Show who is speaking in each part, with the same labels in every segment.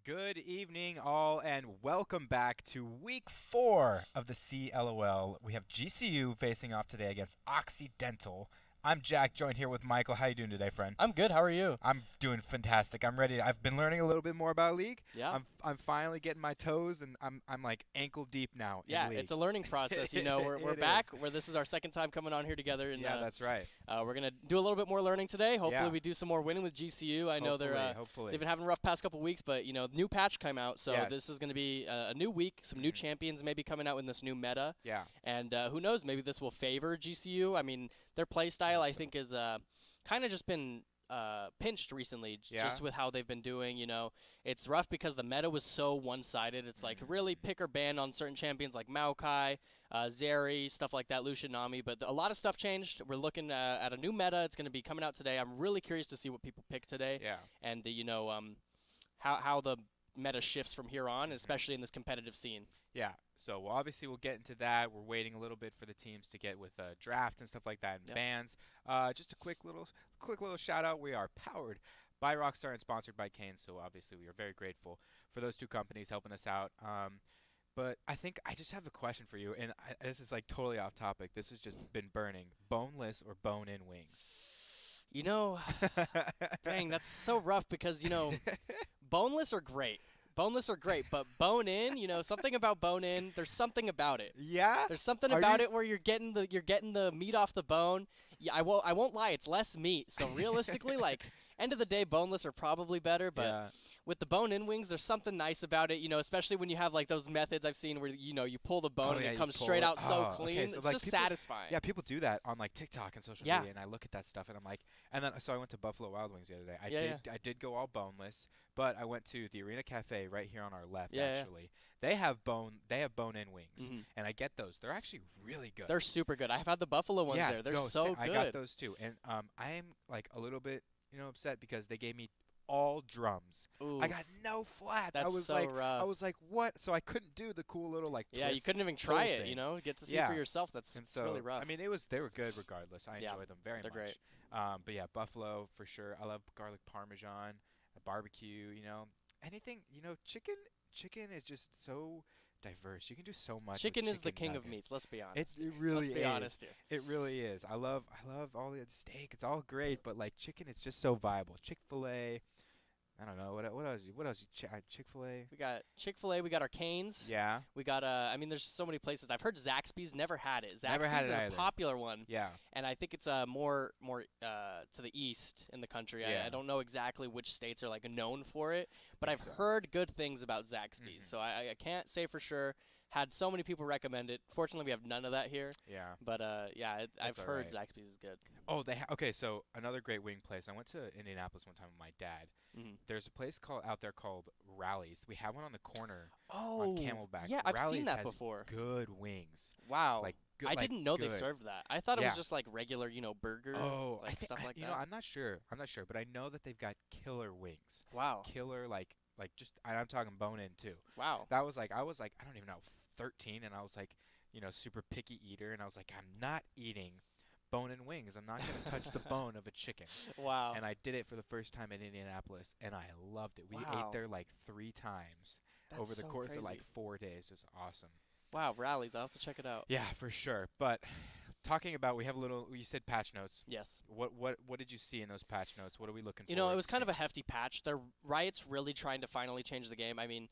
Speaker 1: Good evening, all, and welcome back to week 4 of the CLOL. We have GCU facing off today against Occidental. I'm Jack, joined here with Michael. How you doing today, friend?
Speaker 2: I'm good. How are you?
Speaker 1: I'm doing fantastic. I'm ready. I've been learning a little bit more about League.
Speaker 2: Yeah.
Speaker 1: I'm finally getting my toes, and I'm like ankle deep now.
Speaker 2: Yeah,
Speaker 1: in League.
Speaker 2: it's a learning process. We're back. Where this is our second time coming on here together. And,
Speaker 1: yeah, that's right.
Speaker 2: We're gonna do a little bit more learning today. Hopefully,
Speaker 1: Yeah.
Speaker 2: we do some more winning with GCU. I know
Speaker 1: hopefully.
Speaker 2: they've been having a rough past couple weeks, but new patch came out, so
Speaker 1: Yes.
Speaker 2: this is gonna be a new week. Some new champions maybe coming out in this new meta.
Speaker 1: Yeah.
Speaker 2: And who knows? Maybe this will favor GCU. I mean, their play style I think is kind of just been pinched recently, just with how they've been doing. It's rough because the meta was so one-sided. It's like really pick or ban on certain champions like Maokai, Zeri, stuff like that, Lucian, Nami. But a lot of stuff changed. We're looking at a new meta. It's going to be coming out today. I'm really curious to see what people pick today.
Speaker 1: Yeah.
Speaker 2: And how the meta shifts from here on, especially in this competitive scene.
Speaker 1: Yeah, so obviously we'll get into that. We're waiting a little bit for the teams to get with draft and stuff like that and bans. Just a quick little shout out. We are powered by Rockstar and sponsored by Kane, so obviously we are very grateful for those two companies helping us out. But I think I just have a question for you, and this is like totally off topic. This has just been burning. Boneless or bone-in wings?
Speaker 2: Dang, that's so rough because, boneless are great. Boneless are great, but bone-in, something about bone-in, there's something about it.
Speaker 1: Yeah?
Speaker 2: There's something about it where you're getting the meat off the bone. Yeah, I won't lie, it's less meat. So realistically, end of the day, boneless are probably better, but with the bone-in wings, there's something nice about it, especially when you have those methods I've seen where you pull the bone and it comes straight out so clean.
Speaker 1: Okay, so
Speaker 2: it's just satisfying.
Speaker 1: Yeah, people do that on TikTok and social media, and I look at that stuff and I'm like, and then so I went to Buffalo Wild Wings the other day. I did go all boneless, but I went to the Arena Cafe right here on our left actually. They have bone-in wings, and I get those. They're actually really good.
Speaker 2: They're super good. I've had the Buffalo ones there. They're so good.
Speaker 1: I got those too, and I am a little bit upset because they gave me all drums.
Speaker 2: Ooh,
Speaker 1: I got no flats.
Speaker 2: That's rough.
Speaker 1: I was like, what? So I couldn't do the cool little
Speaker 2: you couldn't even try it. Get to see for yourself. That's really rough.
Speaker 1: I mean, they were good regardless. I enjoy them very much.
Speaker 2: They're great.
Speaker 1: But yeah, buffalo for sure. I love garlic parmesan, barbecue. Anything. Chicken is just so diverse. You can do so much.
Speaker 2: Chicken
Speaker 1: with
Speaker 2: is the king
Speaker 1: nuggets.
Speaker 2: of meats. Let's be honest.
Speaker 1: It really is.
Speaker 2: Let's be honest here.
Speaker 1: It really is. I love all the steak. It's all great, but chicken, it's just so viable. Chick-fil-A. I don't know what else. Chick-fil-A.
Speaker 2: We got Chick-fil-A. We got our Canes.
Speaker 1: Yeah.
Speaker 2: We got there's so many places. I've heard Zaxby's never had it.
Speaker 1: Never had it
Speaker 2: is
Speaker 1: either.
Speaker 2: a popular one.
Speaker 1: Yeah.
Speaker 2: And I think it's more to the east in the country.
Speaker 1: Yeah.
Speaker 2: I don't know exactly which states are known for it, but I've heard good things about Zaxby's. So I can't say for sure. Had so many people recommend it. Fortunately, we have none of that here.
Speaker 1: Yeah.
Speaker 2: But I've heard Zaxby's is good.
Speaker 1: Oh, okay. So another great wing place. I went to Indianapolis one time with my dad. There's a place out there called Rallies. We have one on the corner on Camelback.
Speaker 2: Yeah, I've
Speaker 1: Rallies
Speaker 2: seen that
Speaker 1: has
Speaker 2: before.
Speaker 1: Good wings.
Speaker 2: Wow. I didn't know
Speaker 1: good.
Speaker 2: they served that. I thought it was just regular, burger, stuff like that.
Speaker 1: I'm not sure, but I know that they've got killer wings.
Speaker 2: Wow.
Speaker 1: Killer just I'm talking bone in too.
Speaker 2: Wow.
Speaker 1: That was I was I don't even know, 13, and I was super picky eater, and I was I'm not eating bone-in wings. I'm not going to touch the bone of a chicken.
Speaker 2: Wow.
Speaker 1: And I did it for the first time in Indianapolis, and I loved it. We ate there 3 times over the course of 4 days. It was awesome.
Speaker 2: Wow, Rallies. I'll have to check it out.
Speaker 1: Yeah, for sure. But talking about, we have you said patch notes.
Speaker 2: Yes.
Speaker 1: What did you see in those patch notes? What are we looking for?
Speaker 2: It was kind of a hefty patch. Riot's really trying to finally change the game. I mean,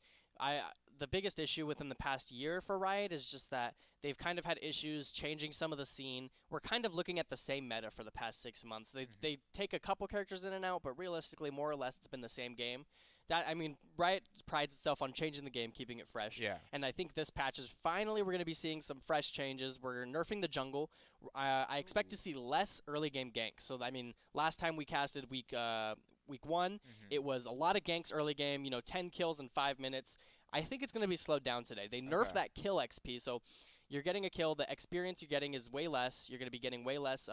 Speaker 2: the biggest issue within the past year for Riot is just that they've kind of had issues changing some of the scene. We're kind of looking at the same meta for the past 6 months. They take a couple characters in and out, but realistically, more or less, it's been the same game. Riot prides itself on changing the game, keeping it fresh.
Speaker 1: Yeah.
Speaker 2: And I think this patch is finally we're going to be seeing some fresh changes. We're nerfing the jungle. I expect to see less early game ganks. So, last time we casted week 1, it was a lot of ganks early game, 10 kills in 5 minutes. I think it's going to be slowed down today. They nerfed that kill XP, so you're getting a kill. The experience you're getting is way less. You're going to be getting way less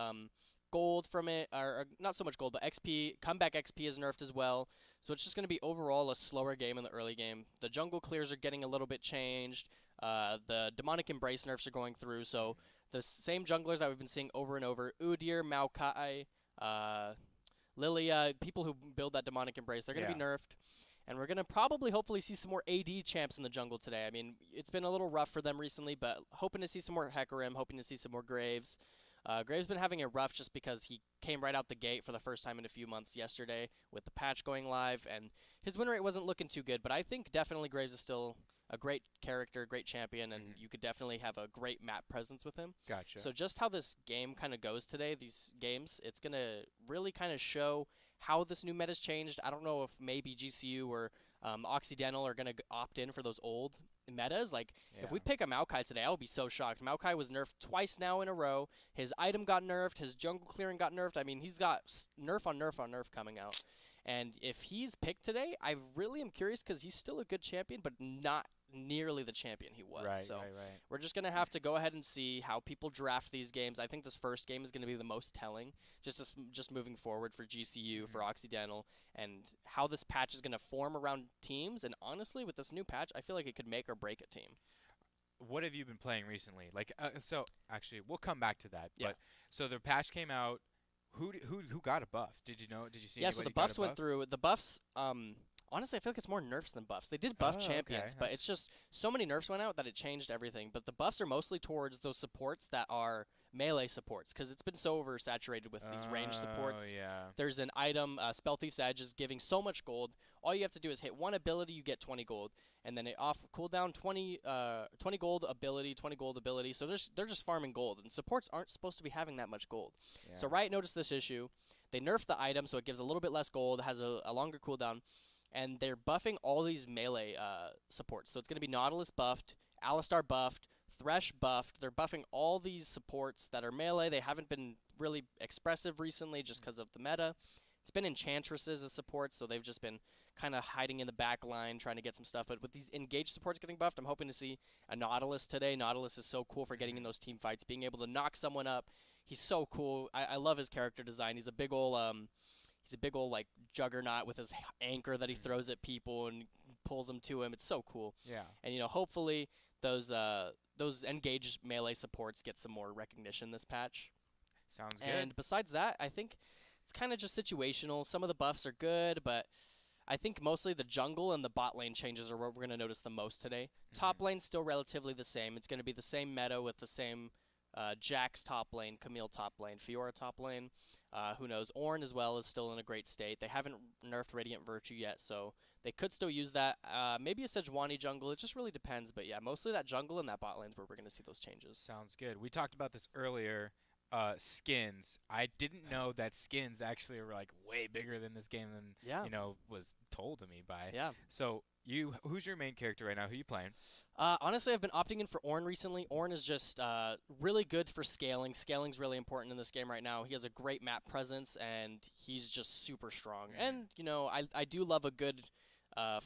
Speaker 2: gold from it, or not so much gold, but XP. Comeback XP is nerfed as well. So it's just going to be overall a slower game in the early game. The jungle clears are getting a little bit changed. The demonic embrace nerfs are going through. So the same junglers that we've been seeing over and over, Udyr, Maokai, Lilia, people who build that demonic embrace, they're going to be nerfed. And we're going to probably hopefully see some more AD champs in the jungle today. I mean, it's been a little rough for them recently, but hoping to see some more Hecarim, hoping to see some more Graves. Graves been having it rough just because he came right out the gate for the first time in a few months yesterday with the patch going live, and his win rate wasn't looking too good. But I think definitely Graves is still a great character, great champion, and you could definitely have a great map presence with him.
Speaker 1: Gotcha.
Speaker 2: So just how this game kind of goes today, these games, it's going to really kind of show how this new meta's changed. I don't know if maybe GCU or Occidental are going to opt in for those old metas. Like, if we pick a Maokai today, I would be so shocked. Maokai was nerfed twice now in a row. His item got nerfed. His jungle clearing got nerfed. I mean, he's got nerf on nerf on nerf coming out. And if he's picked today, I really am curious because he's still a good champion, but not nearly the champion he was.
Speaker 1: Right,
Speaker 2: so
Speaker 1: right.
Speaker 2: we're just going to have to go ahead and see how people draft these games. I think this first game is going to be the most telling, just moving forward for GCU, for Occidental, and how this patch is going to form around teams. And honestly, with this new patch, I feel like it could make or break a team.
Speaker 1: What have you been playing recently? Like, so actually, we'll come back to that.
Speaker 2: Yeah.
Speaker 1: But so the patch came out. Who got a buff? Did you know? Did you see?
Speaker 2: Yeah, so the buffs went through. The buffs, honestly, I feel like it's more nerfs than buffs. They did buff champions, but it's just so many nerfs went out that it changed everything. But the buffs are mostly towards those supports that are melee supports, because it's been so oversaturated with these range supports.
Speaker 1: Yeah.
Speaker 2: There's an item, Spell Thief's Edge, is giving so much gold. All you have to do is hit one ability, you get 20 gold. And then it cooldown 20 gold ability, 20 gold ability. So they're just farming gold. And supports aren't supposed to be having that much gold.
Speaker 1: Yeah.
Speaker 2: So Riot noticed this issue. They nerfed the item so it gives a little bit less gold, has a longer cooldown. And they're buffing all these melee supports. So it's going to be Nautilus buffed, Alistar buffed, Thresh buffed. They're buffing all these supports that are melee. They haven't been really expressive recently just because of the meta. It's been Enchantresses as supports, so they've just been kind of hiding in the back line trying to get some stuff. But with these engaged supports getting buffed, I'm hoping to see a Nautilus today. Nautilus is so cool for getting in those team fights, being able to knock someone up. He's so cool. I love his character design. He's a big old like juggernaut with his anchor that he throws at people and pulls them to him. It's so cool.
Speaker 1: Yeah.
Speaker 2: And hopefully those engaged melee supports get some more recognition this patch.
Speaker 1: Sounds good.
Speaker 2: And besides that, I think it's kind of just situational. Some of the buffs are good, but I think mostly the jungle and the bot lane changes are what we're going to notice the most today. Top lane's still relatively the same. It's going to be the same meta with the same Jax top lane, Camille top lane, Fiora top lane. Who knows? Ornn as well is still in a great state. They haven't nerfed Radiant Virtue yet, so they could still use that. Maybe a Sejuani jungle. It just really depends. But yeah, mostly that jungle and that bot lane's where we're going to see those changes.
Speaker 1: Sounds good. We talked about this earlier. Skins. I didn't know that skins actually were like way bigger than this game than was told to me by.
Speaker 2: Yeah.
Speaker 1: So who's your main character right now? Who you playing?
Speaker 2: Honestly, I've been opting in for Ornn recently. Ornn is just really good for scaling. Scaling's really important in this game right now. He has a great map presence, and he's just super strong. And, I do love a good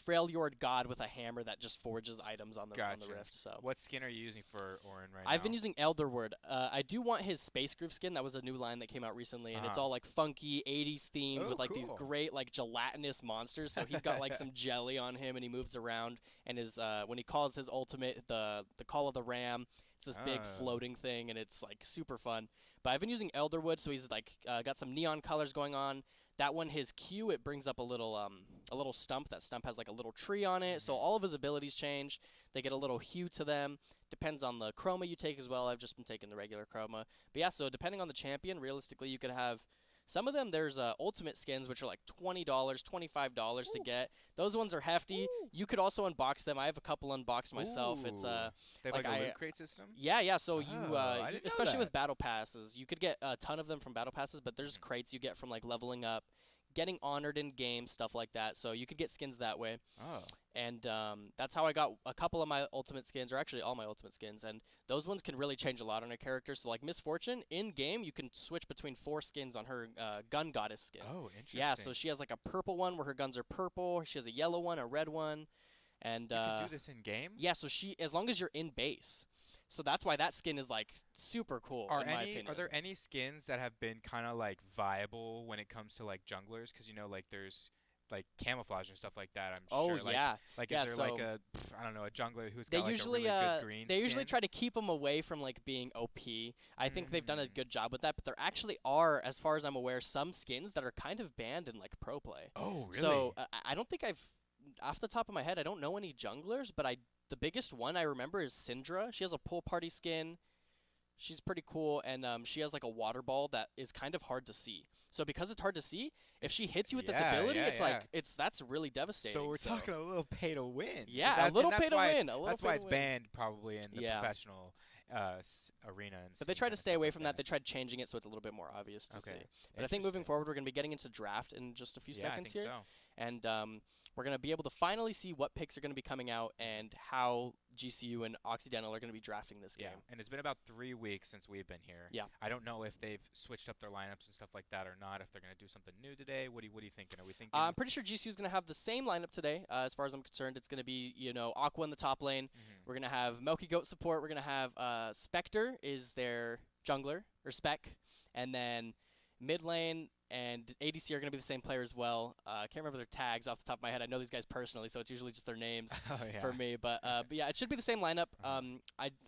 Speaker 2: Freljord god with a hammer that just forges items on the rift. So
Speaker 1: what skin are you using for Ornn right now?
Speaker 2: I've been using Elderwood. I do want his Space Groove skin. That was a new line that came out recently, and it's all like funky 80s themed with like these great like gelatinous monsters. So he's got like some jelly on him, and he moves around. And his when he calls his ultimate, the Call of the Ram, it's this big floating thing, and it's like super fun. But I've been using Elderwood, so he's like got some neon colors going on. That one, his Q, it brings up a little stump. That stump has like a little tree on it. So all of his abilities change. They get a little hue to them. Depends on the chroma you take as well. I've just been taking the regular chroma. But yeah, so depending on the champion, realistically, you could have some of them. There's ultimate skins, which are like $20, $25 to get. Those ones are hefty. You could also unbox them. I have a couple unboxed myself. It's
Speaker 1: they have like a loot crate system?
Speaker 2: Yeah. So especially with
Speaker 1: that.
Speaker 2: battle passes, you could get a ton of them from battle passes, but there's crates you get from like leveling up, getting honored in games, stuff like that. So you could get skins that way.
Speaker 1: Oh.
Speaker 2: And that's how I got a couple of my ultimate skins, or actually all my ultimate skins. And those ones can really change a lot on a character. So like Miss Fortune, in game, you can switch between 4 skins on her gun goddess skin.
Speaker 1: Oh, interesting.
Speaker 2: Yeah, so she has like a purple one where her guns are purple. She has a yellow one, a red one. And
Speaker 1: you can do this in game?
Speaker 2: Yeah, so as long as you're in base. So that's why that skin is like super cool in my opinion.
Speaker 1: Are there any skins that have been kind of like viable when it comes to like junglers? Because like there's like camouflage and stuff like that. I'm sure.
Speaker 2: Yeah.
Speaker 1: Like
Speaker 2: yeah,
Speaker 1: is there like a jungle who's
Speaker 2: they
Speaker 1: got
Speaker 2: usually,
Speaker 1: like a really good green
Speaker 2: They
Speaker 1: skin?
Speaker 2: usually try to keep them away from like being OP. I think they've done a good job with that, but there actually are, as far as I'm aware, some skins that are kind of banned in like pro play.
Speaker 1: Oh, really?
Speaker 2: So I don't think I've off the top of my head, I don't know any junglers, but the biggest one I remember is Syndra. She has a pool party skin. She's pretty cool, and she has like a water ball that is kind of hard to see. So because it's hard to see, if she hits you with this ability, that's really devastating.
Speaker 1: So we're talking a little pay to win.
Speaker 2: Yeah, a little pay to win.
Speaker 1: That's why it's banned probably in the professional arena.
Speaker 2: But they tried to stay away from that. They tried changing it so it's a little bit more obvious to see. But I think moving forward, we're going to be getting into draft in just a few seconds here.
Speaker 1: So.
Speaker 2: And we're going to be able to finally see what picks are going to be coming out and how GCU and Occidental are going to be drafting this game.
Speaker 1: And it's been about 3 weeks since we've been here.
Speaker 2: Yeah.
Speaker 1: I don't know if they've switched up their lineups and stuff like that or not, if they're going to do something new today. What are you thinking? Are we thinking?
Speaker 2: I'm pretty sure GCU is going to have the same lineup today. As far as I'm concerned, it's going to be, Aqua in the top lane. We're going to have Milky Goat support. We're going to have Spectre is their jungler, or Spec. And then mid lane and ADC are going to be the same player as well. I can't remember their tags off the top of my head. I know these guys personally, so it's usually just their names for me. But yeah, it should be the same lineup.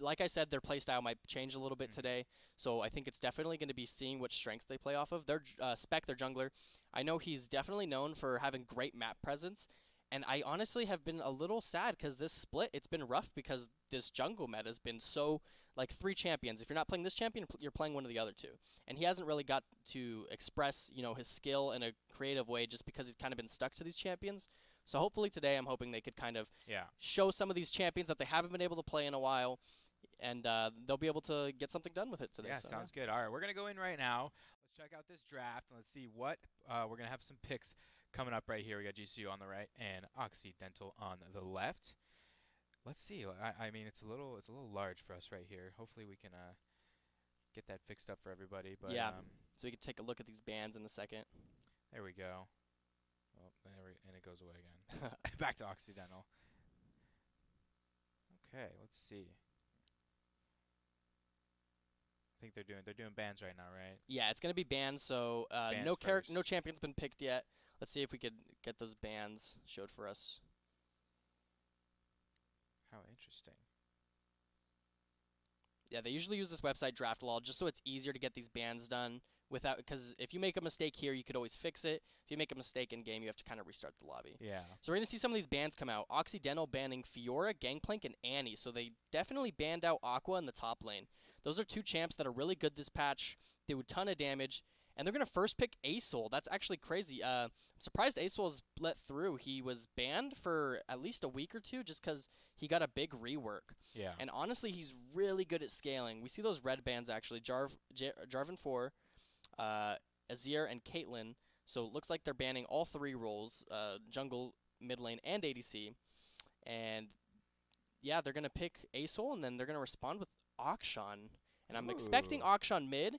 Speaker 2: Like I said, their playstyle might change a little bit today, so I think it's definitely going to be seeing which strengths they play off of. Their Spec, their jungler, I know he's definitely known for having great map presence. And I honestly have been a little sad because this split, it's been rough because this jungle meta has been so, like 3 champions. If you're not playing this champion, you're playing one of the other 2. And he hasn't really got to express, his skill in a creative way just because he's kind of been stuck to these champions. So hopefully today I'm hoping they could kind of show some of these champions that they haven't been able to play in a while. And they'll be able to get something done with it today.
Speaker 1: Yeah, sounds good. All right, we're going to go in right now. Let's check out this draft and let's see what we're going to have some picks coming up right here. We got GCU on the right and Occidental on the left. Let's see. I mean, it's a little large for us right here. Hopefully we can get that fixed up for everybody. But
Speaker 2: yeah. So we can take a look at these bands in a second.
Speaker 1: There we go. Well, and it goes away again. Back to Occidental. Okay, let's see. I think they're doing bands right now, right?
Speaker 2: Yeah, it's gonna be bands. So no champion's been picked yet. Let's see if we could get those bands showed for us.
Speaker 1: How interesting.
Speaker 2: Yeah, they usually use this website DraftLol just so it's easier to get these bans done because if you make a mistake here, you could always fix it. If you make a mistake in game, you have to kind of restart the lobby.
Speaker 1: Yeah.
Speaker 2: So we're gonna see some of these bans come out. Occidental banning Fiora, Gangplank, and Annie. So they definitely banned out Aqua in the top lane. Those are 2 champs that are really good this patch. They do a ton of damage. And they're going to first pick Asol. That's actually crazy. I'm surprised Asol's let through. He was banned for at least a week or 2 just because he got a big rework.
Speaker 1: Yeah.
Speaker 2: And honestly, he's really good at scaling. We see those red bans, actually. Jarvan 4, Azir, and Caitlyn. So it looks like they're banning all 3 roles, jungle, mid lane, and ADC. And, yeah, they're going to pick Asol, and then they're going to respond with Akshan. And I'm expecting Akshan mid.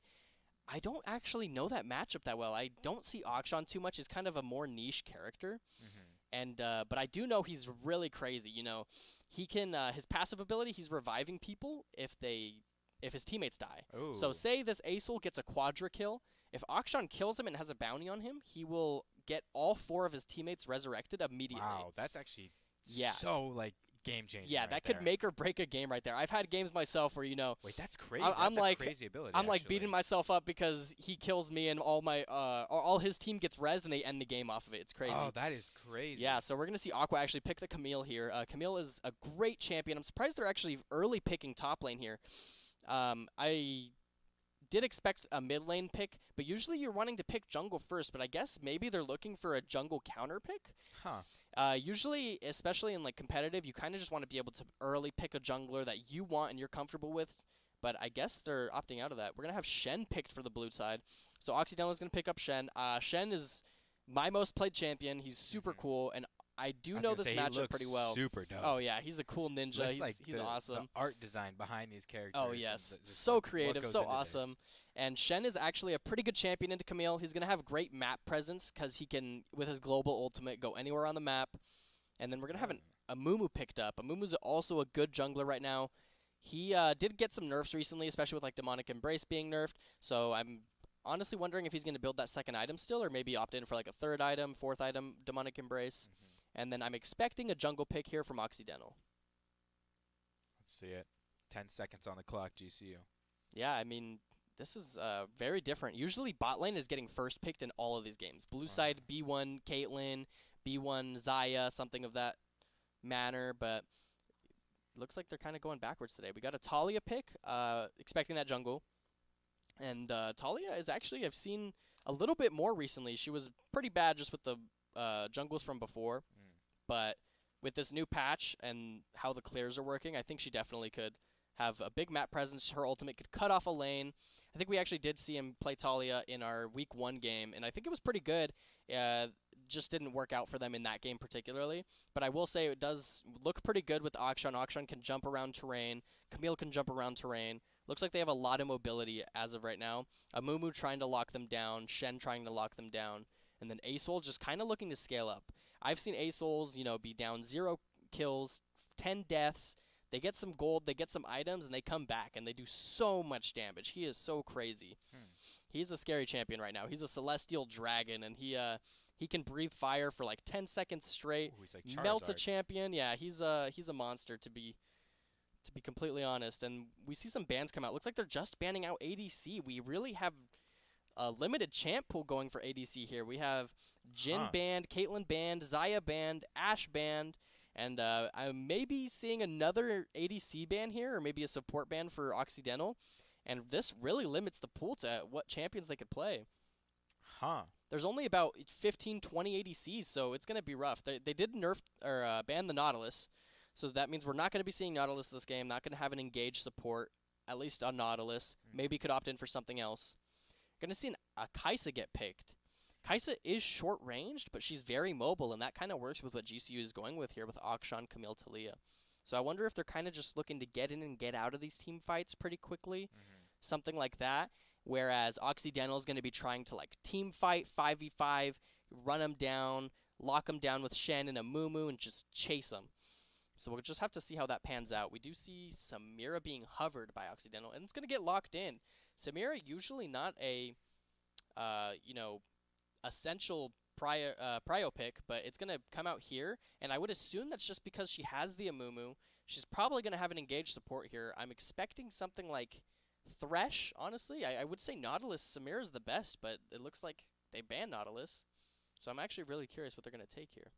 Speaker 2: I don't actually know that matchup that well. I don't see Akshan too much. He's kind of a more niche character. And but I do know he's really crazy. He can his passive ability, he's reviving people if his teammates die.
Speaker 1: Ooh.
Speaker 2: So say this Asol gets a quadra kill. If Akshan kills him and has a bounty on him, he will get all 4 of his teammates resurrected immediately.
Speaker 1: Wow, that's actually so game changing.
Speaker 2: Yeah, that could make or break a game right there. I've had games myself where
Speaker 1: Wait, that's crazy.
Speaker 2: I'm
Speaker 1: that's
Speaker 2: like
Speaker 1: a crazy ability.
Speaker 2: I'm like beating myself up because he kills me and all his team gets rezzed and they end the game off of it. It's crazy.
Speaker 1: Oh, that is crazy.
Speaker 2: Yeah, so we're gonna see Aqua actually pick the Camille here. Camille is a great champion. I'm surprised they're actually early picking top lane here. I did expect a mid lane pick, but usually you're wanting to pick jungle first, but I guess maybe they're looking for a jungle counter pick. Usually, especially in competitive, you kind of just want to be able to early pick a jungler that you want and you're comfortable with, but I guess they're opting out of that. We're going to have Shen picked for the blue side. So Occidental is going to pick up Shen. Shen is my most played champion. He's super cool, and I do know this matchup pretty well.
Speaker 1: Super dope.
Speaker 2: Oh yeah, he's a cool ninja. He's awesome.
Speaker 1: The art design behind these characters.
Speaker 2: Oh yes, so creative, so awesome. And Shen is actually a pretty good champion into Camille. He's gonna have great map presence because he can, with his global ultimate, go anywhere on the map. And then we're gonna have a Mumu picked up. Amumu's also a good jungler right now. He did get some nerfs recently, especially with Demonic Embrace being nerfed. So I'm honestly wondering if he's gonna build that second item still, or maybe opt in for a 3rd item, 4th item, Demonic Embrace. And then I'm expecting a jungle pick here from Occidental.
Speaker 1: Let's see it. 10 seconds on the clock, GCU.
Speaker 2: Yeah, I mean, this is very different. Usually bot lane is getting first picked in all of these games. Blue side, B1, Caitlyn. B1 Zaya, something of that manner, but looks like they're kind of going backwards today. We got a Talia pick, expecting that jungle. And Talia is actually, I've seen a little bit more recently. She was pretty bad just with the jungles from before. But with this new patch and how the clears are working, I think she definitely could have a big map presence. Her ultimate could cut off a lane. I think we actually did see him play Talia in our week 1 game, and I think it was pretty good. Just didn't work out for them in that game particularly. But I will say it does look pretty good with Akshan. Akshan can jump around terrain. Camille can jump around terrain. Looks like they have a lot of mobility as of right now. Amumu trying to lock them down. Shen trying to lock them down. And then Asol just kind of looking to scale up. I've seen Asols, be down 0 kills, 10 deaths. They get some gold, they get some items, and they come back, and they do so much damage. He is so crazy. He's a scary champion right now. He's a celestial dragon, and he can breathe fire for like 10 seconds straight.
Speaker 1: Ooh, he's like
Speaker 2: Melts a
Speaker 1: Charizard.
Speaker 2: champion. Yeah, he's a monster to be completely honest. And we see some bans come out. Looks like they're just banning out ADC. We really have a limited champ pool going for ADC here. We have Jin banned, Caitlyn banned, Zaya banned, Ashe banned, and I'm maybe seeing another ADC ban here, or maybe a support ban for Occidental. And this really limits the pool to what champions they could play. There's only about 15, 20 ADCs, so it's going to be rough. They did nerf or ban the Nautilus, so that means we're not going to be seeing Nautilus this game, not going to have an engaged support, at least on Nautilus. Maybe could opt in for something else. Going to see a Kai'Sa get picked. Kai'Sa is short-ranged, but she's very mobile, and that kind of works with what GCU is going with here with Akshan, Camille, Talia. So I wonder if they're kind of just looking to get in and get out of these team fights pretty quickly, something like that, whereas Occidental is going to be trying to like team fight, 5v5, run them down, lock them down with Shen and Amumu, and just chase them. So we'll just have to see how that pans out. We do see Samira being hovered by Occidental, and it's going to get locked in. Samira usually not a, essential prio pick, but it's going to come out here, and I would assume that's just because she has the Amumu. She's probably going to have an engaged support here. I'm expecting something like Thresh, honestly. I would say Nautilus. Samira's the best, but it looks like they banned Nautilus. So I'm actually really curious what they're going to take here.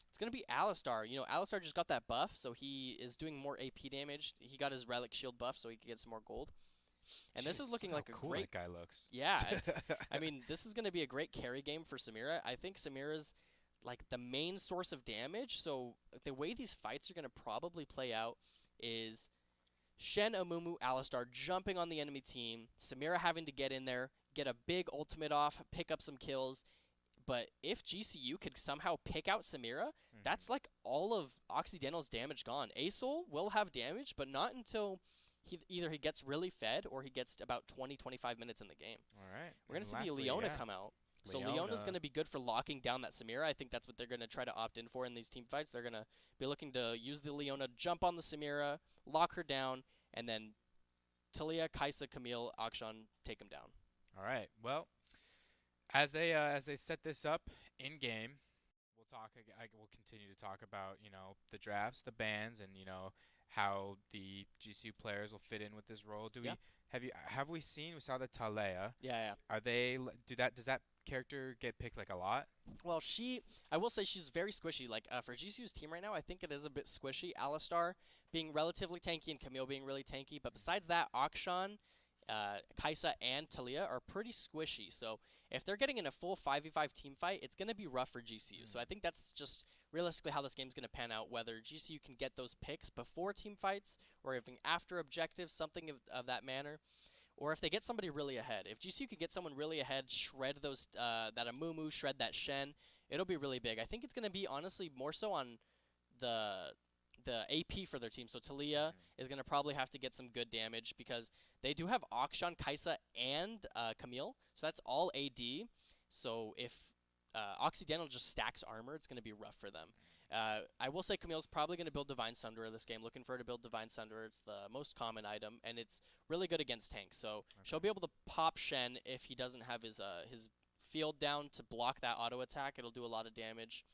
Speaker 2: It's going to be Alistar. Alistar just got that buff, so he is doing more AP damage. He got his Relic Shield buff, so he could get some more gold. And this is looking like a
Speaker 1: cool
Speaker 2: great...
Speaker 1: that guy looks.
Speaker 2: Yeah. This is going to be a great carry game for Samira. I think Samira's like the main source of damage, so the way these fights are going to probably play out is Shen, Amumu, Alistar jumping on the enemy team, Samira having to get in there, get a big ultimate off, pick up some kills. But if GCU could somehow pick out Samira, that's like all of Occidental's damage gone. Asol will have damage, but not until either he gets really fed or he gets about 20, 25 minutes in the game.
Speaker 1: All right.
Speaker 2: We're going to see the Leona come out. So Leona's going to be good for locking down that Samira. I think that's what they're going to try to opt in for in these team fights. They're going to be looking to use the Leona, jump on the Samira, lock her down, and then Talia, Kai'Sa, Camille, Akshan take them down.
Speaker 1: All right. Well, as they set this up in game, we'll continue to talk about the drafts, the bans, and how the GCU players will fit in with this role. We saw the Talea?
Speaker 2: Yeah.
Speaker 1: Does that character get picked like a lot?
Speaker 2: Well, I will say she's very squishy. Like for GCU's team right now, I think it is a bit squishy. Alistar being relatively tanky and Camille being really tanky, but besides that, Akshan, Kai'Sa, and Talia are pretty squishy. So if they're getting in a full 5v5 team fight, it's going to be rough for GCU. So I think that's just realistically how this game's going to pan out, whether GCU can get those picks before team fights or even after objectives, something of that manner. Or if they get somebody really ahead. If GCU can get someone really ahead, shred those that Amumu, shred that Shen, it'll be really big. I think it's going to be, honestly, more so on the AP for their team. So Talia is going to probably have to get some good damage because they do have Akshan, Kai'Sa, and Camille. So that's all AD. So if Occidental just stacks armor, it's going to be rough for them. I will say Camille's probably going to build Divine Sunderer this game. Looking for her to build Divine Sunderer. It's the most common item, and it's really good against tanks. So she'll be able to pop Shen if he doesn't have his field down to block that auto attack. It'll do a lot of damage.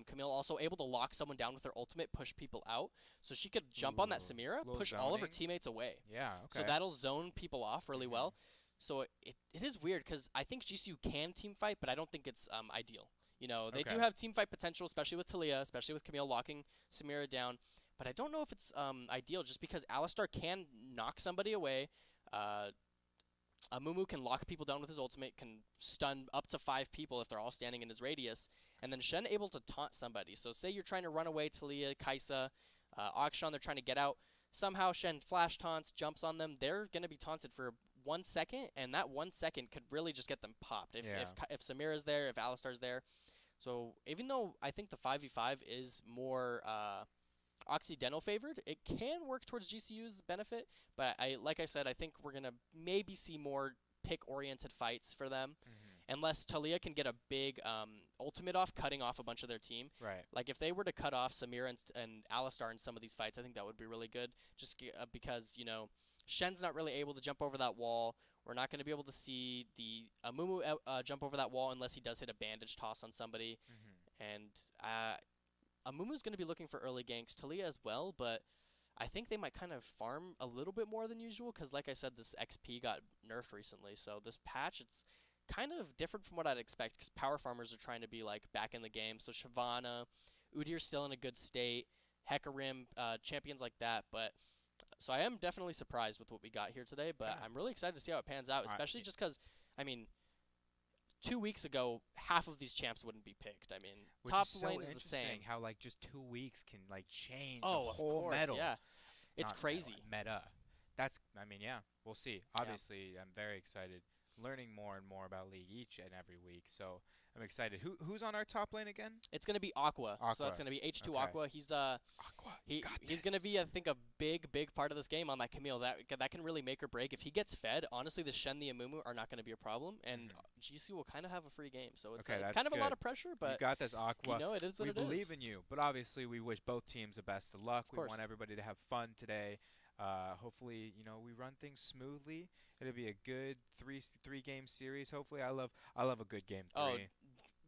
Speaker 2: Camille also able to lock someone down with her ultimate, push people out. So she could jump on that Samira, push all of her teammates away.
Speaker 1: Yeah, okay.
Speaker 2: So that'll zone people off really well. So it is weird because I think GCU can team fight, but I don't think it's ideal. You know, they
Speaker 1: Okay.
Speaker 2: do have team fight potential, especially with Talia, especially with Camille locking Samira down. But I don't know if it's ideal just because Alistar can knock somebody away. Amumu can lock people down with his ultimate, can stun up to 5 people if they're all standing in his radius, and then Shen able to taunt somebody. So say you're trying to run away, Talia, Kaisa, Akshan, they're trying to get out. Somehow Shen flash taunts, jumps on them. They're going to be taunted for 1 second, and that 1 second could really just get them popped if Samira's there, if Alistar's there. So even though I think the 5v5 is more Occidental favored, it can work towards GCU's benefit, but like I said, I think we're going to maybe see more pick-oriented fights for them, unless Talia can get a big ultimate off, cutting off a bunch of their team.
Speaker 1: Right.
Speaker 2: Like, if they were to cut off Samira and Alistar in some of these fights, I think that would be really good, just because, you know, Shen's not really able to jump over that wall. We're not going to be able to see the Amumu jump over that wall unless he does hit a bandage toss on somebody, and Amumu's going to be looking for early ganks, Talia as well, but I think they might kind of farm a little bit more than usual because, like I said, this XP got nerfed recently. So this patch, it's kind of different from what I'd expect because power farmers are trying to be, like, back in the game. So Shyvana, Udyr's still in a good state, Hecarim, champions like that. But so I am definitely surprised with what we got here today, but I'm really excited to see how it pans out, especially just because, I mean, 2 weeks ago, half of these champs wouldn't be picked. I mean,
Speaker 1: Which
Speaker 2: top
Speaker 1: is so
Speaker 2: lane is the same.
Speaker 1: how like just 2 weeks can like change
Speaker 2: Oh,
Speaker 1: a
Speaker 2: of
Speaker 1: whole
Speaker 2: course,
Speaker 1: medal.
Speaker 2: yeah. It's
Speaker 1: Not
Speaker 2: crazy.
Speaker 1: Meta. That's, I mean, yeah, we'll see. Obviously, I'm very excited, learning more and more about League each and every week. So I'm excited. Who's on our top lane again?
Speaker 2: It's gonna be Aqua. So that's
Speaker 1: Aqua.
Speaker 2: gonna be H2
Speaker 1: Okay.
Speaker 2: Aqua. He's
Speaker 1: Aqua.
Speaker 2: he's gonna be, I think, a big part of this game on that Camille. That can really make or break. If he gets fed, honestly, the Shen, the Amumu are not gonna be a problem, and GC will kind of have a free game. So it's
Speaker 1: Okay,
Speaker 2: it's
Speaker 1: that's
Speaker 2: kind of a lot
Speaker 1: good.
Speaker 2: of pressure,
Speaker 1: You
Speaker 2: but
Speaker 1: got this, Aqua.
Speaker 2: you know, it is what
Speaker 1: We
Speaker 2: it is.
Speaker 1: believe in you, but obviously we wish both teams the best of luck.
Speaker 2: Of course.
Speaker 1: We want everybody to have fun today. Hopefully, you know, we run things smoothly. It'll be a good three game series. Hopefully, I love a good game 3.
Speaker 2: Oh,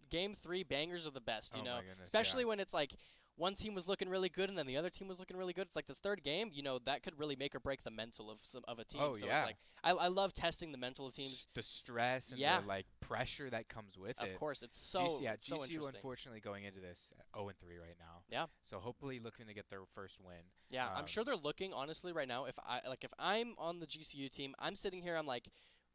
Speaker 2: Game 3 bangers are the best, you
Speaker 1: Oh
Speaker 2: know,
Speaker 1: my goodness,
Speaker 2: especially when it's like one team was looking really good and then the other team was looking really good. It's like this third game, you know, that could really make or break the mental of a team.
Speaker 1: Oh,
Speaker 2: so
Speaker 1: yeah.
Speaker 2: it's like I love testing the mental of teams.
Speaker 1: The stress and
Speaker 2: Yeah.
Speaker 1: the like pressure that comes with it.
Speaker 2: Of course, it's so so
Speaker 1: GCU
Speaker 2: interesting.
Speaker 1: unfortunately going into this 0-3 right now.
Speaker 2: Yeah.
Speaker 1: So hopefully looking to get their first win.
Speaker 2: Yeah, I'm sure they're looking honestly right now. If I'm on the GCU team, I'm sitting here. I'm like,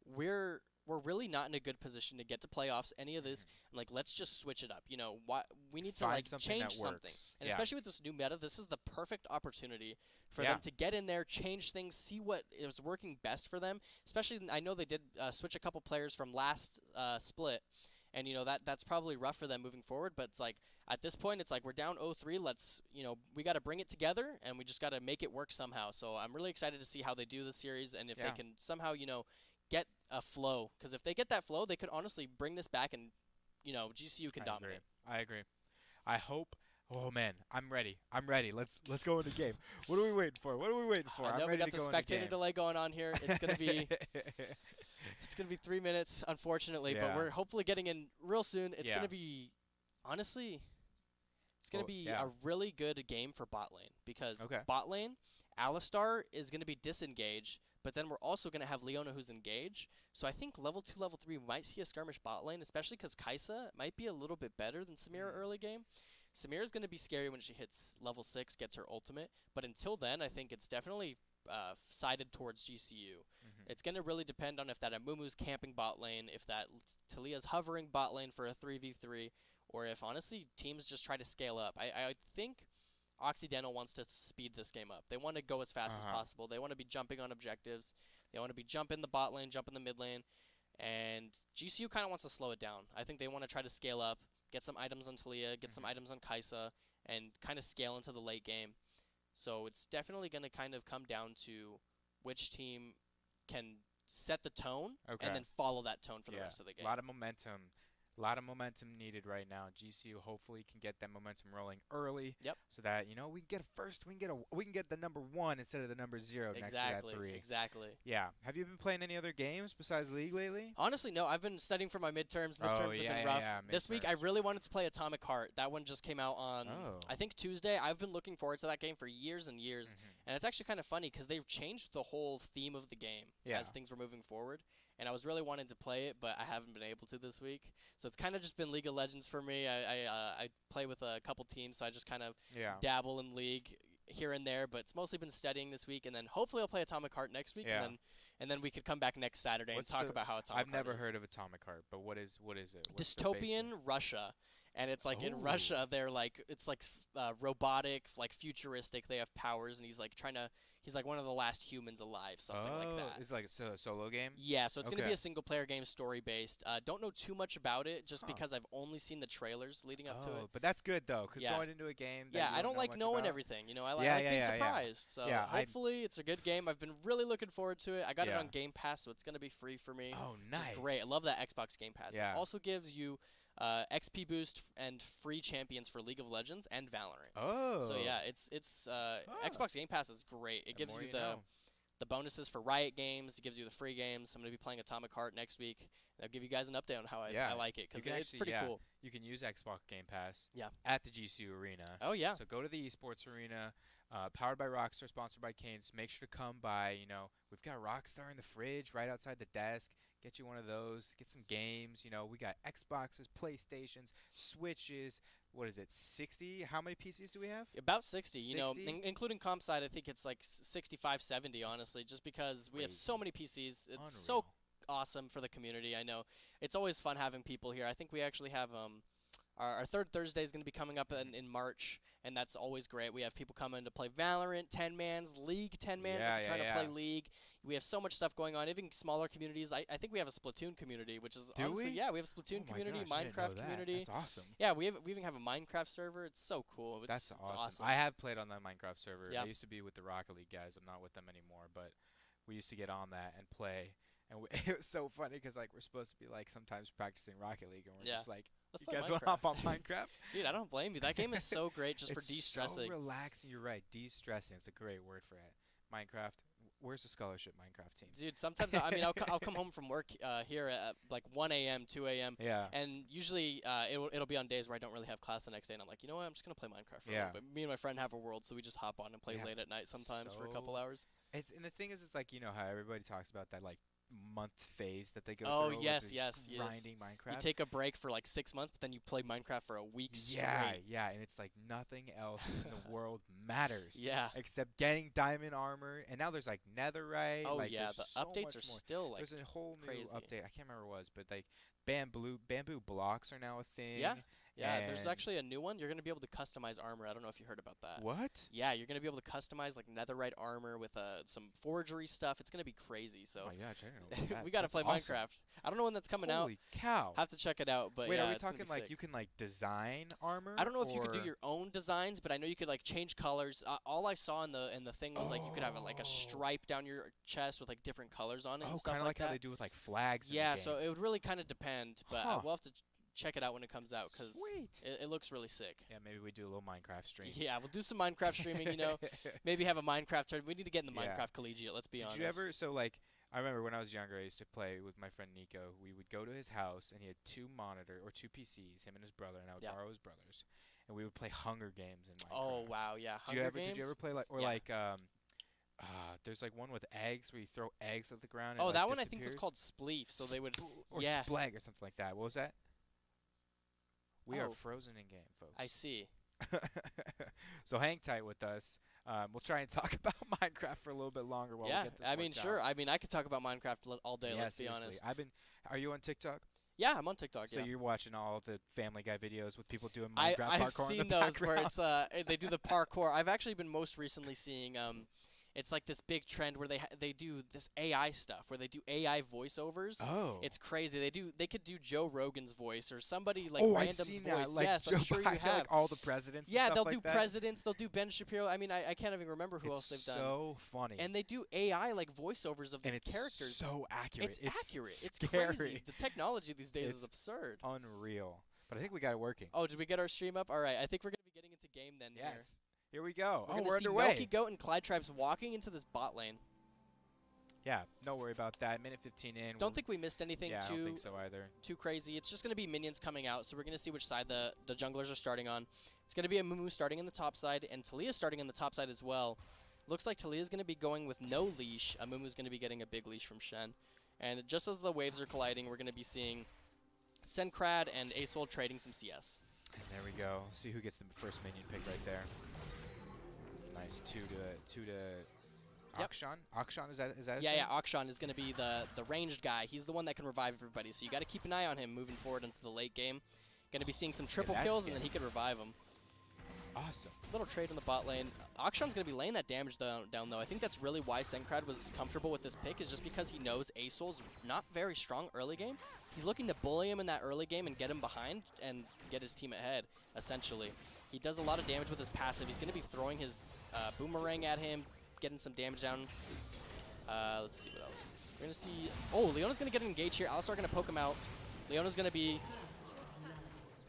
Speaker 2: we're really not in a good position to get to playoffs. Any of this, and like, let's just switch it up. You know, we need to
Speaker 1: Find
Speaker 2: like
Speaker 1: something that
Speaker 2: change something.
Speaker 1: works.
Speaker 2: And
Speaker 1: Yeah.
Speaker 2: especially with this new meta, this is the perfect opportunity for
Speaker 1: Yeah.
Speaker 2: them to get in there, change things, see what is working best for them. Especially, I know they did switch a couple players from last split. And, you know, that's probably rough for them moving forward. But it's like, at this point, it's like we're down 0-3. Let's, you know, we got to bring it together, and we just got to make it work somehow. So I'm really excited to see how they do this series and if they can somehow, you know, get a flow. Because if they get that flow, they could honestly bring this back and, you know, GCU can dominate.
Speaker 1: I agree. I hope. Oh man, I'm ready. Let's go into game. What are we waiting for?
Speaker 2: I know we got the spectator delay going on here. It's gonna be it's gonna be 3 minutes, unfortunately, but we're hopefully getting in real soon. It's gonna be honestly, it's gonna be a really good game for bot lane because bot lane, Alistar is gonna be disengaged, but then we're also gonna have Leona who's engaged. So I think level 2, level 3 we might see a skirmish bot lane, especially because Kaisa might be a little bit better than Samira early game. Samira's going to be scary when she hits level 6, gets her ultimate. But until then, I think it's definitely sided towards GCU. It's going to really depend on if that Amumu's camping bot lane, if that Talia's hovering bot lane for a 3v3, or if, honestly, teams just try to scale up. I think Occidental wants to speed this game up. They want to go as fast as possible. They want to be jumping on objectives. They want to be jumping the bot lane, jumping the mid lane. And GCU kind of wants to slow it down. I think they want to try to scale up, get some items on Talia, get some items on Kaisa, and kind of scale into the late game. So it's definitely going to kind of come down to which team can set the tone and then follow that tone for the rest of the game.
Speaker 1: A lot of momentum needed right now. GCU hopefully can get that momentum rolling early.
Speaker 2: Yep.
Speaker 1: So that, you know, we can get first. We can get the number 1 instead of the number 0 next to that 3.
Speaker 2: Exactly.
Speaker 1: Yeah. Have you been playing any other games besides League lately?
Speaker 2: Honestly, no. I've been studying for my midterms. Midterms have been rough. This week, I really wanted to play Atomic Heart. That one just came out on, I think, Tuesday. I've been looking forward to that game for years and years. And it's actually kind of funny because they've changed the whole theme of the game as things were moving forward. and I was really wanting to play it, but I haven't been able to this week. So it's kind of just been League of Legends for me. I play with a couple teams, so I just kind of dabble in League here and there, but it's mostly been studying this week, and then hopefully I'll play Atomic Heart next week, and then we could come back next Saturday and talk about how Atomic Heart
Speaker 1: I've never
Speaker 2: is.
Speaker 1: heard of Atomic Heart, but what is it? What's
Speaker 2: Dystopian Russia. And it's like in Russia, they're like, it's like robotic, like futuristic. They have powers, and he's like he's like one of the last humans alive, something like that.
Speaker 1: It's like a solo game?
Speaker 2: Yeah, so it's going to be a single-player game, story-based. Don't know too much about it, just because I've only seen the trailers leading up to it.
Speaker 1: But that's good, though, because going into a game that
Speaker 2: I don't like knowing everything. You know, I like being surprised. So hopefully it's a good game. I've been really looking forward to it. I got it on Game Pass, so it's going to be free for me.
Speaker 1: Oh, nice.
Speaker 2: Which is great. I love that Xbox Game Pass. It also gives you XP boost and free champions for League of Legends and Valorant.
Speaker 1: Oh.
Speaker 2: So yeah, it's Xbox Game Pass is great. It gives you the bonuses for Riot games. It gives you the free games. I'm going to be playing Atomic Heart next week. I'll give you guys an update on how I like it, because it's pretty cool.
Speaker 1: You can use Xbox Game Pass at the GCU Arena.
Speaker 2: Oh, yeah.
Speaker 1: So go to the Esports Arena, powered by Rockstar, sponsored by Canes. Make sure to come by. You know, we've got Rockstar in the fridge right outside the desk. Get you one of those. Get some games. You know, we got Xboxes, PlayStations, Switches. What is it, 60? How many PCs do we have?
Speaker 2: About 60. You know, including comp side, I think it's like 65, 70, honestly, just because we have so many PCs. It's so awesome for the community. I know it's always fun having people here. I think we actually have our third Thursday is going to be coming up in March, and that's always great. We have people coming to play Valorant 10-mans, League 10-mans if you're trying to play League. We have so much stuff going on, even smaller communities. I think we have a Splatoon community, which is honestly, we have a Splatoon community, Minecraft community.
Speaker 1: That's awesome.
Speaker 2: Yeah, we even have a Minecraft server. It's so cool. It's awesome.
Speaker 1: I have played on the Minecraft server. I used to be with the Rocket League guys. I'm not with them anymore, but we used to get on that and play. And it was so funny because like we're supposed to be like sometimes practicing Rocket League, and we're just like,
Speaker 2: let's
Speaker 1: you guys want to hop on Minecraft?
Speaker 2: Dude, I don't blame you. That game is so great just for de-stressing.
Speaker 1: It's so relaxing. You're right. De-stressing. It's a great word for it. Minecraft. Where's the scholarship Minecraft team?
Speaker 2: Dude, sometimes I mean I'll come home from work here at like 1 a.m., 2 a.m.
Speaker 1: Yeah.
Speaker 2: And usually it'll be on days where I don't really have class the next day, and I'm like, you know what, I'm just gonna play Minecraft for a little bit. Me and my friend have a world, so we just hop on and play late at night sometimes for a couple hours.
Speaker 1: And the thing is, it's like, you know how everybody talks about that like month phase that they go through.
Speaker 2: Oh yes,
Speaker 1: grinding Minecraft.
Speaker 2: You take a break for like 6 months, but then you play Minecraft for a week straight.
Speaker 1: Yeah, and it's like nothing else in the world matters.
Speaker 2: Yeah.
Speaker 1: Except getting diamond armor, and now there's like netherite.
Speaker 2: Oh
Speaker 1: like,
Speaker 2: yeah, the
Speaker 1: so
Speaker 2: updates are still like
Speaker 1: there's a whole
Speaker 2: crazy.
Speaker 1: new update. I can't remember what it was, but like bamboo blocks are now a thing.
Speaker 2: Yeah, there's actually a new one. You're going to be able to customize armor. I don't know if you heard about that.
Speaker 1: What?
Speaker 2: Yeah, you're going to be able to customize like netherite armor with some forgery stuff. It's going to be crazy. So
Speaker 1: oh yeah, check it out.
Speaker 2: We got to play
Speaker 1: awesome.
Speaker 2: Minecraft. I don't know when that's coming out.
Speaker 1: Holy cow.
Speaker 2: Have to check it out, but
Speaker 1: wait,
Speaker 2: yeah,
Speaker 1: are we
Speaker 2: it's gonna
Speaker 1: talking
Speaker 2: be
Speaker 1: like
Speaker 2: sick.
Speaker 1: you can like design armor?
Speaker 2: I don't know if you could do your own designs, but I know you could like change colors. All I saw in the thing was like you could have like a stripe down your chest with like different colors on it and stuff
Speaker 1: kind of like
Speaker 2: that.
Speaker 1: how they do with like flags.
Speaker 2: Yeah,
Speaker 1: in the game.
Speaker 2: so it would really kind of depend, but we'll have to check it out when it comes out because it looks really sick.
Speaker 1: Yeah, maybe we do a little Minecraft stream.
Speaker 2: Yeah, we'll do some Minecraft streaming, you know. Maybe have a Minecraft tournament. We need to get in the Minecraft collegiate, let's be honest.
Speaker 1: Did you ever, so like, I remember when I was younger, I used to play with my friend Nico. We would go to his house, and he had two PCs, him and his brother, and I would borrow his brother's. And we would play Hunger Games in Minecraft.
Speaker 2: Oh, wow, yeah.
Speaker 1: Did you ever play, like, or like, there's like one with eggs where you throw eggs at the ground and
Speaker 2: that
Speaker 1: like
Speaker 2: one I think was called Spleef, so they would,
Speaker 1: or Splag or something like that. What was that? We are frozen in game, folks.
Speaker 2: I see.
Speaker 1: So hang tight with us. We'll try and talk about Minecraft for a little bit longer while we get this
Speaker 2: I mean, sure.
Speaker 1: out.
Speaker 2: I mean, I could talk about Minecraft all day, let's be honest.
Speaker 1: Are you on TikTok?
Speaker 2: Yeah, I'm on TikTok,
Speaker 1: So you're watching all the Family Guy videos with people doing Minecraft parkour
Speaker 2: I've seen
Speaker 1: in the
Speaker 2: those
Speaker 1: background?
Speaker 2: where it's they do the parkour. I've actually been most recently seeing it's like this big trend where they do this AI stuff where they do AI voiceovers.
Speaker 1: Oh,
Speaker 2: it's crazy. They could do Joe Rogan's voice or somebody like random's
Speaker 1: I've seen
Speaker 2: voice.
Speaker 1: That. Like
Speaker 2: yes,
Speaker 1: Joe
Speaker 2: I'm sure you have.
Speaker 1: Like all the presidents.
Speaker 2: Yeah,
Speaker 1: and
Speaker 2: they'll
Speaker 1: stuff
Speaker 2: do
Speaker 1: like that.
Speaker 2: presidents. They'll do Ben Shapiro. I mean, I can't even remember who else they've done.
Speaker 1: So funny.
Speaker 2: And they do AI like voiceovers of these characters.
Speaker 1: So accurate.
Speaker 2: It's accurate. It's
Speaker 1: scary.
Speaker 2: crazy. The technology these days is absurd.
Speaker 1: Unreal. But I think we got it working.
Speaker 2: Oh, did we get our stream up? All right. I think we're gonna be getting into game then.
Speaker 1: Yes. Here we go.
Speaker 2: We're
Speaker 1: underway.
Speaker 2: Milky Goat and Clyde Tribes walking into this bot lane.
Speaker 1: Yeah, don't worry about that. Minute 15 in.
Speaker 2: Don't think we missed anything
Speaker 1: I don't think so either.
Speaker 2: Too crazy. It's just going to be minions coming out, so we're going to see which side the junglers are starting on. It's going to be a Mumu starting in the top side, and Talia starting on the top side as well. Looks like Talia's going to be going with no leash. Mumu's going to be getting a big leash from Shen. And just as the waves are colliding, we're going to be seeing Sencrad and Asol trading some CS.
Speaker 1: And there we go. See who gets the first minion pick right there. Nice, two to
Speaker 2: Yep.
Speaker 1: Akshan. Akshan, is that his name?
Speaker 2: Yeah, Akshan is going to be the ranged guy. He's the one that can revive everybody, so you got to keep an eye on him moving forward into the late game. Going to be seeing some triple kills, and then he could revive him.
Speaker 1: Awesome.
Speaker 2: Little trade in the bot lane. Akshan's going to be laying that damage down, though. I think that's really why Sencrad was comfortable with this pick, is just because he knows Asol's not very strong early game. He's looking to bully him in that early game and get him behind and get his team ahead, essentially. He does a lot of damage with his passive. He's going to be throwing his boomerang at him, getting some damage down. Let's see what else. We're going to see... Oh, Leona's going to get engaged here. Alistar going to poke him out. Leona's going to be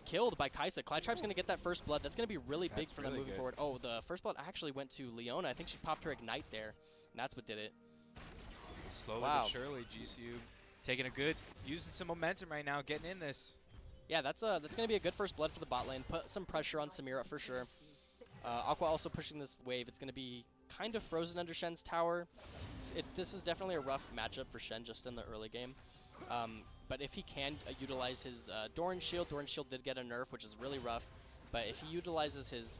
Speaker 2: killed by Kai'Sa. Clytribe's going to get that first blood. That's going to be really big for them moving forward. Oh, the first blood actually went to Leona. I think she popped her Ignite there, and that's what did it.
Speaker 1: Slowly but surely, GCU taking using some momentum right now, getting in this.
Speaker 2: Yeah, that's going to be a good first blood for the bot lane. Put some pressure on Samira for sure. Aqua also pushing this wave. It's going to be kind of frozen under Shen's tower. This is definitely a rough matchup for Shen just in the early game. But if he can utilize his Doran Shield did get a nerf, which is really rough. But if he utilizes his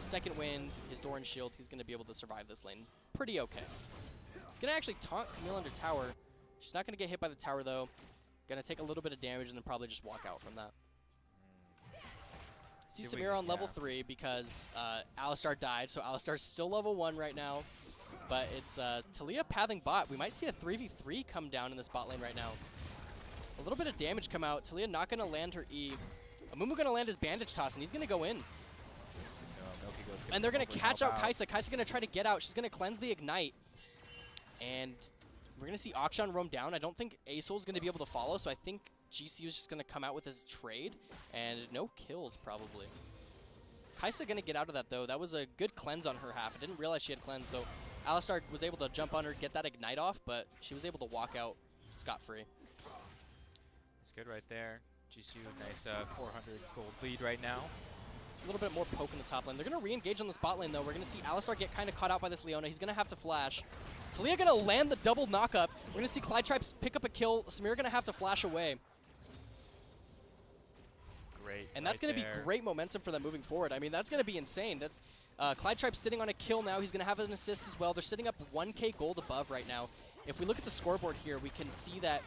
Speaker 2: second wind, his Doran Shield, he's going to be able to survive this lane pretty okay. He's going to actually taunt Camille under tower. She's not going to get hit by the tower, though. Going to take a little bit of damage and then probably just walk out from that. See Samira on level 3 because Alistar died, so Alistar's still level 1 right now. But it's Taliyah pathing bot. We might see a 3v3 come down in this bot lane right now. A little bit of damage come out. Taliyah not going to land her E. Amumu going to land his bandage toss, and he's going to go in. And they're going to catch out Kai'Sa. Kai'Sa going to try to get out. She's going to cleanse the Ignite. And we're going to see Akshan roam down. I don't think Asol's going to be able to follow, so I think GCU is just going to come out with his trade. And no kills, probably. Kai'Sa going to get out of that, though. That was a good cleanse on her half. I didn't realize she had cleansed, so Alistar was able to jump on her, get that Ignite off, but she was able to walk out scot-free.
Speaker 1: It's good right there. GCU, nice 400 gold lead right now.
Speaker 2: It's a little bit more poke in the top lane. They're going to re-engage on this bot lane, though. We're going to see Alistar get kind of caught out by this Leona. He's going to have to flash. Taliyah going to land the double knock-up. We're going to see Clytribe pick up a kill. Samira going to have to flash away.
Speaker 1: Great.
Speaker 2: And that's going to be great momentum for them moving forward. I mean, that's going to be insane. That's Clytribe sitting on a kill now. He's going to have an assist as well. They're sitting up 1k gold above right now. If we look at the scoreboard here, we can see that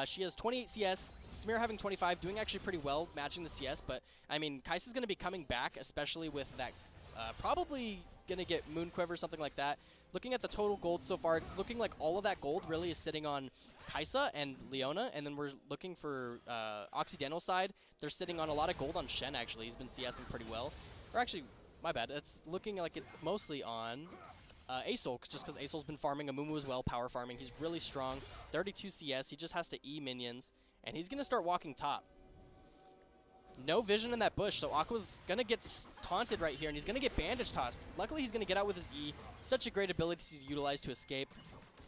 Speaker 2: she has 28 CS, Samira having 25, doing actually pretty well, matching the CS. But, I mean, Kai'Sa's going to be coming back, especially with that probably going to get Moonquiver, something like that. Looking at the total gold so far, it's looking like all of that gold really is sitting on Kai'Sa and Leona. And then we're looking for Occidental side. They're sitting on a lot of gold on Shen, actually. He's been CSing pretty well. Or actually, my bad. It's looking like it's mostly on Asol, just because Asol's been farming. Amumu as well, power farming. He's really strong. 32 CS. He just has to E minions. And he's going to start walking top. No vision in that bush, so Aqua's going to get taunted right here, and he's going to get bandage tossed. Luckily, he's going to get out with his E. Such a great ability to utilize to escape.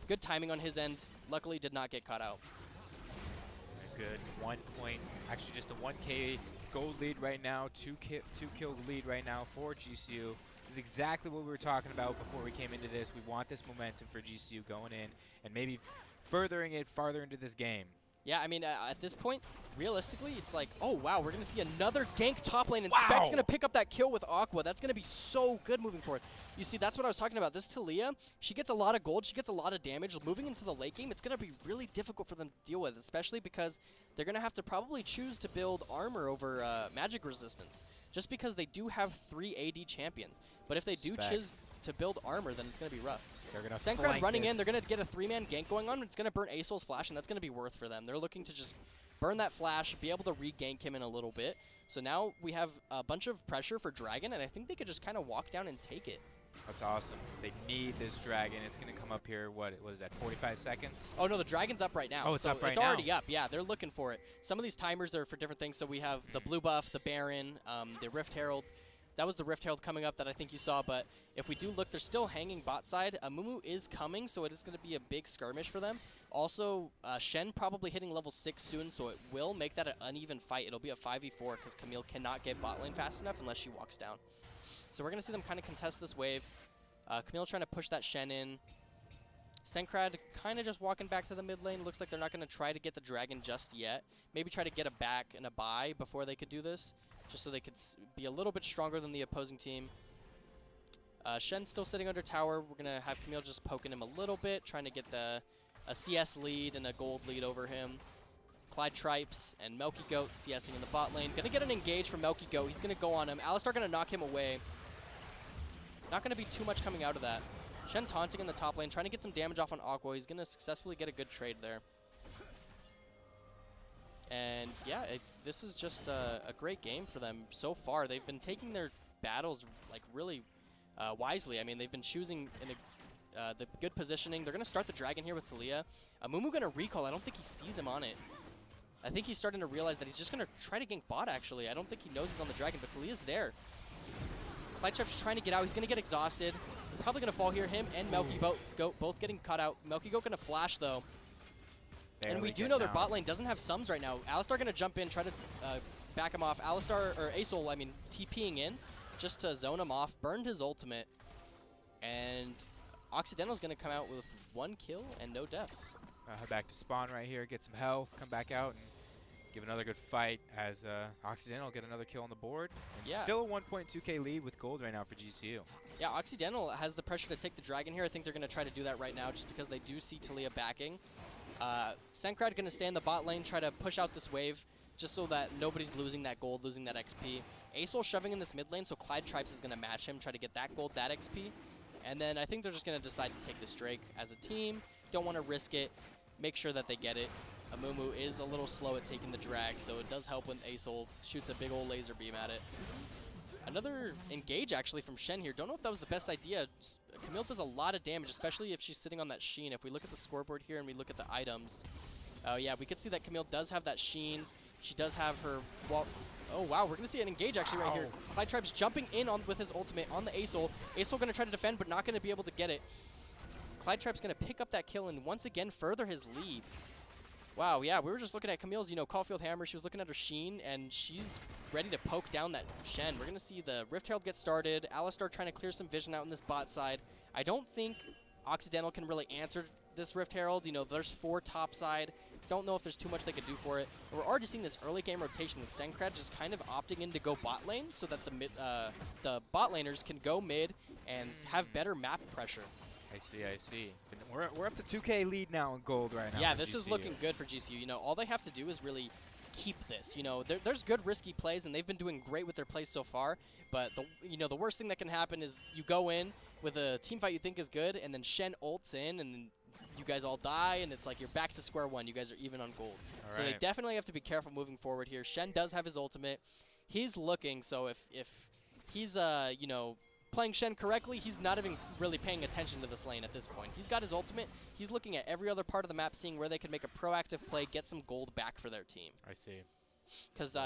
Speaker 2: Good timing on his end. Luckily, did not get caught out.
Speaker 1: Good. 1 point. Actually, just a 1k gold lead right now. 2 kill lead right now for GCU. This is exactly what we were talking about before we came into this. We want this momentum for GCU going in and maybe furthering it farther into this game.
Speaker 2: Yeah, I mean, at this point, realistically, it's like, oh, wow, we're going to see another gank top lane, and Spec's going to pick up that kill with Aqua. That's going to be so good moving forward. You see, that's what I was talking about. This Taliyah, she gets a lot of gold. She gets a lot of damage. Moving into the late game, it's going to be really difficult for them to deal with, especially because they're going to have to probably choose to build armor over magic resistance, just because they do have 3 AD champions. But if they do choose to build armor, then it's going to be rough. Sencrad running in, they're going to get a 3-man gank going on. It's going to burn Asol's flash, and that's going to be worth for them. They're looking to just burn that flash, be able to re-gank him in a little bit. So now we have a bunch of pressure for Dragon, and I think they could just kind of walk down and take it.
Speaker 1: That's awesome. They need this Dragon. It's going to come up here, what is that, 45 seconds?
Speaker 2: Oh, no, the Dragon's up right now.
Speaker 1: Oh, it's up right now.
Speaker 2: It's already up. Yeah, they're looking for it. Some of these timers are for different things. So we have the blue buff, the Baron, the Rift Herald. That was the Rift Herald coming up that I think you saw, but if we do look, they're still hanging bot side. Amumu is coming, so it is going to be a big skirmish for them. Also, Shen probably hitting level 6 soon, so it will make that an uneven fight. It'll be a 5v4 because Camille cannot get bot lane fast enough unless she walks down. So we're going to see them kind of contest this wave. Camille trying to push that Shen in. Sencrad kind of just walking back to the mid lane. Looks like they're not going to try to get the dragon just yet. Maybe try to get a back and a buy before they could do this, just so they could be a little bit stronger than the opposing team. Shen's still sitting under tower. We're going to have Camille just poking him a little bit, trying to get a CS lead and a gold lead over him. Clyde Tripes and Melky Goat CSing in the bot lane. Going to get an engage from Melky Goat. He's going to go on him. Alistar going to knock him away. Not going to be too much coming out of that. Shen taunting in the top lane, trying to get some damage off on Aqua. He's going to successfully get a good trade there. And yeah, this is just a great game for them so far. They've been taking their battles like really wisely. I mean, they've been choosing in the good positioning. They're going to start the dragon here with Talia. Mumu going to recall. I don't think he sees him on it. I think he's starting to realize that he's just going to try to gank bot, actually. I don't think he knows he's on the dragon, but Talia's there. Clydetrap's trying to get out. He's going to get exhausted. He's probably going to fall here. Him and Melky Goat both getting caught out. Melky Goat going to flash, though. And we do know their bot lane doesn't have sums right now. Alistar going to jump in, try to back him off. Alistar, or Asol, I mean, TPing in just to zone him off. Burned his ultimate. And Occidental's going to come out with 1 kill and no deaths.
Speaker 1: Head back to spawn right here, get some health, come back out, and give another good fight as Occidental get another kill on the board. And
Speaker 2: yeah.
Speaker 1: Still a 1.2k lead with gold right now for GCU.
Speaker 2: Yeah, Occidental has the pressure to take the dragon here. I think they're going to try to do that right now just because they do see Talia backing. Sencrad going to stay in the bot lane, try to push out this wave just so that nobody's losing that gold, losing that XP. Asol shoving in this mid lane, so Clyde Tripes is going to match him, try to get that gold, that XP. And then I think they're just going to decide to take this Drake as a team. Don't want to risk it. Make sure that they get it. Amumu is a little slow at taking the drag, so it does help when Asol shoots a big old laser beam at it. Another engage, actually, from Shen here. Don't know if that was the best idea. Camille does a lot of damage, especially if she's sitting on that sheen. If we look at the scoreboard here and we look at the items, yeah, we can see that Camille does have that sheen. She does have her wall. Oh, wow, we're going to see an engage, actually, right here. Clyde Tribes jumping in with his ultimate on the Asol. Asol going to try to defend, but not going to be able to get it. Clyde Tripes going to pick up that kill and once again further his lead. Wow, yeah, we were just looking at Camille's, Caulfield Hammer. She was looking at her Sheen, and she's ready to poke down that Shen. We're going to see the Rift Herald get started. Alistar trying to clear some vision out in this bot side. I don't think Occidental can really answer this Rift Herald. There's 4 top side. Don't know if there's too much they could do for it. But we're already seeing this early game rotation with Sencrad just kind of opting in to go bot lane so that the bot laners can go mid and have better map pressure.
Speaker 1: I see. We're up to 2k lead now in gold right now.
Speaker 2: Yeah, this is looking good for GCU. All they have to do is really keep this. There's good risky plays, and they've been doing great with their plays so far. But the worst thing that can happen is you go in with a team fight you think is good, and then Shen ults in, and then you guys all die, and it's like you're back to square one. You guys are even on gold. So they definitely have to be careful moving forward here. Shen does have his ultimate. He's looking, so if he's playing Shen correctly, he's not even really paying attention to this lane at this point. He's got his ultimate. He's looking at every other part of the map, seeing where they can make a proactive play, get some gold back for their team.
Speaker 1: I see.
Speaker 2: Because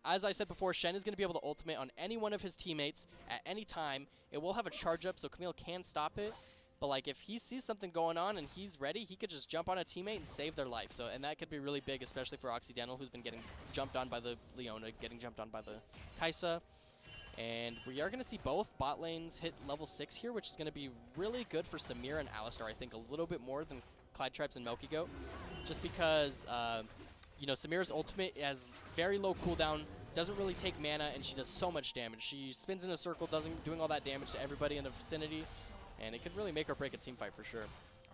Speaker 2: as I said before, Shen is going to be able to ultimate on any one of his teammates at any time. It will have a charge up, so Camille can stop it. But like if he sees something going on and he's ready, he could just jump on a teammate and save their life. So and that could be really big, especially for Occidental, who's been getting jumped on by the Leona, getting jumped on by the Kai'Sa. And we are going to see both bot lanes hit level 6 here, which is going to be really good for Samir and Alistar, I think, a little bit more than Clyde Tribes and Melky Goat. Just because, Samir's ultimate has very low cooldown, doesn't really take mana, and she does so much damage. She spins in a circle, doing all that damage to everybody in the vicinity, and it could really make or break a team fight for sure.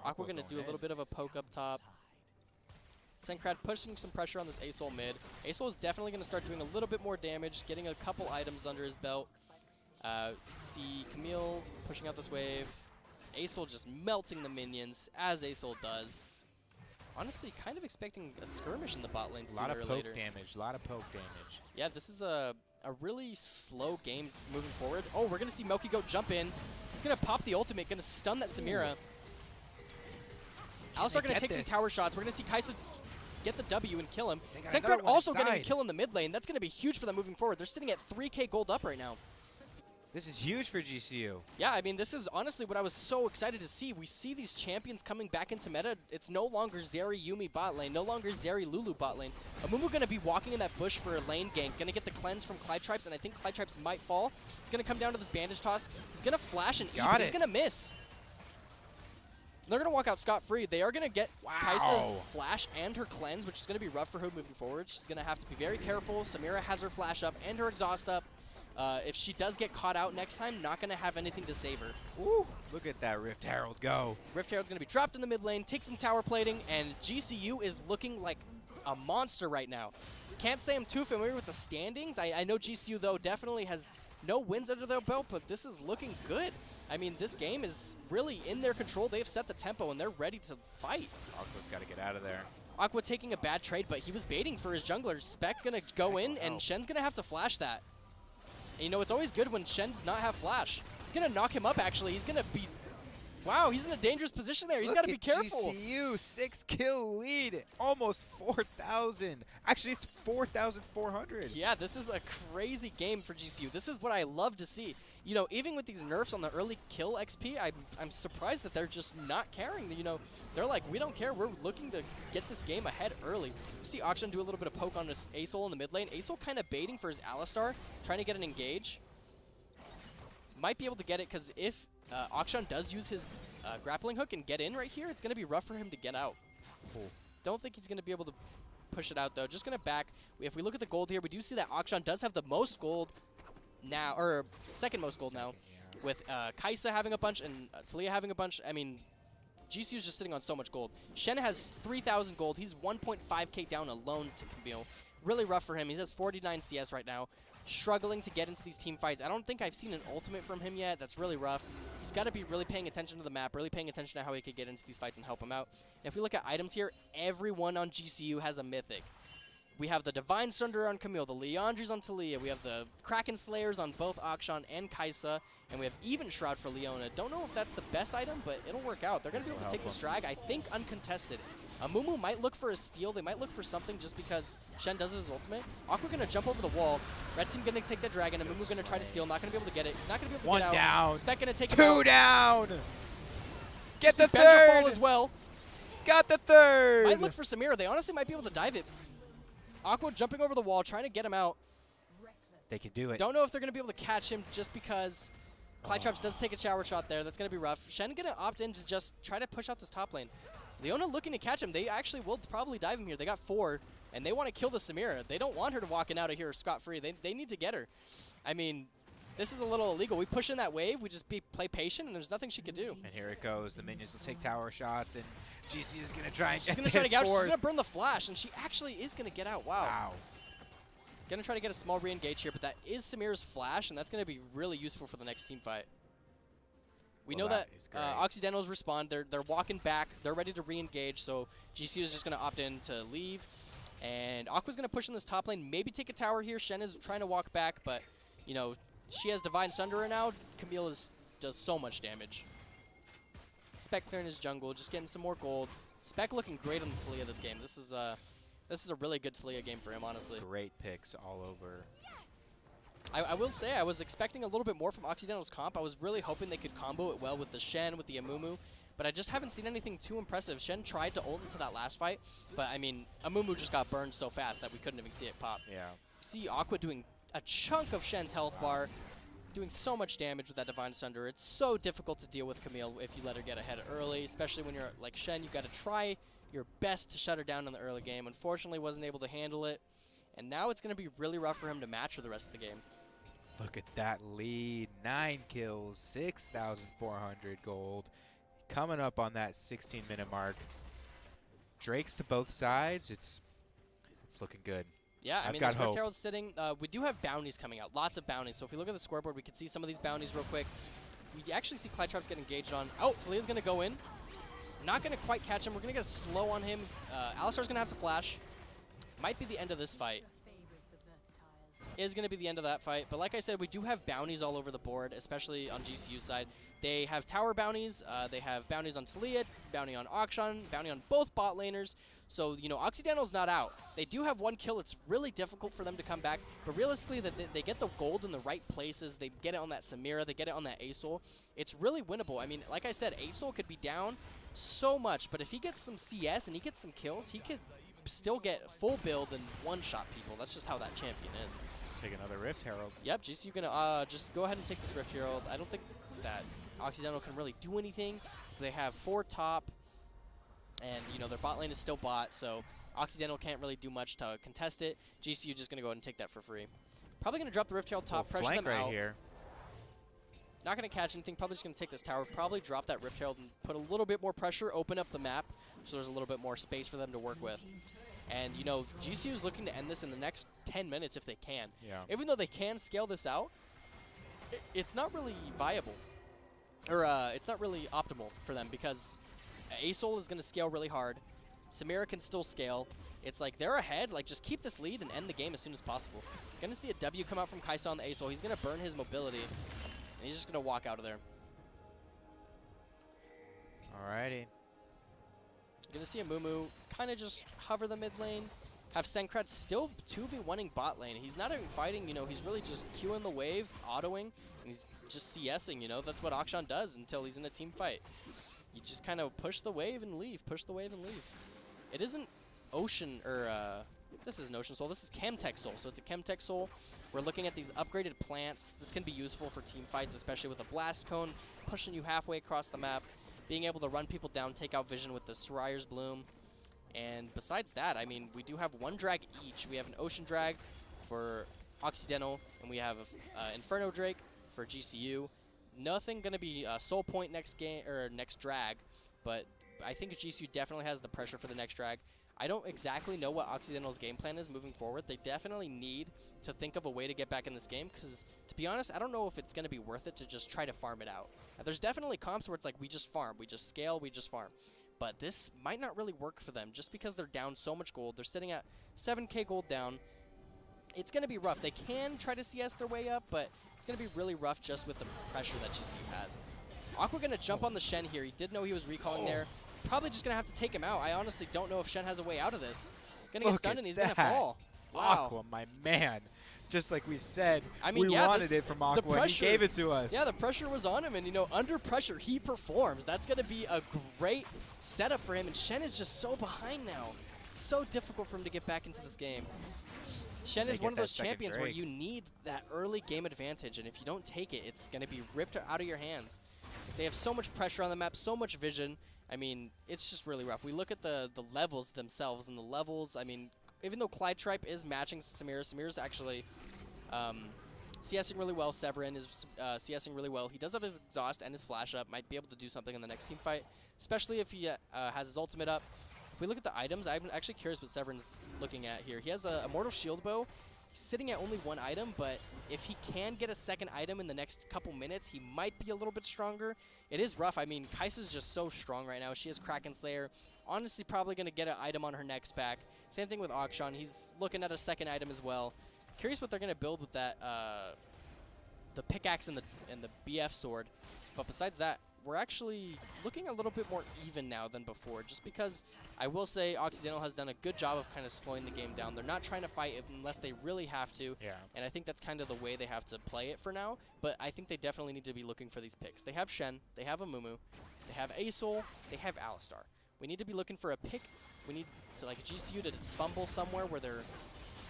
Speaker 2: Aqua going to do a little bit of a poke up top. Sencrad pushing some pressure on this Asol mid. Asol is definitely going to start doing a little bit more damage, getting a couple items under his belt. See Camille pushing out this wave. Asol just melting the minions, as Asol does. Honestly, kind of expecting a skirmish in the bot lane sooner or later.
Speaker 1: A lot of poke damage.
Speaker 2: Yeah, this is a really slow game moving forward. Oh, we're going to see Melky Goat jump in. He's going to pop the ultimate, going to stun that Samira. Alistar going to take some tower shots. We're going to see Kai'Sa get the W and kill him. Sencrad also getting a kill in the mid lane. That's going to be huge for them moving forward. They're sitting at 3k gold up right now.
Speaker 1: This is huge for GCU.
Speaker 2: Yeah, I mean, this is honestly what I was so excited to see. We see these champions coming back into meta. It's no longer Zeri Yuumi bot lane, no longer Zeri Lulu bot lane. Amumu going to be walking in that bush for a lane gank. Going to get the cleanse from Clyde Tribes, and I think Clyde Tribes might fall. It's going to come down to this bandage toss. He's going to flash and he's going to miss. They're going to walk out scot-free. They are going to get
Speaker 1: Wow.
Speaker 2: Kai'Sa's flash and her cleanse, which is going to be rough for her moving forward. She's going to have to be very careful. Samira has her flash up and her exhaust up. If she does get caught out next time, not going to have anything to save her.
Speaker 1: Ooh, look at that Rift Herald go.
Speaker 2: Rift Herald's going to be dropped in the mid lane, take some tower plating, and GCU is looking like a monster right now. Can't say I'm too familiar with the standings. I know GCU, though, definitely has no wins under their belt, but this is looking good. I mean, this game is really in their control. They've set the tempo, and they're ready to fight.
Speaker 1: Aqua's got to get out of there.
Speaker 2: Aqua taking a bad trade, but he was baiting for his jungler. Spec going to go in, and Shen's going to have to flash that. And, you know, it's always good when Shen does not have flash. He's going to knock him up, actually. He's going to be... Wow, he's in a dangerous position there. He's got to be careful.
Speaker 1: GCU, 6-kill lead, almost 4,000. Actually, it's 4,400.
Speaker 2: Yeah, this is a crazy game for GCU. This is what I love to see. You know, even with these nerfs on the early kill XP, I'm surprised that they're just not caring. You know, they're like, we don't care. We're looking to get this game ahead early. You see Occidental do a little bit of poke on this Asol in the mid lane. Asol kind of baiting for his Alistar, trying to get an engage. Might be able to get it because if Occidental does use his grappling hook and get in right here, it's going to be rough for him to get out.
Speaker 1: Cool.
Speaker 2: Don't think he's going to be able to push it out, though. Just going to back. If we look at the gold here, we do see that Occidental does have the most gold now, or second most gold now, with Kai'Sa having a bunch and Taliyah having a bunch. I mean, GCU's just sitting on so much gold. Shen has 3,000 gold. He's 1.5k down alone to Camille. Really rough for him. He has 49 CS right now. Struggling to get into these team fights. I don't think I've seen an ultimate from him yet. That's really rough. He's got to be really paying attention to the map, really paying attention to how he could get into these fights and help him out. And if we look at items here, everyone on GCU has a mythic. We have the Divine Sunder on Camille, the Leandries on Taliyah, we have the Kraken Slayers on both Akshan and Kai'Sa, and we have Even Shroud for Leona. Don't know if that's the best item, but it'll work out. They're going to be able to take this drag, I think, uncontested. Amumu might look for a steal. They might look for something just because Shen does his ultimate. Aqua going to jump over the wall. Red team going to take the dragon. Amumu going to try to steal. Not going to be able to get it. He's not going to be able to get out.
Speaker 1: One down.
Speaker 2: Spec going to take it out.
Speaker 1: Two down. Get the
Speaker 2: Benja fall
Speaker 1: third.
Speaker 2: as well.
Speaker 1: Got the third.
Speaker 2: Might look for Samira. They honestly might be able to dive it. Aqua jumping over the wall, trying to get him out.
Speaker 1: They can do it.
Speaker 2: Don't know if they're going to be able to catch him just because Clytraps does take a shower shot there. That's going to be rough. Shen going to opt in to just try to push out this top lane. Leona looking to catch him. They actually will probably dive him here. They got 4, and they want to kill the Samira. They don't want her to walking out of here scot-free. They need to get her. I mean, this is a little illegal. We push in that wave. We just play patient, and there's nothing she could do.
Speaker 1: And here it goes. The minions will take tower shots, and GC is going to try and
Speaker 2: She's
Speaker 1: get
Speaker 2: going to try to get out. She's
Speaker 1: forward.
Speaker 2: going to burn the flash, and she actually is going to get out. Wow. Going to try to get a small re-engage here, but that is Samira's flash, and that's going to be really useful for the next team fight. We know that Occidentals respond. They're walking back. They're ready to re-engage, so GCU is just going to opt in to leave. And Aqua's going to push in this top lane, maybe take a tower here. Shen is trying to walk back, but, you know, she has Divine Sunderer now. Camille does so much damage. Spec clearing his jungle, just getting some more gold. Spec looking great on the Taliyah this game. This is a really good Taliyah game for him, honestly.
Speaker 1: Great picks all over.
Speaker 2: I will say I was expecting a little bit more from Occidental's comp. I was really hoping they could combo it well with the Shen, with the Amumu, but I just haven't seen anything too impressive. Shen tried to ult into that last fight, but I mean, Amumu just got burned so fast that we couldn't even see it pop.
Speaker 1: Yeah.
Speaker 2: See Aqua doing a chunk of Shen's health bar, doing so much damage with that Divine Sunder. It's so difficult to deal with Camille if you let her get ahead early, especially when you're like Shen. You've got to try your best to shut her down in the early game. Unfortunately, wasn't able to handle it, and now it's going to be really rough for him to match her the rest of the game.
Speaker 1: Look at that lead. 9 kills, 6,400 gold. Coming up on that 16-minute mark. Drakes to both sides. It's looking good.
Speaker 2: Yeah, I mean,
Speaker 1: got
Speaker 2: this Rift
Speaker 1: hope.
Speaker 2: Herald's sitting. We do have bounties coming out. Lots of bounties. So if we look at the scoreboard, we can see some of these bounties real quick. We actually see Clytraps get engaged on. Oh, Taliyah's going to go in. Not going to quite catch him. We're going to get a slow on him. Alistar's going to have to flash. Might be the end of this fight. Is going to be the end of that fight. But like I said, we do have bounties all over the board, especially on GCU's side. They have tower bounties. They have bounties on Taliyah, bounty on Akshan, bounty on both bot laners. So, you know, Occidental's not out. They do have 1 kill. It's really difficult for them to come back. But realistically, they get the gold in the right places. They get it on that Samira. They get it on that Asol. It's really winnable. I mean, like I said, Asol could be down so much. But if he gets some CS and he gets some kills, he could still get full build and one-shot people. That's just how that champion is.
Speaker 1: Take another Rift Herald.
Speaker 2: Yep, GCU gonna just go ahead and take this Rift Herald. I don't think that Occidental can really do anything. They have 4 top, and, you know, their bot lane is still bot, so Occidental can't really do much to contest it. GCU just going to go ahead and take that for free. Probably going to drop the Rift Herald top, pressure them out.
Speaker 1: Here.
Speaker 2: Not going to catch anything, probably just going to take this tower, probably drop that Rift Herald and put a little bit more pressure, open up the map, so there's a little bit more space for them to work with. And, you know, GCU is looking to end this in the next 10 minutes if they can.
Speaker 1: Yeah.
Speaker 2: Even though they can scale this out, it's not really viable. Or it's not really optimal for them because Asol is going to scale really hard. Samira can still scale. It's like they're ahead. Like, just keep this lead and end the game as soon as possible. Going to see a W come out from Kaisa on the Asol. He's going to burn his mobility, and he's just going to walk out of there.
Speaker 1: Alrighty.
Speaker 2: Gonna see a Mumu kind of just hover the mid lane. Have Senkrat still 2v1ing bot lane. He's not even fighting, you know, he's really just queuing the wave, autoing, and he's just CSing, you know. That's what Akshan does until he's in a team fight. You just kind of push the wave and leave, push the wave and leave. It isn't Ocean, or this isn't Ocean Soul, this is Chemtech Soul. So it's a Chemtech Soul. We're looking at these upgraded plants. This can be useful for team fights, especially with a Blast Cone, pushing you halfway across the map. Being able to run people down, take out vision with the Sorayer's Bloom. And besides that, I mean, we do have 1 drag each. We have an Ocean Drag for Occidental, and we have an Inferno Drake for GCU. Nothing going to be Soul Point next game or next drag, but I think GCU definitely has the pressure for the next drag. I don't exactly know what Occidental's game plan is moving forward. They definitely need to think of a way to get back in this game because, to be honest, I don't know if it's going to be worth it to just try to farm it out. There's definitely comps where it's like we just farm, we just scale, we just farm. But this might not really work for them just because they're down so much gold. They're sitting at 7k gold down. It's going to be rough. They can try to CS their way up, but it's going to be really rough just with the pressure that GCU has. Aqua going to jump on the Shen here. He did know he was recalling there. Probably just going to have to take him out. I honestly don't know if Shen has a way out of this. Going to get stunned and he's going to fall. Wow.
Speaker 1: Aqua, my man. Just like we said,
Speaker 2: I mean,
Speaker 1: we wanted it from Aqua, and he gave it to us.
Speaker 2: Yeah, the pressure was on him, and, you know, under pressure, he performs. That's going to be a great setup for him, and Shen is just so behind now. So difficult for him to get back into this game. Shen is one of those champions where you need that early game advantage, and if you don't take it, it's going to be ripped out of your hands. They have so much pressure on the map, so much vision. I mean, it's just really rough. We look at the levels themselves, and the levels, I mean, even though Clyde Tripe is matching Samira, Samira's actually CSing really well. Severin is CSing really well. He does have his exhaust and his flash up. Might be able to do something in the next team fight, especially if he has his ultimate up. If we look at the items, I'm actually curious what Severin's looking at here. He has a Immortal Shield Bow. He's sitting at only 1 item, but if he can get a second item in the next couple minutes, he might be a little bit stronger. It is rough. I mean, Kaisa's just so strong right now. She has Kraken Slayer. Honestly, probably going to get an item on her next pack. Same thing with Akshan. He's looking at a second item as well. Curious what they're going to build with that, the pickaxe and the BF sword. But besides that, we're actually looking a little bit more even now than before, just because I will say Occidental has done a good job of kind of slowing the game down. They're not trying to fight unless they really have to, and I think that's kind of the way they have to play it for now, but I think they definitely need to be looking for these picks. They have Shen, they have Amumu, they have Asol, they have Alistar. We need to be looking for a pick. We need to, like, GCU to fumble somewhere where they're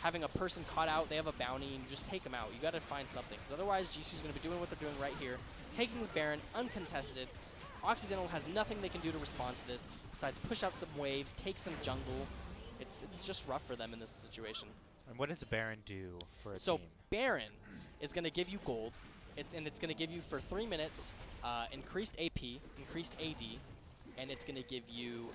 Speaker 2: having a person caught out, they have a bounty, and you just take them out. You got to find something, because otherwise GCU's going to be doing what they're doing right here, taking the Baron, uncontested. Occidental has nothing they can do to respond to this besides push out some waves, take some jungle. It's just rough for them in this situation.
Speaker 1: And what does a Baron do for a team?
Speaker 2: So Baron is going to give you gold, and it's going to give you for 3 minutes increased AP, increased AD, and it's going to give you,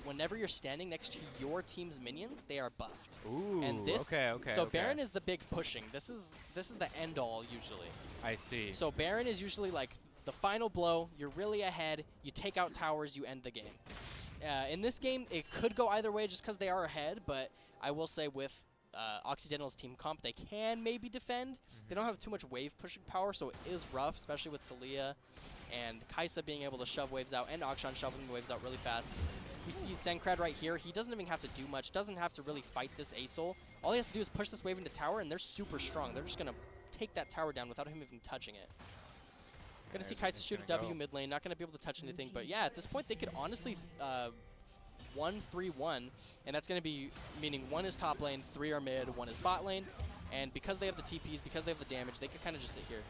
Speaker 2: whenever you're standing next to your team's minions, they are buffed.
Speaker 1: Ooh,
Speaker 2: and this,
Speaker 1: okay.
Speaker 2: So Baron is the big pushing. This is the end all usually.
Speaker 1: I see.
Speaker 2: So Baron is usually like the final blow. You're really ahead. You take out towers. You end the game. In this game, it could go either way just because they are ahead. But I will say with Occidental's team comp, they can maybe defend. They don't have too much wave pushing power, so it is rough, especially with Talia and Kaisa being able to shove waves out and Akshan shoving waves out really fast. We see Senkrad right here. He doesn't even have to do much. Doesn't have to really fight this Asol. All he has to do is push this wave into tower, and they're super strong. They're just going to take that tower down without him even touching it. Gonna see Kaisa shoot a W mid lane. Not going to be able to touch anything. But yeah, at this point, they could honestly 1-3-1. And that's going to be meaning 1 is top lane, 3 are mid, 1 is bot lane. And because they have the TPs, because they have the damage, they could kind of just sit here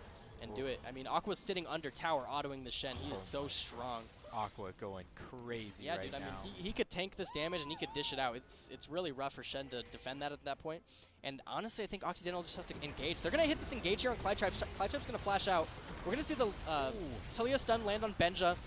Speaker 2: and do it. I mean, Aqua's sitting under tower, autoing the Shen. He is so strong.
Speaker 1: Aqua going crazy
Speaker 2: Yeah,
Speaker 1: right
Speaker 2: dude.
Speaker 1: now.
Speaker 2: I mean, he could tank this damage and he could dish it out. It's really rough for Shen to defend that at that point. And honestly, I think Occidental just has to engage. They're gonna hit this engage here on Clytribe. Clytribe's gonna flash out. We're gonna see the Talia stun land on Benja.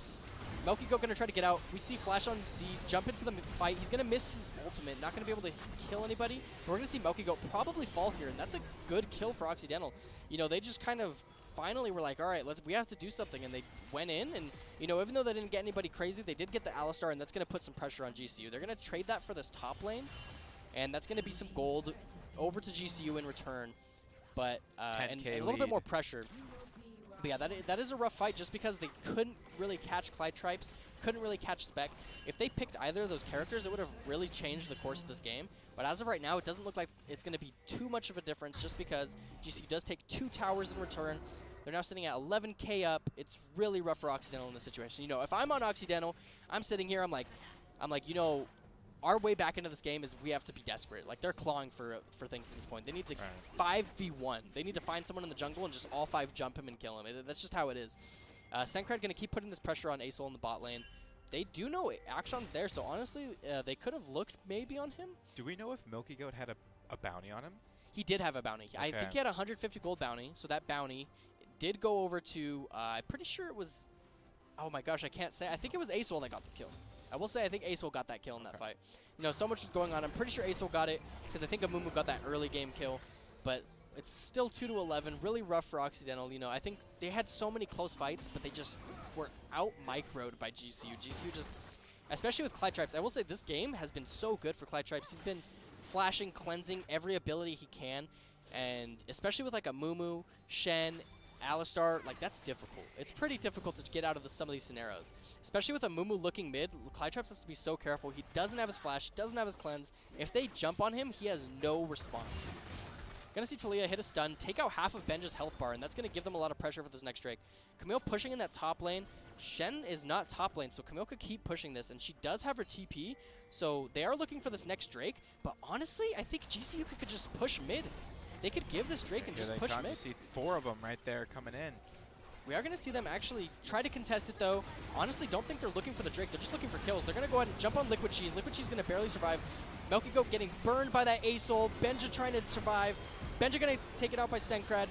Speaker 2: Melkygo gonna try to get out. We see Flash on D jump into the fight. He's gonna miss his ultimate, not gonna be able to kill anybody. But we're gonna see Melkygo probably fall here, and that's a good kill for Occidental. You know, they just kind of finally were like, all right, we have to do something, and they went in, and you know, even though they didn't get anybody crazy, they did get the Alistar, and that's gonna put some pressure on GCU. They're gonna trade that for this top lane, and that's gonna be some gold over to GCU in return, but and a little bit more pressure. But yeah, that is a rough fight just because they couldn't really catch Clytripes, couldn't really catch Spec. If they picked either of those characters, it would have really changed the course of this game. But as of right now, it doesn't look like it's going to be too much of a difference just because GCU does take 2 towers in return. They're now sitting at 11k up. It's really rough for Occidental in this situation. You know, if I'm on Occidental, I'm sitting here, I'm like, you know, our way back into this game is we have to be desperate. Like, they're clawing for things at this point. They need to 5v1. They need to find someone in the jungle and just all 5 jump him and kill him. That's just how it is. Senkred going to keep putting this pressure on Acel in the bot lane. They do know Akshon's there, so honestly, they could have looked maybe on him.
Speaker 1: Do we know if Milky Goat had a bounty on him?
Speaker 2: He did have a bounty. Okay. I think he had a 150 gold bounty, so that bounty did go over to, I'm pretty sure it was, oh my gosh, I can't say. I think it was Acel that got the kill. I will say I think Acel got that kill in that fight. You know, so much was going on. I'm pretty sure Acel got it because I think Amumu got that early game kill. But it's still 2-11. Really rough for Occidental. You know, I think they had so many close fights, but they just were out-microed by GCU. GCU just, especially with Clytripes, I will say this game has been so good for Clytripes. He's been flashing, cleansing every ability he can. And especially with like Amumu, Shen, Alistar, like that's difficult. It's pretty difficult to get out of some of these scenarios. Especially with Amumu looking mid, Clytripes has to be so careful. He doesn't have his flash, he doesn't have his cleanse. If they jump on him, he has no response. Gonna see Talia hit a stun, take out half of Benja's health bar, and that's gonna give them a lot of pressure for this next Drake. Camille pushing in that top lane. Shen is not top lane, so Camille could keep pushing this, and she does have her TP, so they are looking for this next Drake, but honestly, I think GCU could just push mid. They could give this Drake and just push mid.
Speaker 1: You see 4 of them right there coming in.
Speaker 2: We are going to see them actually try to contest it, though. Honestly, don't think they're looking for the Drake. They're just looking for kills. They're going to go ahead and jump on Liquid Cheese. Liquid Cheese going to barely survive. Melkygo getting burned by that Acel. Benja trying to survive. Benja going to take it out by Senkred.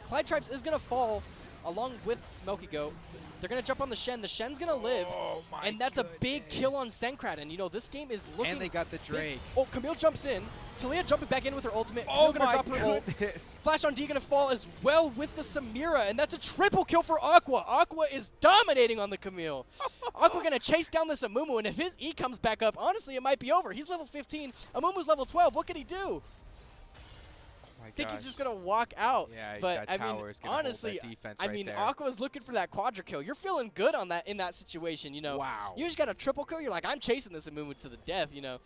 Speaker 2: Clytripes is going to fall along with Melkygo. They're going to jump on the Shen. The Shen's going to live.
Speaker 1: Oh my
Speaker 2: and that's a big kill on Senkred. And, you know, this game is looking...
Speaker 1: And they got the Drake.
Speaker 2: Oh, Camille jumps in. Talia jumping back in with her ultimate.
Speaker 1: Oh
Speaker 2: Camille going to drop her ult. Flash on D going to fall as well with the Samira. And that's a triple kill for Aqua. Aqua is dominating on the Camille. Aqua going to chase down this Amumu. And if his E comes back up, honestly, it might be over. He's level 15. Amumu's level 12. What can he do? I think he's just going to walk out.
Speaker 1: Yeah,
Speaker 2: but
Speaker 1: that
Speaker 2: I mean, honestly,
Speaker 1: defense
Speaker 2: Aqua's looking for that quadra kill. You're feeling good on that in that situation, you know.
Speaker 1: Wow.
Speaker 2: You just got a triple kill. You're like, I'm chasing this Amumu to the death, you know.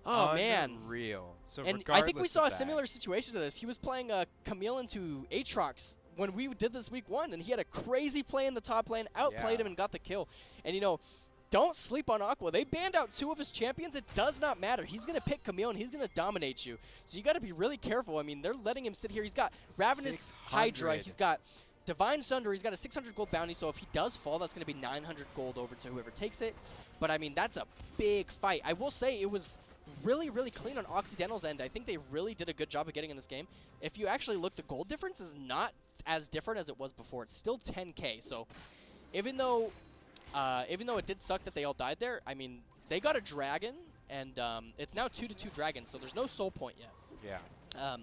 Speaker 2: Oh, man.
Speaker 1: Unreal. So
Speaker 2: and I think we saw a similar situation to this. He was playing Camille into Aatrox when we did this week 1, and he had a crazy play in the top lane, outplayed him and got the kill. And, you know, don't sleep on Aqua. They banned out 2 of his champions. It does not matter. He's going to pick Camille, and he's going to dominate you. So you got to be really careful. I mean, they're letting him sit here. He's got Ravenous Hydra. He's got Divine Sunder. He's got a 600 gold bounty. So if he does fall, that's going to be 900 gold over to whoever takes it. But, I mean, that's a big fight. I will say it was really, really clean on Occidental's end. I think they really did a good job of getting in this game. If you actually look, the gold difference is not as different as it was before. It's still 10k. So even though it did suck that they all died there, I mean, they got a dragon, and it's now 2-2 dragons, so there's no soul point yet.
Speaker 1: Yeah.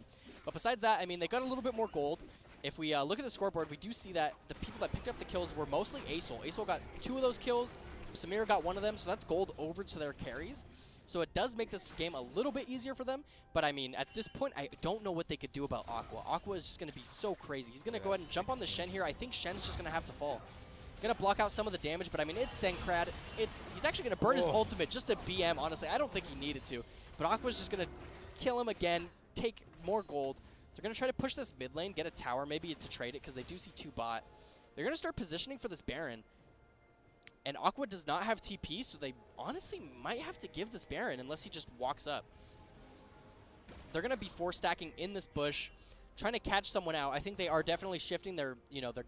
Speaker 2: But besides that, I mean, they got a little bit more gold. If we look at the scoreboard, we do see that the people that picked up the kills were mostly Acel. Acel got 2 of those kills. Samir got 1 of them, so that's gold over to their carries. So it does make this game a little bit easier for them. But, I mean, at this point, I don't know what they could do about Aqua. Aqua is just going to be so crazy. He's going to go ahead and jump on the Shen here. I think Shen's just going to have to fall. Going to block out some of the damage, but, I mean, it's Senkred. He's actually going to burn his ultimate just to BM, honestly. I don't think he needed to. But Aqua's just going to kill him again, take more gold. They're going to try to push this mid lane, get a tower maybe to trade it because they do see 2 bot. They're going to start positioning for this Baron. And Aqua does not have TP, so they honestly might have to give this Baron unless he just walks up. They're going to be 4-stacking in this bush, trying to catch someone out. I think they are definitely shifting their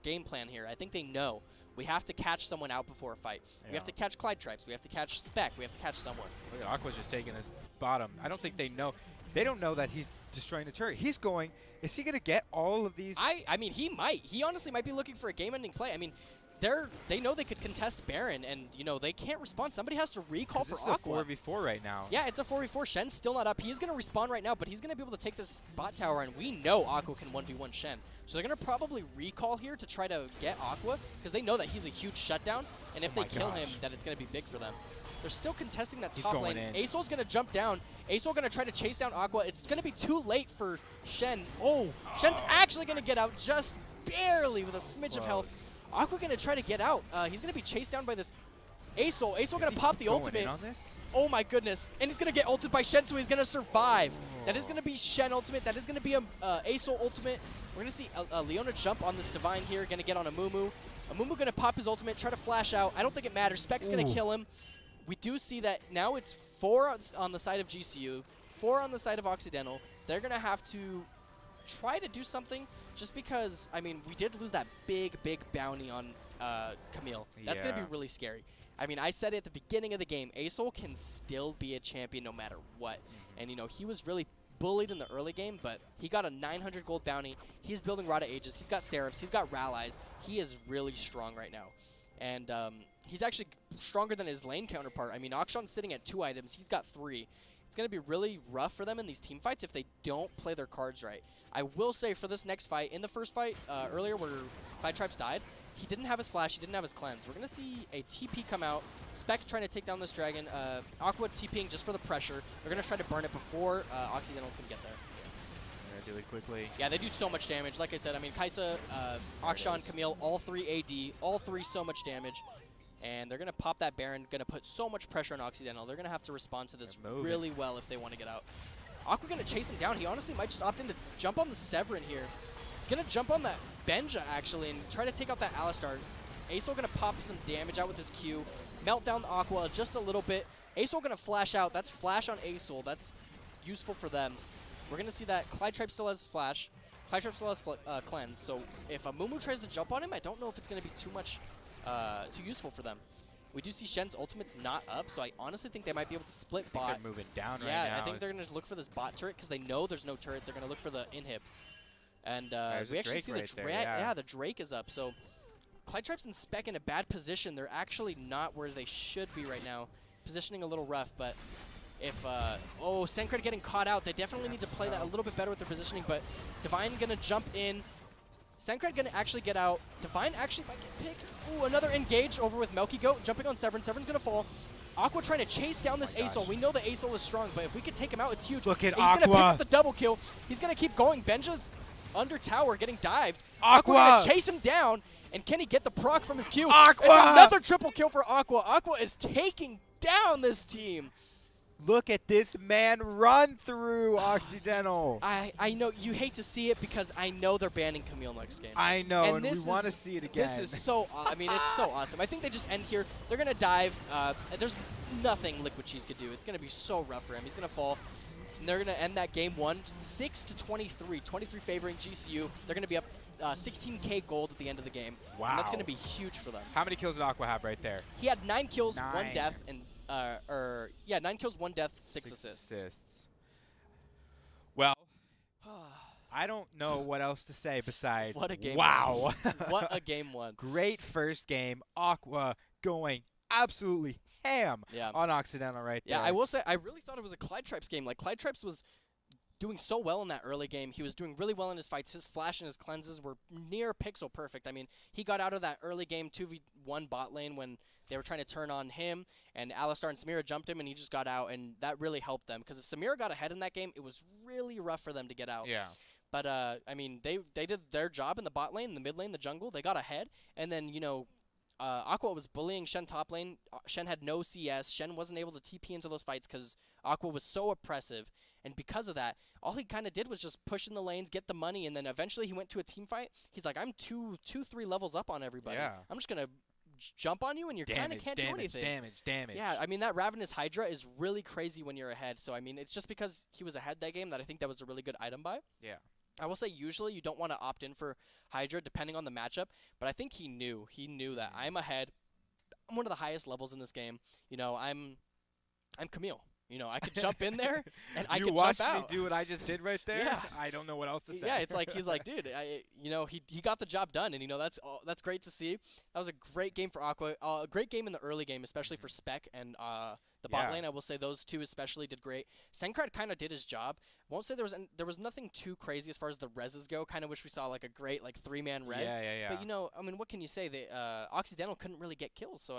Speaker 2: game plan here. I think they know We have to catch someone out before a fight.
Speaker 1: Yeah.
Speaker 2: We have to catch Clyde Tripes. We have to catch Spec. We have to catch someone.
Speaker 1: Look at Aqua's just taking this bottom. I don't think they know. They don't know that he's destroying the turret. He's going. Is he going to get all of these?
Speaker 2: I mean, he might. He honestly might be looking for a game-ending play. I mean, they know they could contest Baron, and you know they can't respond. Somebody has to recall for Aqua.
Speaker 1: This is a 4v4 right now.
Speaker 2: Yeah, it's a 4v4. Shen's still not up. He's going to respawn right now, but he's going to be able to take this bot tower, and we know Aqua can 1v1 Shen. So they're going to probably recall here to try to get Aqua, because they know that he's a huge shutdown, and if they kill him, that it's going to be big for them. They're still contesting that top lane. Asol's going to jump down. Asol going to try to chase down Aqua. It's going to be too late for Shen. Oh, Shen's actually going to get out just barely with a smidge of health. Aqua going to try to get out. He's going to be chased down by this Asol. Asol going to pop the ultimate.
Speaker 1: On this?
Speaker 2: Oh my goodness. And he's going to get ulted by Shen, so he's going to survive. That is going to be Shen ultimate. That is going to be a Asol ultimate. We're going to see a Leona jump on this Divine here. Going to get on a Mumu. A Mumu going to pop his ultimate, try to flash out. I don't think it matters. Spec's going to kill him. We do see that now it's 4 on the side of GCU, 4 on the side of Occidental. They're going to have to try to do something just because, I mean, we did lose that big bounty on Camille. That's going to be really scary. I mean, I said it at the beginning of the game, Asol can still be a champion no matter what. And, you know, he was really bullied in the early game, but he got a 900 gold bounty. He's building Rada Aegis. He's got Seraphs. He's got Rallies. He is really strong right now. And he's actually stronger than his lane counterpart. I mean, Akshan's sitting at 2 items. He's got 3. It's going to be really rough for them in these team fights if they don't play their cards right. I will say for this next fight, in the first fight earlier where Clyde Tripes died, he didn't have his flash, he didn't have his cleanse. We're going to see a TP come out. Spec trying to take down this dragon. Aqua TPing just for the pressure. They're going to try to burn it before Occidental can get there.
Speaker 1: Do it quickly.
Speaker 2: Yeah, they do so much damage. Like I said, I mean, Kaisa, Akshan, Camille, all 3 AD, all 3 so much damage. And they're going to pop that Baron, going to put so much pressure on Occidental. They're going to have to respond to this really well if they want to get out. Aqua going to chase him down. He honestly might just opt in to jump on the Severin here. He's going to jump on that Benja, actually, and try to take out that Alistar. Asol going to pop some damage out with his Q. Melt down Aqua just a little bit. Asol going to flash out. That's flash on Asol. That's useful for them. We're going to see that Clyde Tripe still has flash. Clyde Tripe still has cleanse. So if a Mumu tries to jump on him, I don't know if it's going to be too much, too useful for them. We do see Shen's ultimate's not up, so I honestly think they might be able to split bot.
Speaker 1: They're moving down right now.
Speaker 2: Yeah, I think they're going to look for this bot turret because they know there's no turret. They're going to look for the inhib. And we actually see the Drake. Yeah, the Drake is up. So Clyde Tripe's and Spec in a bad position. They're actually not where they should be right now. Positioning a little rough, but if, oh, Sankred getting caught out. They definitely need to play that a little bit better with their positioning, but Divine going to jump in. Sankred going to actually get out. Divine actually might get picked. Ooh, another engage over with Melky Goat, jumping on Severin. Severin's going to fall. Aqua trying to chase down this Asol. We know that Asol is strong, but if we could take him out, it's huge.
Speaker 1: Look at
Speaker 2: He's going to pick
Speaker 1: Aqua.
Speaker 2: up the double kill. He's going to keep going. Benja's under tower getting dived.
Speaker 1: Aqua
Speaker 2: going to chase him down, and can he get the proc from his Q?
Speaker 1: Aqua!
Speaker 2: It's another triple kill for Aqua. Aqua is taking down this team.
Speaker 1: Look at this man run through Occidental.
Speaker 2: I know you hate to see it because I know they're banning Camille next game.
Speaker 1: I know, and we want to see it again.
Speaker 2: This is so, I mean, it's so awesome. I think they just end here. They're going to dive. There's nothing Liquid Cheese could do. It's going to be so rough for him. He's going to fall. And they're going to end that game 6-23. 23 favoring GCU. They're going to be up 16K gold at the end of the game.
Speaker 1: Wow.
Speaker 2: And that's going to be huge for them.
Speaker 1: How many kills did Aqua have right there?
Speaker 2: He had 9 kills, 1 death, and 9 kills, 1 death, 6 assists.
Speaker 1: Well, I don't know what else to say besides
Speaker 2: what a game!
Speaker 1: Wow,
Speaker 2: what a game 1!
Speaker 1: Great first game. Aqua going absolutely ham on Occidental right there.
Speaker 2: Yeah, I will say I really thought it was a Clyde Tripes game. Like Clyde Tripes was doing so well in that early game. He was doing really well in his fights. His flash and his cleanses were near pixel perfect. I mean, he got out of that early game 2v1 bot lane when they were trying to turn on him, and Alistar and Samira jumped him, and he just got out, and that really helped them. Because if Samira got ahead in that game, it was really rough for them to get out.
Speaker 1: Yeah.
Speaker 2: But, I mean, they did their job in the bot lane, the mid lane, the jungle. They got ahead, and then, you know, Aqua was bullying Shen top lane. Shen had no CS. Shen wasn't able to TP into those fights because Aqua was so oppressive. And because of that, all he kind of did was just push in the lanes, get the money, and then eventually he went to a team fight. He's like, I'm 3 levels up on everybody.
Speaker 1: Yeah.
Speaker 2: I'm just going to jump on you, and you kind of can't do anything.
Speaker 1: Damage.
Speaker 2: Yeah, I mean, that Ravenous Hydra is really crazy when you're ahead. So, I mean, it's just because he was ahead that game that I think that was a really good item buy.
Speaker 1: Yeah.
Speaker 2: I will say usually you don't want to opt in for Hydra depending on the matchup, but I think he knew. He knew that I'm ahead. I'm one of the highest levels in this game. You know, I'm Camille. You know, I could jump in there and I could jump out.
Speaker 1: You watched me do what I just did right there?
Speaker 2: Yeah.
Speaker 1: I don't know what else to say.
Speaker 2: Yeah, it's like he's like, dude, he got the job done, and that's great to see. That was a great game for Aqua. A great game in the early game, especially for Spec and the bot lane. I will say those two especially did great. Stenkrad kind of did his job. Won't say there was nothing too crazy as far as the reses go. Kind of wish we saw like a great like 3-man res.
Speaker 1: Yeah.
Speaker 2: But I mean, what can you say? The Occidental couldn't really get kills, so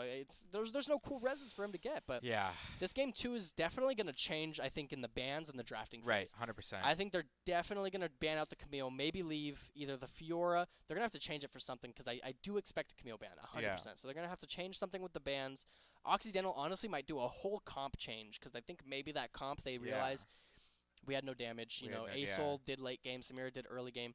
Speaker 2: there's no cool reses for him to get. But
Speaker 1: yeah,
Speaker 2: this game too is definitely going to change. I think in the bans and the drafting phase.
Speaker 1: Right, 100%.
Speaker 2: I think they're definitely going to ban out the Camille. Maybe leave either the Fiora. They're going to have to change it for something because I do expect a Camille ban 100%.
Speaker 1: Yeah.
Speaker 2: So they're going to have to change something with the bans. Occidental honestly might do a whole comp change because I think maybe that comp they realize we had no damage. Asol did late game, Samira did early game,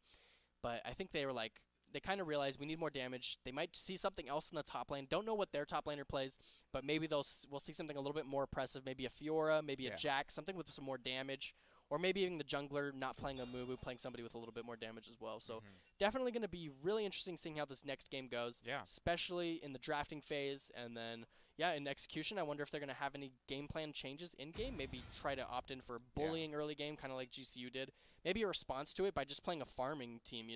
Speaker 2: but I think they were like they kind of realized we need more damage. They might see something else in the top lane. Don't know what their top laner plays, but maybe we'll see something a little bit more oppressive. Maybe a Fiora, maybe a Jack, something with some more damage, or maybe even the jungler not playing a Mumu, playing somebody with a little bit more damage as well. So definitely going to be really interesting seeing how this next game goes, especially in the drafting phase, and then. Yeah, in execution, I wonder if they're going to have any game plan changes in-game. Maybe try to opt in for bullying early game, kind of like GCU did. Maybe a response to it by just playing a farming team,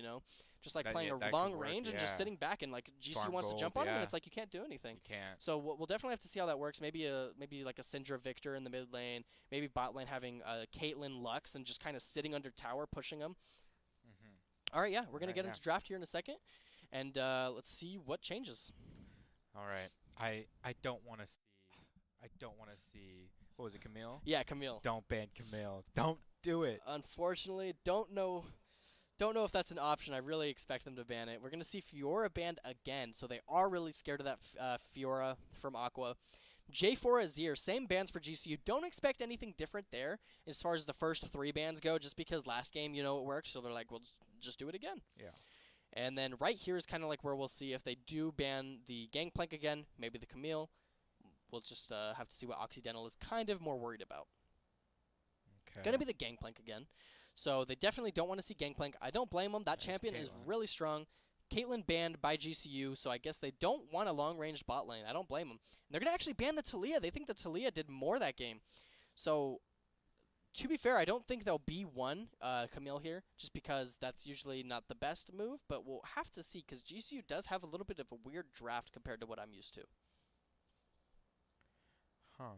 Speaker 2: Just like playing a long range and just sitting back and like GCU
Speaker 1: Farm
Speaker 2: wants
Speaker 1: gold,
Speaker 2: to jump on him and it's like you can't do anything.
Speaker 1: You can't.
Speaker 2: So we'll definitely have to see how that works. Maybe like a Syndra Victor in the mid lane. Maybe bot lane having Caitlyn Lux and just kind of sitting under tower pushing them. All right, we're going to get into draft here in a second. And let's see what changes.
Speaker 1: All right. I don't want to see. What was it, Camille?
Speaker 2: Yeah, Camille.
Speaker 1: Don't ban Camille. Don't do it.
Speaker 2: Unfortunately, don't know if that's an option. I really expect them to ban it. We're going to see Fiora banned again, so they are really scared of that Fiora from Aqua. J4 Azir, same bans for GCU. Don't expect anything different there as far as the first 3 bans go, just because last game, it worked, so they're like, well, just do it again.
Speaker 1: Yeah.
Speaker 2: And then right here is kind of like where we'll see if they do ban the Gangplank again, maybe the Camille. We'll just have to see what Occidental is kind of more worried about.
Speaker 1: Okay.
Speaker 2: Going to be the Gangplank again. So they definitely don't want to see Gangplank. I don't blame them. That champion is really strong. Caitlyn banned by GCU, so I guess they don't want a long-range bot lane. I don't blame them. And they're going to actually ban the Taliyah. They think the Taliyah did more that game. So to be fair, I don't think there'll be one Camille here, just because that's usually not the best move, but we'll have to see, because GCU does have a little bit of a weird draft compared to what I'm used to.
Speaker 1: Well,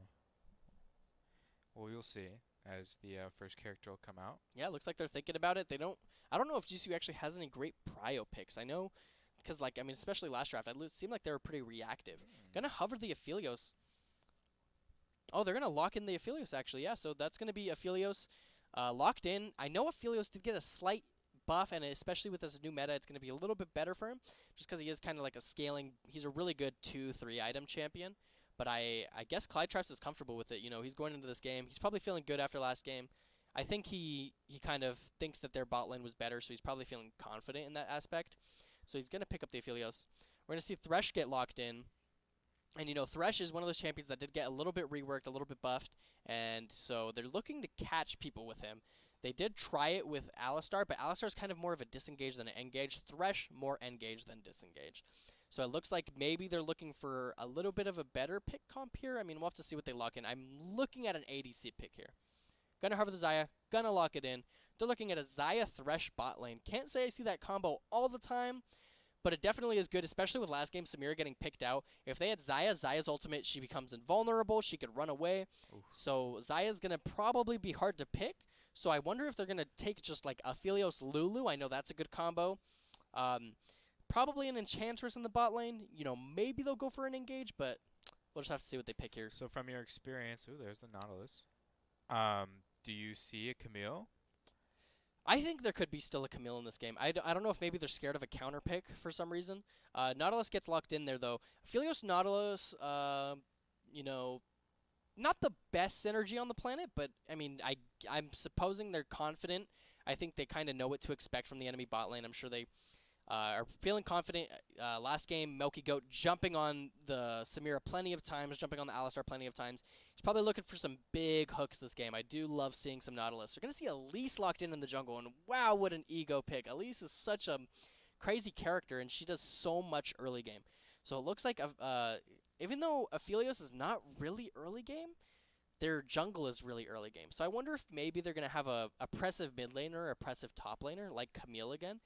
Speaker 1: we'll see as the first character will come out.
Speaker 2: Yeah, it looks like they're thinking about it. I don't know if GCU actually has any great prio picks. I know, because, especially last draft, it seemed like they were pretty reactive. Gonna hover the Aphelios. Oh, they're going to lock in the Aphelios, actually. Yeah, so that's going to be Aphelios locked in. I know Aphelios did get a slight buff, and especially with this new meta, it's going to be a little bit better for him, just because he is kind of like a scaling. He's a really good 2-3 item champion, but I guess Clytraps is comfortable with it. He's going into this game. He's probably feeling good after last game. I think he kind of thinks that their bot lane was better, so he's probably feeling confident in that aspect. So he's going to pick up the Aphelios. We're going to see Thresh get locked in. And, Thresh is one of those champions that did get a little bit reworked, a little bit buffed, and so they're looking to catch people with him. They did try it with Alistar, but Alistar is kind of more of a disengage than an engage. Thresh, more engage than disengage. So it looks like maybe they're looking for a little bit of a better pick comp here. I mean, we'll have to see what they lock in. I'm looking at an ADC pick here. Gonna hover the Xayah, gonna lock it in. They're looking at a Xayah Thresh bot lane. Can't say I see that combo all the time, but it definitely is good, especially with last game, Samira getting picked out. If they had Xayah's ultimate, she becomes invulnerable. She could run away. Oof. So Xayah's going to probably be hard to pick. So I wonder if they're going to take just like Aphelios Lulu. I know that's a good combo. Probably an Enchantress in the bot lane. Maybe they'll go for an engage, but we'll just have to see what they pick here.
Speaker 1: So from your experience, there's the Nautilus. Do you see a Camille?
Speaker 2: I think there could be still a Camille in this game. I don't know if maybe they're scared of a counter pick for some reason. Nautilus gets locked in there, though. Aphelios Nautilus, not the best synergy on the planet, but, I mean, I'm supposing they're confident. I think they kind of know what to expect from the enemy bot lane. I'm sure they are feeling confident. Last game, Milky Goat jumping on the Samira plenty of times, jumping on the Alistar plenty of times. He's probably looking for some big hooks this game. I do love seeing some Nautilus. We're going to see Elise locked in the jungle, and wow, what an ego pick. Elise is such a crazy character, and she does so much early game. So it looks like even though Aphelios is not really early game, their jungle is really early game. So I wonder if maybe they're going to have a oppressive mid laner, oppressive top laner, like Camille again.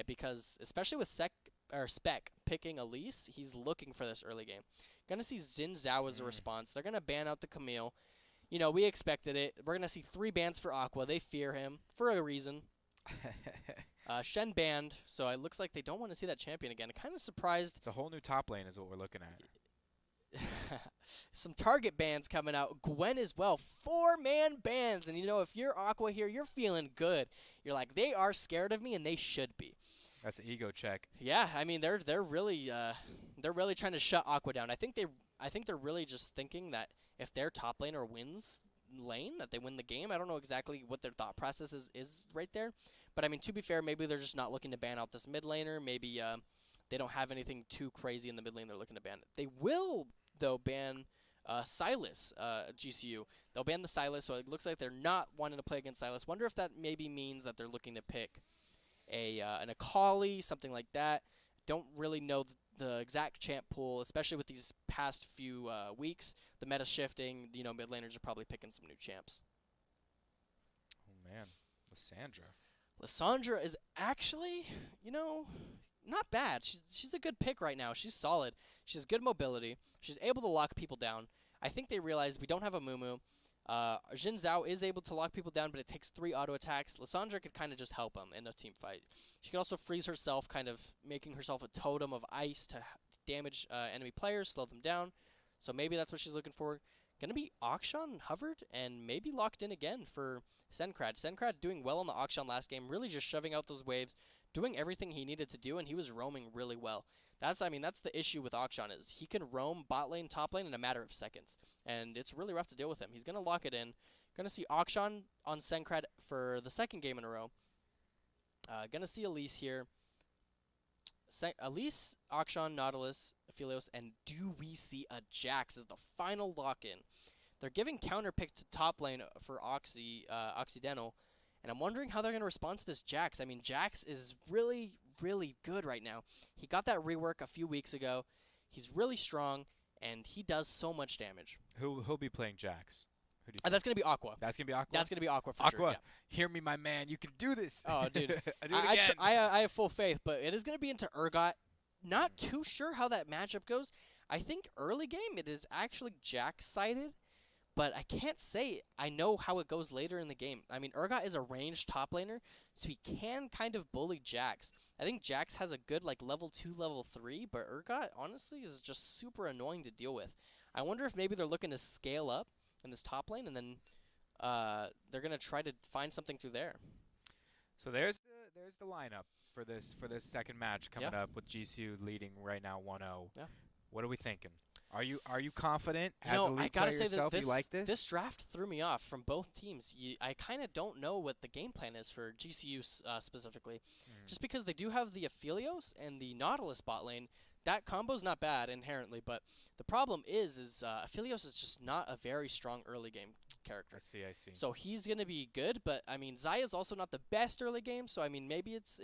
Speaker 2: Because especially with Spec picking Elise, he's looking for this early game. Gonna see Xin Zhao as a response. They're gonna ban out the Camille. You know, we expected it. We're gonna see 3 bans for Aqua. They fear him for a reason. Shen banned, so it looks like they don't want to see that champion again. Kind of surprised.
Speaker 1: It's a whole new top lane is what we're looking at.
Speaker 2: Some target bans coming out. Gwen as well. 4-man bans. And you know, if you're Aqua here, you're feeling good. You're like, they are scared of me, and they should be.
Speaker 1: That's an ego check.
Speaker 2: Yeah, I mean they're really trying to shut Aqua down. I think they're really just thinking that if their top laner wins lane, that they win the game. I don't know exactly what their thought process is right there. But I mean, to be fair, maybe they're just not looking to ban out this mid laner. Maybe they don't have anything too crazy in the mid lane they're looking to ban. They will though ban Sylas, GCU. They'll ban the Sylas, so it looks like they're not wanting to play against Sylas. Wonder if that maybe means that they're looking to pick an Akali, something like that. Don't really know the exact champ pool, especially with these past few weeks. The meta shifting, you know, mid laners are probably picking some new champs.
Speaker 1: Oh man,
Speaker 2: Lissandra is actually, you know, not bad. She's a good pick right now. She's solid. She has good mobility. She's able to lock people down. I think they realize we don't have a Mumu. Xin Zhao is able to lock people down, but it takes 3 auto attacks. Lissandra could kind of just help him in a team fight. She can also freeze herself, kind of making herself a totem of ice to damage enemy players, slow them down. So maybe that's what she's looking for. Gonna be Akshan hovered and maybe locked in again for Sencrad. Sencrad doing well on the Akshan last game, really just shoving out those waves, doing everything he needed to do, and he was roaming really well. That's the issue with Akshan is he can roam bot lane, top lane in a matter of seconds, and it's really rough to deal with him. He's gonna lock it in. Gonna see Akshan on Sencrad for the 2nd game in a row. Gonna see Elise here. Elise, Akshan, Nautilus, Aphelios, and do we see a Jax as the final lock-in? They're giving counter pick to top lane for Occidental, and I'm wondering how they're going to respond to this Jax. I mean, Jax is really, really good right now. He got that rework a few weeks ago. He's really strong, and he does so much damage.
Speaker 1: Who'll be playing Jax? Who do you
Speaker 2: That's going to be Aqua.
Speaker 1: That's going to be Aqua?
Speaker 2: That's going to be Aqua for
Speaker 1: Aqua,
Speaker 2: sure. Yeah.
Speaker 1: Hear me, my man. You can do this.
Speaker 2: Oh, dude.
Speaker 1: I
Speaker 2: I have full faith, but it is going to be into Urgot. Not too sure how that matchup goes. I think early game it is actually Jax-sided, but I can't say I know how it goes later in the game. I mean, Urgot is a ranged top laner, so he can kind of bully Jax. I think Jax has a good like level 2, level 3, but Urgot honestly is just super annoying to deal with. I wonder if maybe they're looking to scale up in this top lane, and then they're gonna try to find something through there.
Speaker 1: So there's the lineup for this second match coming up with GCU leading right now 1-0.
Speaker 2: Yeah.
Speaker 1: What are we thinking? Are you confident
Speaker 2: You
Speaker 1: as
Speaker 2: know,
Speaker 1: a league
Speaker 2: I gotta
Speaker 1: player
Speaker 2: say
Speaker 1: yourself?
Speaker 2: that
Speaker 1: You like this?
Speaker 2: this draft threw me off from both teams. I kind of don't know what the game plan is for GCU specifically, just because they do have the Aphelios and the Nautilus bot lane. That combo's not bad inherently, but the problem is Aphelios is just not a very strong early game character.
Speaker 1: I see.
Speaker 2: So he's gonna be good, but I mean Zaya's also not the best early game, so I mean maybe it's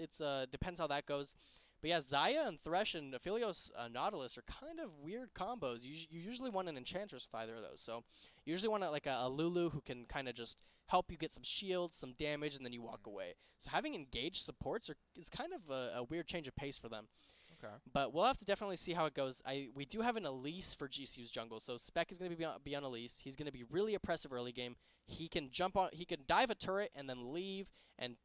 Speaker 2: depends how that goes. But yeah, Zaya and Thresh and Aphelios Nautilus are kind of weird combos. You usually want an Enchantress with either of those. So you usually want a Lulu who can kind of just help you get some shields, some damage, and then you walk away. So having engaged supports is kind of a weird change of pace for them.
Speaker 1: Okay.
Speaker 2: But we'll have to definitely see how it goes. We do have an Elise for GCU's jungle, so Spec is going to be on Elise. He's going to be really oppressive early game. He can dive a turret and then leave and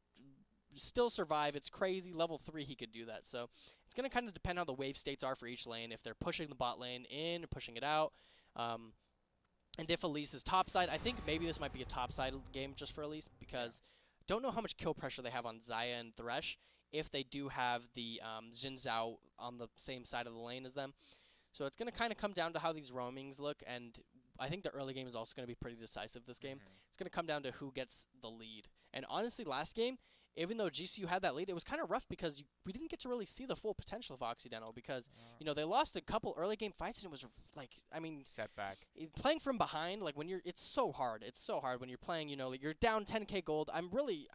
Speaker 2: still survive. It's crazy. Level 3 he could do that. So it's going to kind of depend how the wave states are for each lane. If they're pushing the bot lane in or pushing it out. And if Elise is topside, I think maybe this might be a topside game just for Elise because I don't know how much kill pressure they have on Zaya and Thresh if they do have the Xin Zhao on the same side of the lane as them. So it's going to kind of come down to how these roamings look, and I think the early game is also going to be pretty decisive this game. It's going to come down to who gets the lead. And honestly, last game, even though GCU had that lead, it was kind of rough because we didn't get to really see the full potential of Occidental because, they lost a couple early game fights and it was like,
Speaker 1: setback.
Speaker 2: Playing from behind, like it's so hard. It's so hard when you're playing, like you're down 10K gold. I'm really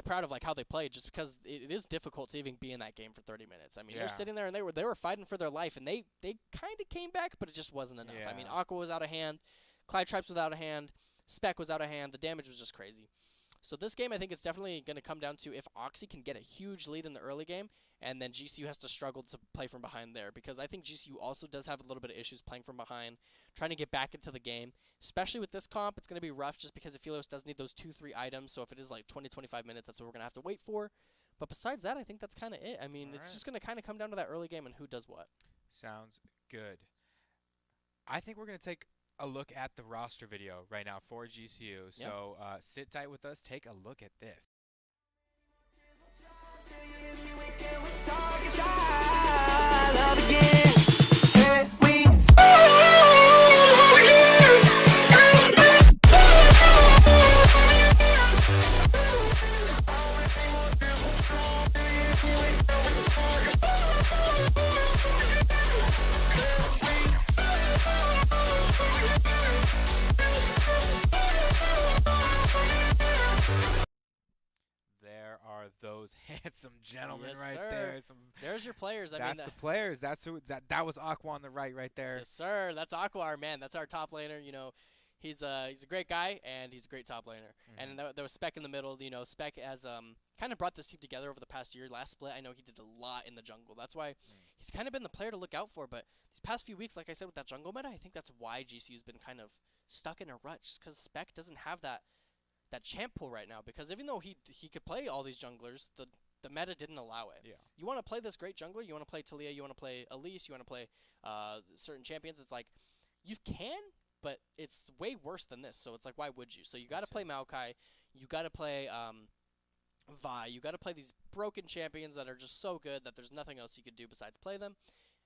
Speaker 2: proud of like how they played just because it is difficult to even be in that game for 30 minutes. They're sitting there and they were fighting for their life and they kind of came back, but it just wasn't enough.
Speaker 1: Yeah.
Speaker 2: Aqua was out of hand, Clyde Tripes was out of hand, Spec was out of hand. The damage was just crazy. So this game, I think it's definitely going to come down to if Oxy can get a huge lead in the early game, and then GCU has to struggle to play from behind there. Because I think GCU also does have a little bit of issues playing from behind, trying to get back into the game. Especially with this comp, it's going to be rough just because Aphelios does need those 2-3 items. So if it is like 20-25 minutes, that's what we're going to have to wait for. But besides that, I think that's kind of it. It's just going to kind of come down to that early game and who does what.
Speaker 1: Sounds good. I think we're going to take a look at the roster video right now for GCU. So sit tight with us. Take a look at this. Those handsome gentlemen there.
Speaker 2: There's your players.
Speaker 1: That's the players. That's who. That was Aqua on the right there.
Speaker 2: Yes, sir. That's Aqua, our man. That's our top laner. He's a great guy and he's a great top laner. And there was Spec in the middle. Spec has kind of brought this team together over the past year. Last split, I know he did a lot in the jungle. That's why he's kind of been the player to look out for. But these past few weeks, like I said, with that jungle meta, I think that's why GCU's been kind of stuck in a rut, just because Spec doesn't have that champ pool right now, because even though he could play all these junglers, the meta didn't allow it.
Speaker 1: Yeah.
Speaker 2: You want to play this great jungler, you want to play Talia, you want to play Elise, you want to play certain champions. It's like you can, but it's way worse than this. So it's like, why would you? So you got to play Maokai, you got to play Vi, you got to play these broken champions that are just so good that there's nothing else you could do besides play them.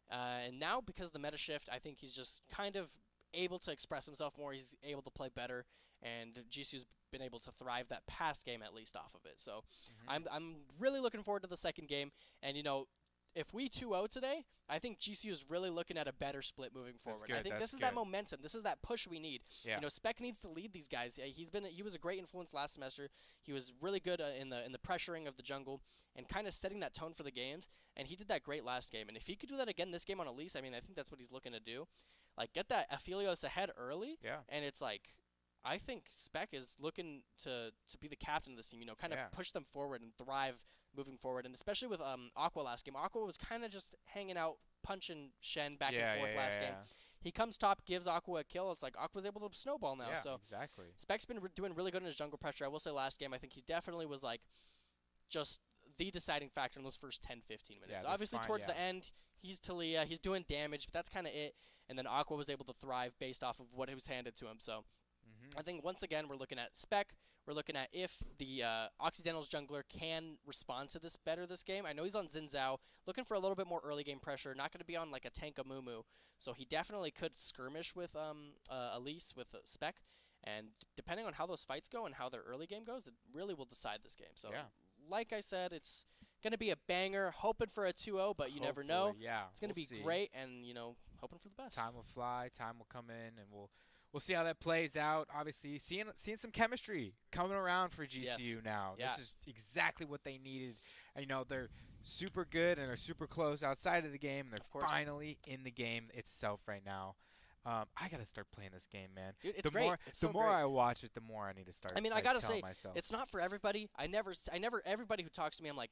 Speaker 2: And now because of the meta shift, I think he's just kind of able to express himself more. He's able to play better, and GCU's been able to thrive that past game at least off of it. So I'm really looking forward to the second game. And if we 2-0 today, I think GCU is really looking at a better split moving forward. I think this is that momentum. This is that push we need.
Speaker 1: Yeah.
Speaker 2: Spec needs to lead these guys. He was a great influence last semester. He was really good in the pressuring of the jungle and kind of setting that tone for the games. And he did that great last game. And if he could do that again this game on Elise, I think that's what he's looking to do. Like, get that Aphelios ahead early.
Speaker 1: Yeah.
Speaker 2: And it's like, I think Spec is looking to be the captain of this team, kind of push them forward and thrive moving forward. And especially with Aqua last game. Aqua was kind of just hanging out, punching Shen back and forth last game. He comes top, gives Aqua a kill. It's like Aqua's able to snowball now.
Speaker 1: Yeah,
Speaker 2: so
Speaker 1: exactly.
Speaker 2: Spec's been doing really good in his jungle pressure. I will say last game, I think he definitely was like just the deciding factor in those first 10-15 minutes.
Speaker 1: Yeah,
Speaker 2: obviously, towards the end, he's Talia. He's doing damage, but that's kind of it. And then Aqua was able to thrive based off of what was handed to him. So I think once again we're looking at Spec. We're looking at if the Occidental's jungler can respond to this better this game. I know he's on Xin Zhao, looking for a little bit more early game pressure. Not going to be on like a tank of Mumu. So he definitely could skirmish with Elise, with Spec. And depending on how those fights go and how their early game goes, it really will decide this game. So like I said, it's going to be a banger. Hoping for a 2-0, but you never know.
Speaker 1: Yeah,
Speaker 2: it's going to be great, and hoping for the best.
Speaker 1: Time will fly. Time will come in, and we'll see how that plays out. Obviously, seeing some chemistry coming around for GCU now.
Speaker 2: Yeah.
Speaker 1: This is exactly what they needed. And, they're super good and are super close outside of the game. They're finally in the game itself right now. I gotta start playing this game, man.
Speaker 2: Dude, it's great.
Speaker 1: The more I watch it, the more I need to start.
Speaker 2: I gotta say,
Speaker 1: myself.
Speaker 2: It's not for everybody. I never. Everybody who talks to me, I'm like,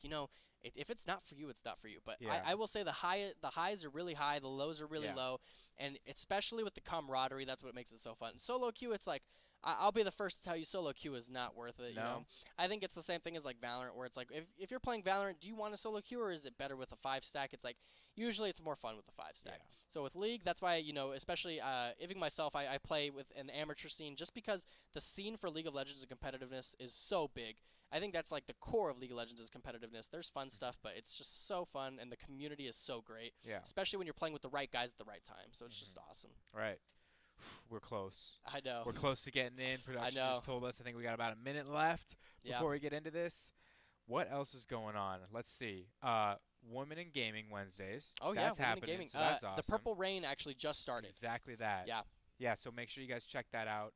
Speaker 2: if it's not for you, it's not for you. But I will say the highs are really high, the lows are really low, and especially with the camaraderie, that's what makes it so fun. Solo queue, it's like, I'll be the first to tell you solo queue is not worth it.
Speaker 1: No.
Speaker 2: I think it's the same thing as like Valorant, where it's like if you're playing Valorant, do you want a solo queue or is it better with a 5-stack? It's like usually it's more fun with a 5-stack.
Speaker 1: Yeah.
Speaker 2: So with League, that's why especially even myself, I play with an amateur scene just because the scene for League of Legends and competitiveness is so big. I think that's like the core of League of Legends is competitiveness. There's fun stuff, but it's just so fun, and the community is so great.
Speaker 1: Yeah.
Speaker 2: Especially when you're playing with the right guys at the right time. So it's just awesome.
Speaker 1: Right. We're close.
Speaker 2: I know.
Speaker 1: We're close to getting in. Production
Speaker 2: know.
Speaker 1: just told us I think we got about a minute left before we get into this. What else is going on? Let's see. Women in Gaming Wednesdays.
Speaker 2: Oh,
Speaker 1: that's
Speaker 2: yeah, Women in
Speaker 1: happening.
Speaker 2: Gaming.
Speaker 1: So that's awesome.
Speaker 2: The Purple Rain actually just started.
Speaker 1: Exactly that.
Speaker 2: Yeah.
Speaker 1: Yeah, so make sure you guys check that out.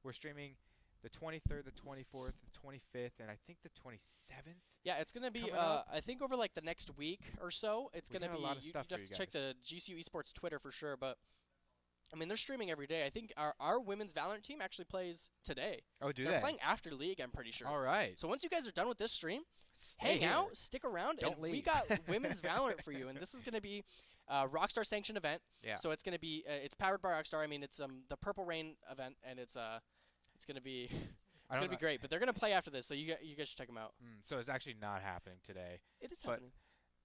Speaker 1: We're streaming the 23rd, the 24th, the 25th, and I think the 27th.
Speaker 2: Yeah, it's going to be, I think over like the next week or so, it's going to be,
Speaker 1: a lot of stuff
Speaker 2: you have to check the GCU Esports Twitter for sure, but I mean, they're streaming every day. I think our women's Valorant team actually plays today.
Speaker 1: Oh, do they?
Speaker 2: They're playing after League, I'm pretty sure.
Speaker 1: All right.
Speaker 2: So once you guys are done with this stream,
Speaker 1: Stay
Speaker 2: hang out, stick around,
Speaker 1: Don't
Speaker 2: and
Speaker 1: leave.
Speaker 2: we got women's Valorant for you. And this is going to be a Rockstar sanctioned event.
Speaker 1: Yeah.
Speaker 2: So it's going to be, it's powered by Rockstar. I mean, it's the Purple Rain event, and it's going to be, it's going to be great. But they're going to play after this, so you guys should check them out.
Speaker 1: So it's actually not happening today.
Speaker 2: It is happening.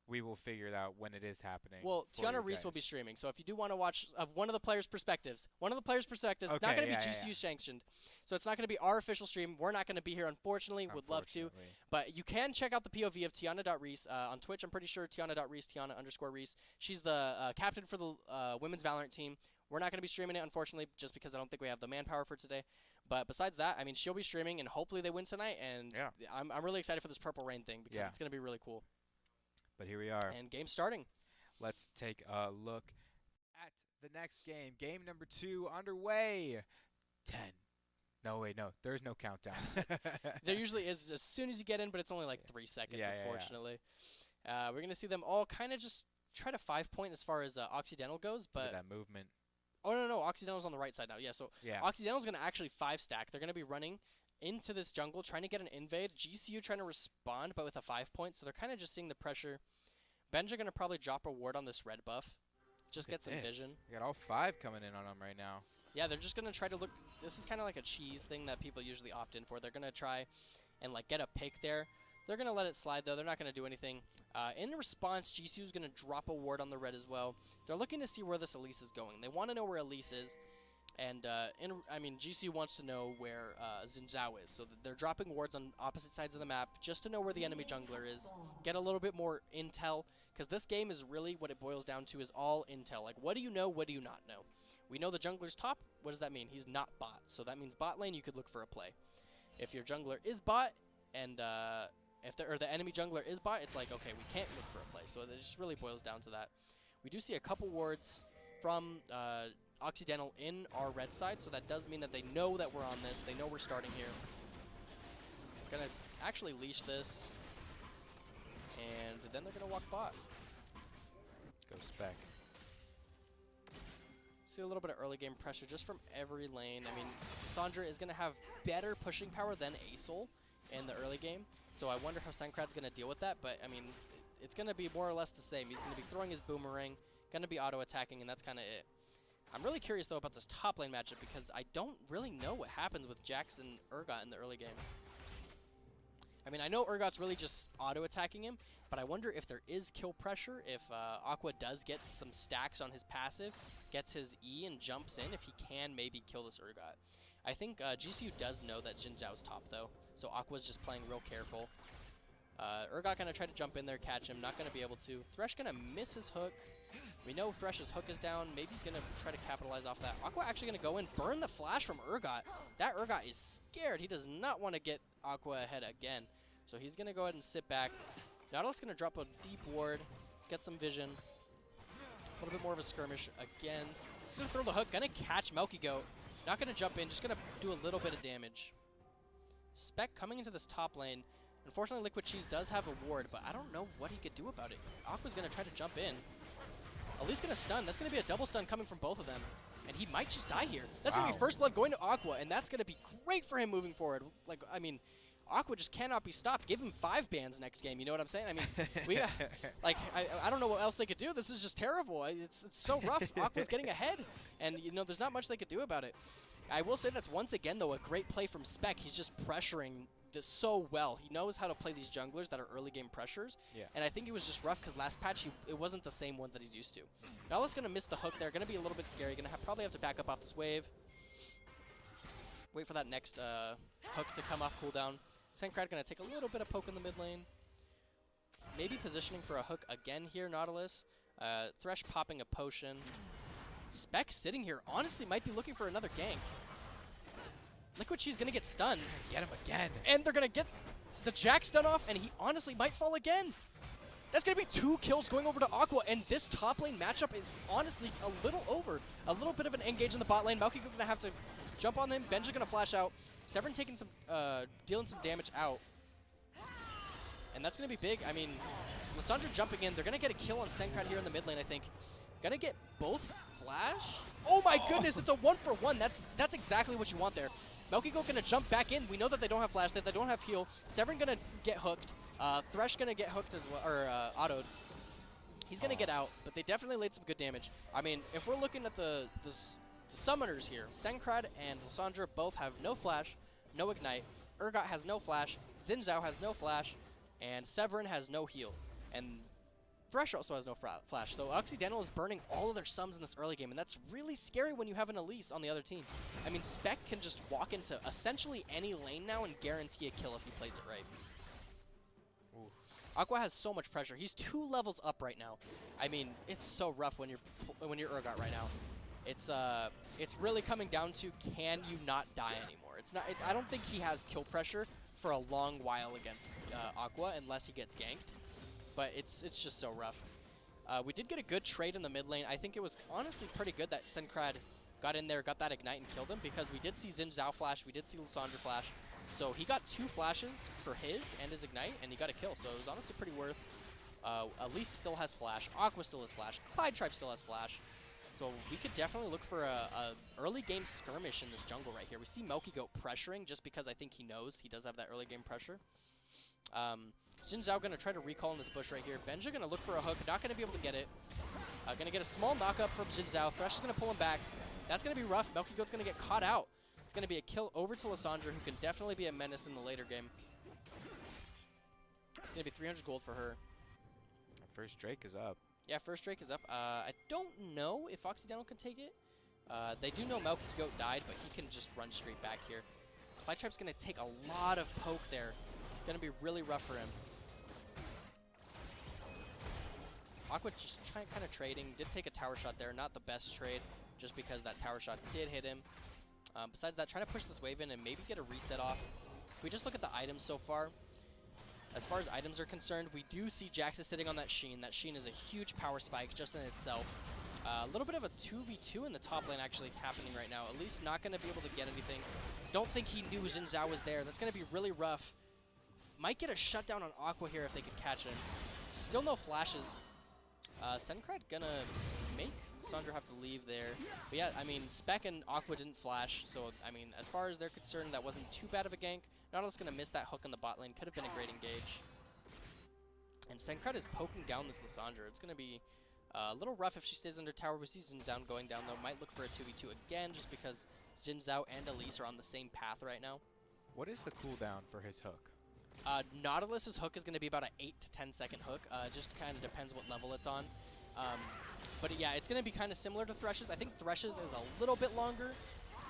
Speaker 1: We will figure it out when it is happening.
Speaker 2: Well, Tiana Reese will be streaming, so if you do want to watch one of the players' perspectives, not going to be GCU sanctioned, so it's not going to be our official stream. We're not going to be here, unfortunately. Would love to, but you can check out the POV of Tiana.Reese on Twitch. I'm pretty sure Tiana.Reese, Tiana_Reese. She's the captain for the women's Valorant team. We're not going to be streaming it, unfortunately, just because I don't think we have the manpower for today. But besides that, I mean, she'll be streaming, and hopefully they win tonight. And I'm really excited for this Purple Rain thing because it's going to be really cool.
Speaker 1: But here we are.
Speaker 2: And game starting.
Speaker 1: Let's take a look at the next game. Game number 2 underway. 10. No, wait, no. There's no countdown.
Speaker 2: There usually is as soon as you get in, but it's only like 3 seconds, unfortunately. We're going to see them all kind of just try to 5-point as far as Occidental goes. But
Speaker 1: that movement.
Speaker 2: Oh, no. Occidental's on the right side now. Yeah, so Occidental's going to actually 5-stack. They're going to be running into this jungle, trying to get an invade. GCU trying to respond, but with a 5-point, so they're kind of just seeing the pressure. Benj are going to probably drop a ward on this red buff. Just get some vision.
Speaker 1: You got all 5 coming in on them right now.
Speaker 2: Yeah, they're just going to try to look. This is kind of like a cheese thing that people usually opt in for. They're going to try and like get a pick there. They're going to let it slide, though. They're not going to do anything. In response, GCU is going to drop a ward on the red as well. They're looking to see where this Elise is going. They want to know where Elise is. And, I mean, GCU wants to know where Xin Zhao is. So they're dropping wards on opposite sides of the map just to know where the enemy jungler is. Get a little bit more intel. Because this game is really what it boils down to is all intel. Like, what do you know? What do you not know? We know the jungler's top. What does that mean? He's not bot. So that means bot lane, you could look for a play. If your jungler is bot and if the enemy jungler is bot, it's like, okay, we can't look for a play. So it just really boils down to that. We do see a couple wards from Occidental in our red side, so that does mean that they know that we're on this. They know we're starting here. Gonna actually leash this, and then they're gonna walk bot.
Speaker 1: Go spec.
Speaker 2: See a little bit of early game pressure just from every lane. I mean, Sandra is gonna have better pushing power than Asol in the early game, so I wonder how Sankrad's gonna deal with that. But I mean, it's gonna be more or less the same. He's gonna be throwing his boomerang, gonna be auto attacking, and that's kind of it. I'm really curious, though, about this top lane matchup because I don't really know what happens with Jax and Urgot in the early game. I mean, I know Urgot's really just auto-attacking him, but I wonder if there is kill pressure, if Aqua does get some stacks on his passive, gets his E and jumps in, if he can maybe kill this Urgot. I think GCU does know that Xin Zhao's top, though, so Aqua's just playing real careful. Urgot gonna try to jump in there, catch him, not gonna be able to. Thresh gonna miss his hook. We know Thresh's hook is down, maybe gonna try to capitalize off that. Aqua actually gonna go in, burn the flash from Urgot. That Urgot is scared. He does not want to get Aqua ahead again. So he's gonna go ahead and sit back. Nautilus gonna drop a deep ward, get some vision. A little bit more of a skirmish again. He's gonna throw the hook, gonna catch Melky Goat. Not gonna jump in, just gonna do a little bit of damage. Spec coming into this top lane. Unfortunately, Liquid Cheese does have a ward, but I don't know what he could do about it. Aqua's gonna try to jump in. Elise gonna stun. That's gonna be a double stun coming from both of them. And he might just die here. That's gonna be first blood going to Aqua, and that's gonna be great for him moving forward. Like, I mean, Aqua just cannot be stopped. Give him 5 bans next game, you know what I'm saying? I mean, we, like, I don't know what else they could do. This is just terrible. It's so rough. Aqua's getting ahead, and, you know, there's not much they could do about it. I will say that's once again, though, a great play from Spec. He's just pressuring this so well. He knows how to play these junglers that are early game pressures. Yeah. And I think it was just rough because last patch, it wasn't the same one that he's used to. Nala's going to miss the hook there. Going to be a little bit scary. Going to probably have to back up off this wave. Wait for that next hook to come off cooldown. Sankrad going to take a little bit of poke in the mid lane. Maybe positioning for a hook again here, Nautilus. Thresh popping a potion. Spec sitting here honestly might be looking for another gank. Liquid Cheese gonna get stunned.
Speaker 1: Get him again.
Speaker 2: And they're gonna get the Jack stun off, and he honestly might fall again. That's gonna be 2 kills going over to Aqua, and this top lane matchup is honestly a little over. A little bit of an engage in the bot lane. Malky gonna have to jump on him. Benja gonna flash out. Severin taking some, dealing some damage out. And that's gonna be big. I mean, Lissandra jumping in. They're gonna get a kill on Sencrad here in the mid lane, I think. Gonna get both flash. Oh my goodness, it's a 1-for-1. That's exactly what you want there. Melkygo gonna jump back in. We know that they don't have flash, that they don't have heal. Severin gonna get hooked. Thresh gonna get hooked as well, or autoed. He's gonna get out, but they definitely laid some good damage. I mean, if we're looking at the summoners here, Sencrad and Lissandra both have no flash, no ignite. Urgot has no flash. Xin Zhao has no flash, and Severin has no heal. And Thresh also has no flash, so Occidental is burning all of their sums in this early game, and that's really scary when you have an Elise on the other team. I mean, Spec can just walk into essentially any lane now and guarantee a kill if he plays it right.
Speaker 1: Ooh.
Speaker 2: Aqua has so much pressure. He's 2 levels up right now. I mean, it's so rough when you're Urgot right now. It's really coming down to, can you not die anymore? I don't think he has kill pressure for a long while against Aqua unless he gets ganked. But it's just so rough. We did get a good trade in the mid lane. I think it was honestly pretty good that Sencrad got in there, got that ignite, and killed him, because we did see Xin Zhao flash, we did see Lissandra flash. So he got 2 flashes for his and his ignite, and he got a kill. So it was honestly pretty worth. Elise still has flash, Aqua still has flash, Clyde still has flash. So we could definitely look for a early game skirmish in this jungle right here. We see Melkygo pressuring just because I think he knows he does have that early game pressure. Xin Zhao gonna try to recall in this bush right here. Benja gonna look for a hook, not gonna be able to get it. Gonna get a small knockup from Xin Zhao. Thresh is gonna pull him back. That's gonna be rough. Melkygo's gonna get caught out. It's gonna be a kill over to Lissandra, who can definitely be a menace in the later game. It's gonna be 300 gold for her.
Speaker 1: First Drake is up.
Speaker 2: Yeah, first Drake is up. I don't know if Occidental can take it. They do know Melkygo died, but he can just run straight back here. Clyde's gonna take a lot of poke there. Gonna be really rough for him. Aqua just kind of trading. Did take a tower shot there. Not the best trade, just because that tower shot did hit him. Besides that, trying to push this wave in and maybe get a reset off. If we just look at the items so far, as far as items are concerned, we do see Jax is sitting on that Sheen. That Sheen is a huge power spike just in itself. A little bit of a 2v2 in the top lane actually happening right now. At least not going to be able to get anything. Don't think he knew Xin Zhao was there. That's going to be really rough. Might get a shutdown on Aqua here if they could catch him. Still no flashes. Sencrad gonna make Lissandra have to leave there. But yeah, I mean, Spec and Aqua didn't flash, so I mean, as far as they're concerned, that wasn't too bad of a gank. Nautilus gonna miss that hook in the bot lane. Could have been a great engage. And Sencrad is poking down this Lissandra. It's gonna be a little rough if she stays under tower. We see Xin Zhao going down though. Might look for a 2v2 again, just because Xin Zhao and Elise are on the same path right now.
Speaker 1: What is the cooldown for his hook?
Speaker 2: Nautilus's hook is going to be about an 8 to 10 second hook. Just kind of depends what level it's on. But yeah, it's going to be kind of similar to Thresh's. I think Thresh's is a little bit longer.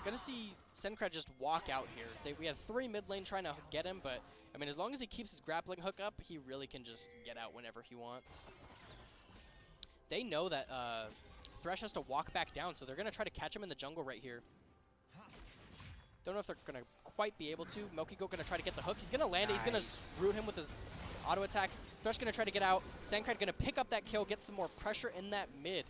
Speaker 2: Going to see Sencrad just walk out here. We had 3 mid lane trying to get him, but I mean, as long as he keeps his grappling hook up, he really can just get out whenever he wants. They know that Thresh has to walk back down, so they're going to try to catch him in the jungle right here. Don't know if they're going to quite be able to. Melkygo going to try to get the hook. He's going to land it. He's going to root him with his auto attack. Thresh going to try to get out. Sencrad going to pick up that kill, get some more pressure in that mid.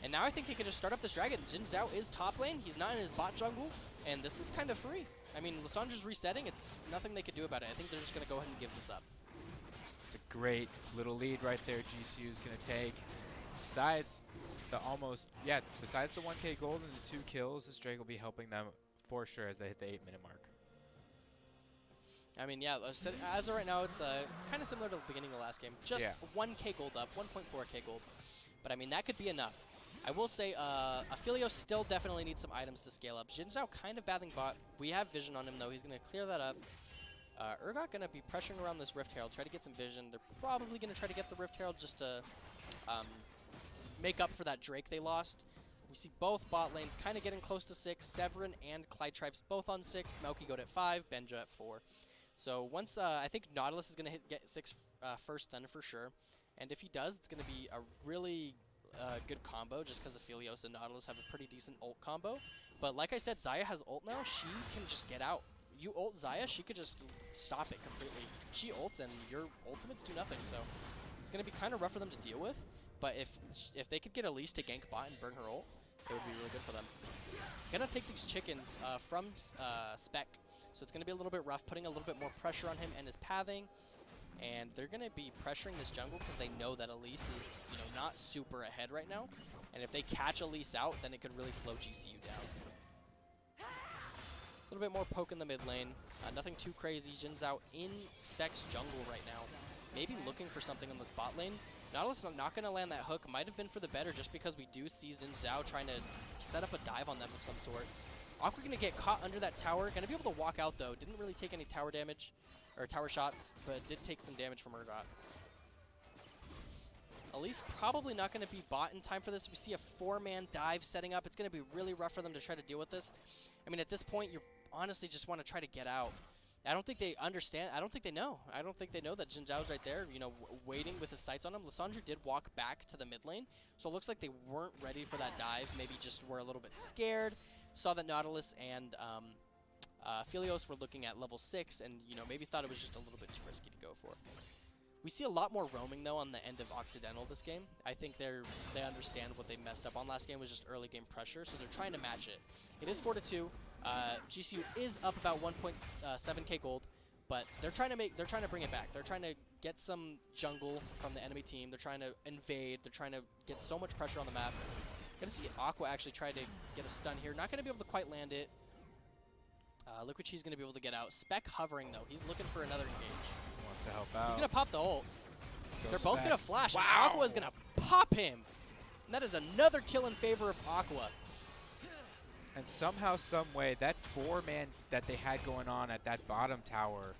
Speaker 2: And now I think they can just start up this dragon. Xin Zhao is top lane. He's not in his bot jungle. And this is kind of free. I mean, Lissandra's resetting. It's nothing they could do about it. I think they're just going to go ahead and give this up.
Speaker 1: It's a great little lead right there GCU is going to take. Besides the besides the 1k gold and the 2 kills, this Drake will be helping them for sure as they hit the 8-minute mark.
Speaker 2: I mean, yeah, as of right now, it's kind of similar to the beginning of the last game. Just 1k gold up, 1.4k gold. But I mean, that could be enough. I will say, Aphelios still definitely needs some items to scale up. Xin Zhao kind of battling bot. We have vision on him, though. He's going to clear that up. Urgot going to be pressuring around this Rift Herald, try to get some vision. They're probably going to try to get the Rift Herald just to make up for that Drake they lost. We see both bot lanes kind of getting close to 6. Severin and Clyde both on 6. Melkygo at 5. Benja at 4. So once, I think Nautilus is going to get 6 first then for sure. And if he does, it's going to be a really a good combo just because Aphelios and Nautilus have a pretty decent ult combo. But like I said, Xayah has ult now. She can just get out. You ult Xayah, she could just stop it completely. She ults and your ultimates do nothing. So it's going to be kind of rough for them to deal with. But if they could get Elise to gank bot and burn her ult, it would be really good for them. Gonna take these chickens from Spec. So it's going to be a little bit rough, putting a little bit more pressure on him and his pathing. And they're going to be pressuring this jungle because they know that Elise is, not super ahead right now. And if they catch Elise out, then it could really slow GCU down. A little bit more poke in the mid lane. Nothing too crazy. Jin's out in Spec's jungle right now. Maybe looking for something in this bot lane. Nautilus not going to land that hook. Might have been for the better just because we do see Xin Zhao trying to set up a dive on them of some sort. Aqua going to get caught under that tower. Going to be able to walk out though. Didn't really take any tower damage or tower shots, but did take some damage from Urgot. Elise probably not going to be bought in time for this. We see a 4-man dive setting up. It's going to be really rough for them to try to deal with this. I mean, at this point, you honestly just want to try to get out. I don't think they understand. I don't think they know. I don't think they know that Jin Zhao's right there, waiting with his sights on him. Lissandra did walk back to the mid lane, so it looks like they weren't ready for that dive. Maybe just were a little bit scared. Saw that Nautilus and Aphelios were looking at level 6 and, maybe thought it was just a little bit too risky to go for. We see a lot more roaming, though, on the end of Occidental this game. I think they understand what they messed up on last game was just early game pressure, so they're trying to match it. It is 4-2. GCU is up about 1.7k gold, but they're trying to bring it back. They're trying to get some jungle from the enemy team. They're trying to invade. They're trying to get so much pressure on the map. Gonna see Aqua actually try to get a stun here. Not gonna be able to quite land it. Liquid Cheese gonna be able to get out. Spec hovering though. He's looking for another engage.
Speaker 1: Wants to help out.
Speaker 2: He's gonna pop the ult. They're both
Speaker 1: Spec.
Speaker 2: gonna flash.
Speaker 1: Wow.
Speaker 2: And Aqua is gonna pop him. And that is another kill in favor of Aqua.
Speaker 1: And somehow, some way, that 4-man that they had going on at that bottom tower,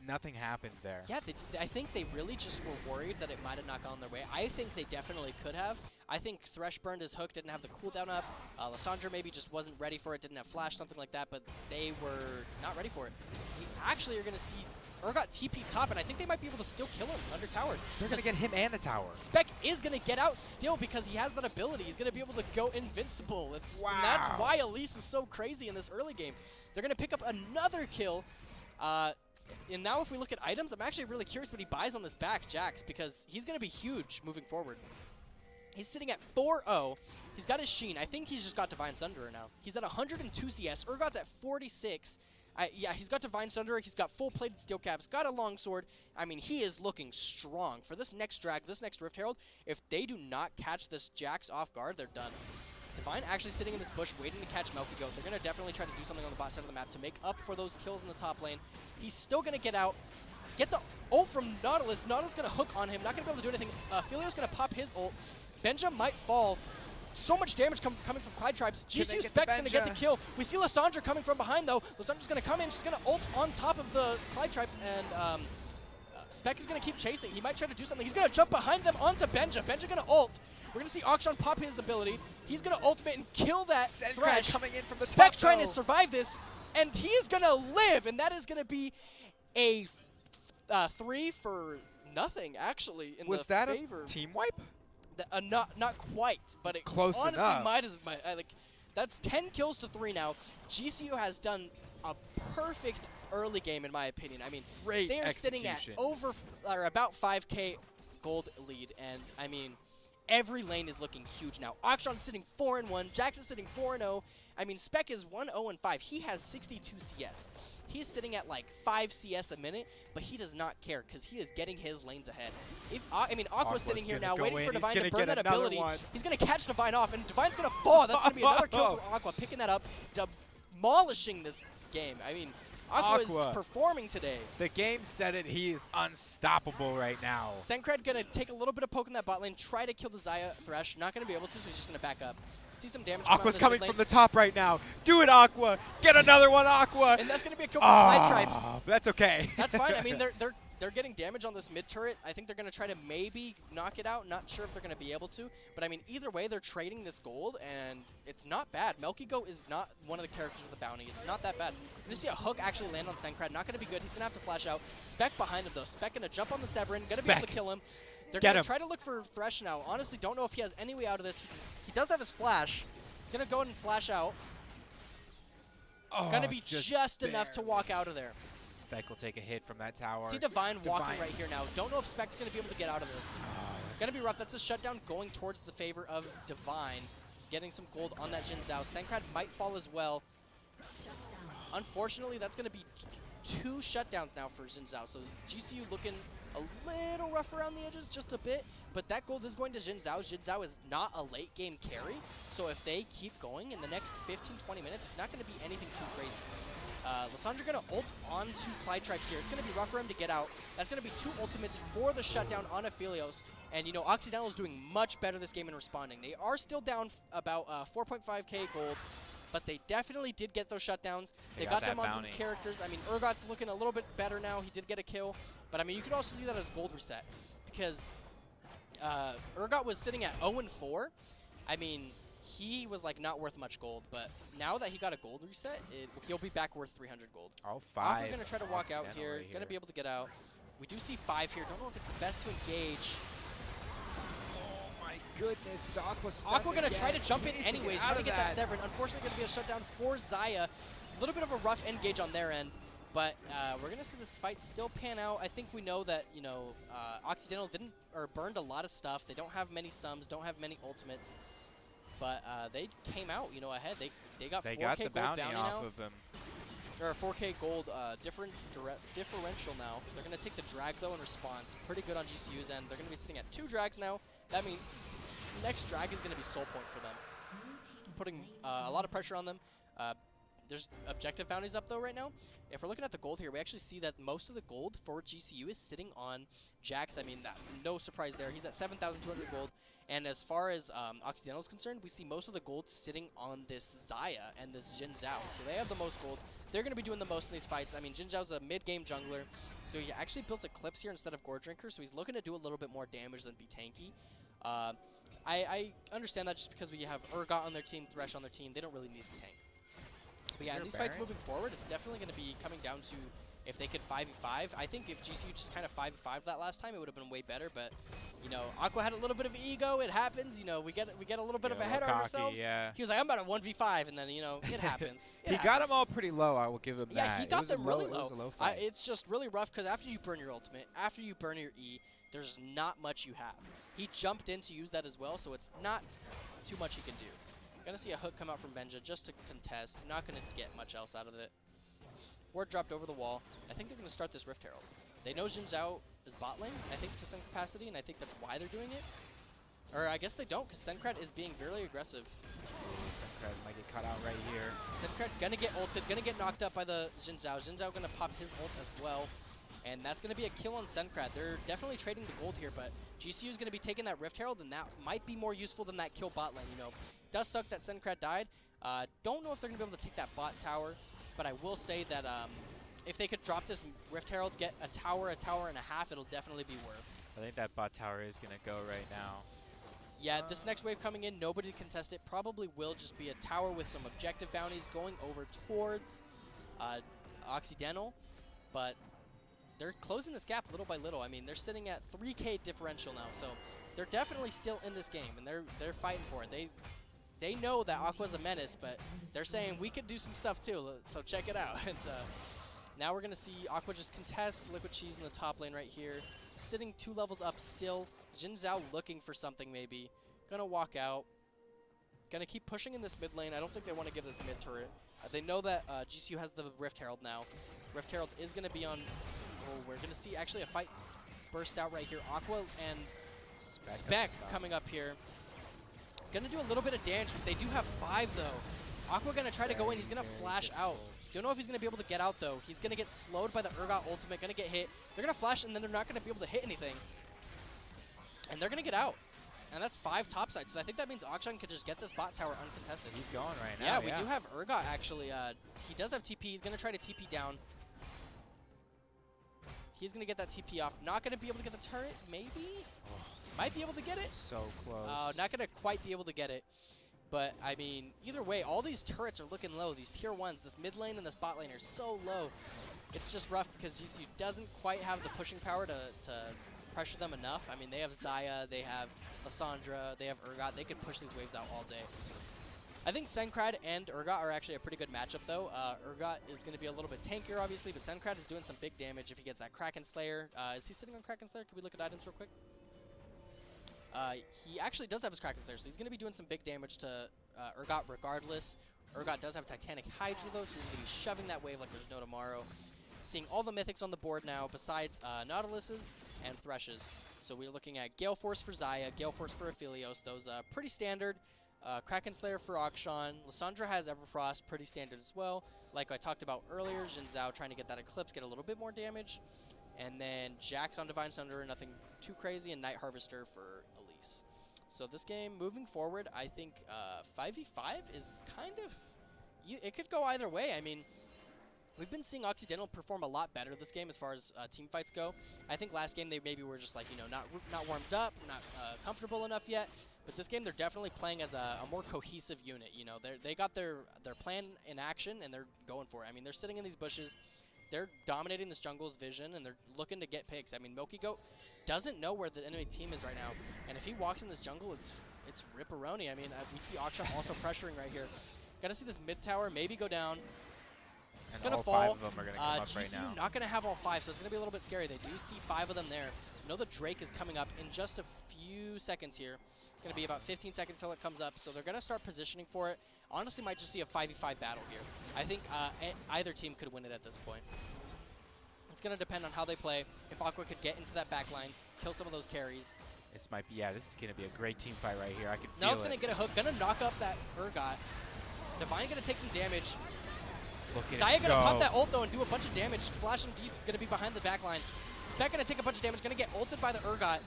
Speaker 1: nothing happened there.
Speaker 2: Yeah, I think they really just were worried that it might have not gone their way. I think they definitely could have. I think Thresh burned his hook, didn't have the cooldown up. Lissandra maybe just wasn't ready for it, didn't have flash, something like that, but they were not ready for it. We actually are going to see Urgot TP top, and I think they might be able to still kill him under tower.
Speaker 1: They're going to get him and the tower.
Speaker 2: Spec is going to get out still because he has that ability. He's going to be able to go invincible.
Speaker 1: Wow.
Speaker 2: And that's why Elise is so crazy in this early game. They're going to pick up another kill. And now if we look at items, I'm actually really curious what he buys on this back, Jax, because he's going to be huge moving forward. He's sitting at 4-0. He's got his Sheen. I think he's just got Divine Sunderer now. He's at 102 CS. Urgot's at 46. Yeah, he's got Divine Sunderer. He's got full-plated steel caps. Got a longsword. I mean, he is looking strong. For this next drag, this next Rift Herald, if they do not catch this Jax off guard, they're done. Divine actually sitting in this bush waiting to catch Melky Goat. They're going to definitely try to do something on the bot side of the map to make up for those kills in the top lane. He's still going to get out. Get the ult from Nautilus. Nautilus going to hook on him. Not going to be able to do anything. Filio's going to pop his ult. Benja might fall. So much damage coming from Clyde Tribes. GCU Spec's going to get the kill. We see Lissandra coming from behind, though. Lissandra's going to come in. She's going to ult on top of the Clyde Tribes, and Spec is going to keep chasing. He might try to do something. He's going to jump behind them onto Benja. Benja going to ult. We're going to see Akshan pop his ability. He's going to ultimate and kill that Thresh.
Speaker 1: Coming in from the
Speaker 2: Spec
Speaker 1: top,
Speaker 2: trying
Speaker 1: though.
Speaker 2: to survive this, and he is going to live, and that is going to be a 3 for nothing, actually, in
Speaker 1: Was
Speaker 2: the
Speaker 1: that
Speaker 2: favor.
Speaker 1: a team wipe?
Speaker 2: Not quite, but it
Speaker 1: Close
Speaker 2: honestly
Speaker 1: enough.
Speaker 2: might as like that's 10 kills to 3 now. GCU has done a perfect early game in my opinion. I mean,
Speaker 1: Great
Speaker 2: they are sitting at about 5k gold lead, and I mean, every lane is looking huge now. Akshan's sitting 4-1, Jackson's sitting 4-0. I mean, Spec is 1-0-5. He has 62 CS. He's sitting at like 5 CS a minute, but he does not care because he is getting his lanes ahead. I mean, Aqua's sitting here now waiting for Divine to burn that ability. He's going to catch Divine off, and Divine's going to fall. That's going to be another kill for Aqua, picking that up, demolishing this game. I mean, Aqua is performing today.
Speaker 1: The game said it. He is unstoppable right now.
Speaker 2: Sencred going to take a little bit of poke in that bot lane, try to kill the Xayah Thresh. Not going to be able to, so he's just going to back up. See some damage.
Speaker 1: Aqua's coming from the top right now. Do it, Aqua. Get another one, Aqua.
Speaker 2: And that's going to be a kill for Clyde Tribes.
Speaker 1: That's okay.
Speaker 2: That's fine. I mean, they're getting damage on this mid turret. I think they're going to try to maybe knock it out. Not sure if they're going to be able to. But I mean, either way, they're trading this gold, and it's not bad. Melky Goat is not one of the characters with the bounty. It's not that bad. We're going to see a hook actually land on Sencred. Not going to be good. He's going to have to flash out. Spec behind him, though. Spec going to jump on the Severin. Going to be able to kill him. They're
Speaker 1: Get
Speaker 2: going
Speaker 1: him.
Speaker 2: to try to look for Thresh now. Honestly, don't know if he has any way out of this. He does have his flash. He's going to go ahead and flash out.
Speaker 1: Oh,
Speaker 2: Going to be just enough to
Speaker 1: barely.
Speaker 2: walk out of there.
Speaker 1: Spec will take a hit from that tower.
Speaker 2: See Divine walking right here now. Don't know if Spec's going to be able to get out of this. Going to be rough. That's a shutdown going towards the favor of Divine. Getting some gold on that Jin Zhao. Sencrad might fall as well. Unfortunately, that's going to be 2 shutdowns now for Jin Zhao. So GCU looking a little rough around the edges, just a bit. But that gold is going to Jin Zhao. Jin Zhao is not a late game carry. So if they keep going in the next 15-20 minutes, it's not going to be anything too crazy. Lissandra going to ult onto Clyde Tribes here. It's going to be rough for him to get out. That's going to be 2 ultimates for the shutdown on Aphelios. And, you know, Occidental is doing much better this game in responding. They are still down about 4.5k gold, but they definitely did get those shutdowns. They got them on some characters. I mean, Urgot's looking a little bit better now. He did get a kill. But, I mean, you could also see that as gold reset because Urgot was sitting at 0-4. I mean, he was like not worth much gold, but now that he got a gold reset, he'll be back worth 300 gold.
Speaker 1: All 5.
Speaker 2: Aqua's gonna try to walk out here.
Speaker 1: Right
Speaker 2: Gonna be able to get out. We do see 5 here. Don't know if it's the best to engage.
Speaker 1: Oh my goodness,
Speaker 2: Aqua gonna try to jump in anyways, trying to get that Severin. Unfortunately, gonna be a shutdown for Xayah. A little bit of a rough engage on their end, but we're gonna see this fight still pan out. I think we know that Occidental burned a lot of stuff. They don't have many sums, don't have many ultimates. But they came out, ahead. They got 4K
Speaker 1: the
Speaker 2: gold
Speaker 1: bounty
Speaker 2: bounty
Speaker 1: off
Speaker 2: now.
Speaker 1: of him.
Speaker 2: Or 4K gold differential now. They're going to take the drag, though, in response. Pretty good on GCU's end. They're going to be sitting at 2 drags now. That means next drag is going to be soul point for them. Putting a lot of pressure on them. There's objective bounties up, though, right now. If we're looking at the gold here, we actually see that most of the gold for GCU is sitting on Jax. I mean, no surprise there. He's at 7,200 gold. And as far as Occidental is concerned, we see most of the gold sitting on this Xayah and this Jin Zhao. So they have the most gold. They're going to be doing the most in these fights. I mean, Jin Zhao's a mid-game jungler, so he actually built Eclipse here instead of Gore Drinker, so he's looking to do a little bit more damage than be tanky. I understand that just because we have Urgot on their team, Thresh on their team, they don't really need to tank. But yeah, in these fights moving forward, it's definitely going to be coming down to if they could 5v5. I think if GCU just kind of 5v5 that last time, it would have been way better. But, Aqua had a little bit of ego. It happens. We get a little bit of a head on ourselves.
Speaker 1: Yeah.
Speaker 2: He was like, I'm about a 1v5, and then, it happens.
Speaker 1: He got them all pretty low, I will give him that.
Speaker 2: Yeah, he got them really low.
Speaker 1: It was a low fight.
Speaker 2: It's just really rough because after you burn your ultimate, after you burn your E, there's not much you have. He jumped in to use that as well, so it's not too much he can do. Gonna see a hook come out from Benja just to contest. Not gonna get much else out of it. Ward dropped over the wall. I think they're going to start this Rift Herald. They know Jin Zhao is bot lane, I think, to some capacity, and I think that's why they're doing it. Or I guess they don't, because Sencrad is being very aggressive.
Speaker 1: Sencrad might get cut out right here.
Speaker 2: Sencrad going to get ulted, going to get knocked up by the Jin Zhao. Jin Zhao going to pop his ult as well. And that's going to be a kill on Sencrad. They're definitely trading the gold here, but GCU is going to be taking that Rift Herald, and that might be more useful than that kill bot lane. Does suck that Sencrad died. Don't know if they're going to be able to take that bot tower. But I will say that if they could drop this Rift Herald, get a tower and a half, it'll definitely be worth.
Speaker 1: I think that bot tower is going to go right now.
Speaker 2: Yeah, this next wave coming in, nobody to contest it. Probably will just be a tower with some objective bounties going over towards Occidental. But they're closing this gap little by little. I mean, they're sitting at 3K differential now. So they're definitely still in this game, and they're fighting for it. They know that Aqua's a menace, but they're saying we could do some stuff too, so check it out. And now we're going to see Aqua just contest Liquid Cheese in the top lane right here. Sitting 2 levels up still. Jin Zhao looking for something maybe. Going to walk out. Going to keep pushing in this mid lane. I don't think they want to give this mid turret. They know that GCU has the Rift Herald now. Rift Herald is going to be on... Oh, we're going to see actually a fight burst out right here. Aqua and Spec coming up here. Gonna do a little bit of damage, but they do have 5 though. Aqua gonna try to go in. He's gonna flash out. Don't know if he's gonna be able to get out though. He's gonna get slowed by the Urgot ultimate. Gonna get hit. They're gonna flash, and then they're not gonna be able to hit anything. And they're gonna get out. And that's 5 topside. So I think that means Akshan could just get this bot tower uncontested.
Speaker 1: He's going right now.
Speaker 2: Yeah, we do have Urgot actually. He does have TP. He's gonna try to TP down. He's gonna get that TP off. Not gonna be able to get the turret. Maybe. Might be able to get it.
Speaker 1: So close.
Speaker 2: Not going to quite be able to get it. But, I mean, either way, all these turrets are looking low. These tier 1s, this mid lane and this bot lane are so low. It's just rough because GCU doesn't quite have the pushing power to pressure them enough. I mean, they have Xayah, they have Lissandra, they have Urgot. They could push these waves out all day. I think Sencrad and Urgot are actually a pretty good matchup, though. Urgot is going to be a little bit tankier, obviously, but Sencrad is doing some big damage if he gets that Kraken Slayer. Is he sitting on Kraken Slayer? Can we look at items real quick? He actually does have his Kraken Slayer, so he's going to be doing some big damage to Urgot regardless. Urgot does have Titanic Hydra, though, so he's going to be shoving that wave like there's no tomorrow. Seeing all the mythics on the board now, besides Nautiluses and Threshes. So we're looking at Gale Force for Xayah, Gale Force for Aphelios. Those pretty standard. Kraken Slayer for Akshan. Lissandra has Everfrost, pretty standard as well. Like I talked about earlier, Jin Zhao trying to get that Eclipse, get a little bit more damage. And then Jax on Divine Sunder, nothing too crazy, and Night Harvester for Elise. So this game, moving forward, I think 5v5 is kind of... it could go either way. I mean, we've been seeing Occidental perform a lot better this game as far as team fights go. I think last game they maybe were just like, you know, not warmed up, not comfortable enough yet. But this game they're definitely playing as a more cohesive unit. You know, they got their plan in action and they're going for it. I mean, they're sitting in these bushes. They're dominating this jungle's vision, and they're looking to get picks. I mean, Milky Goat doesn't know where the enemy team is right now, and if he walks in this jungle, it's ripperoni. I mean, we see Akshan also pressuring right here. Gotta see this mid tower maybe go down. It's going to fall.
Speaker 1: 5 of them are going to come up right
Speaker 2: GCU
Speaker 1: now.
Speaker 2: not going to have all 5, so it's going to be a little bit scary. They do see 5 of them there. You know the Drake is coming up in just a few seconds here. It's going to be about 15 seconds till it comes up, so they're going to start positioning for it. Honestly, might just see a 5v5 battle here. I think either team could win it at this point. It's going to depend on how they play. If Aqua could get into that back line, kill some of those carries.
Speaker 1: This might be, this is going to be a great team fight right here. I can feel it.
Speaker 2: Now it's going to get a hook. Going to knock up that Urgot. Divine going to take some damage. Xayah going to pop that ult, though, and do a bunch of damage. Flashing deep, going to be behind the back line. Spec going to take a bunch of damage. Going to get ulted by the Urgot.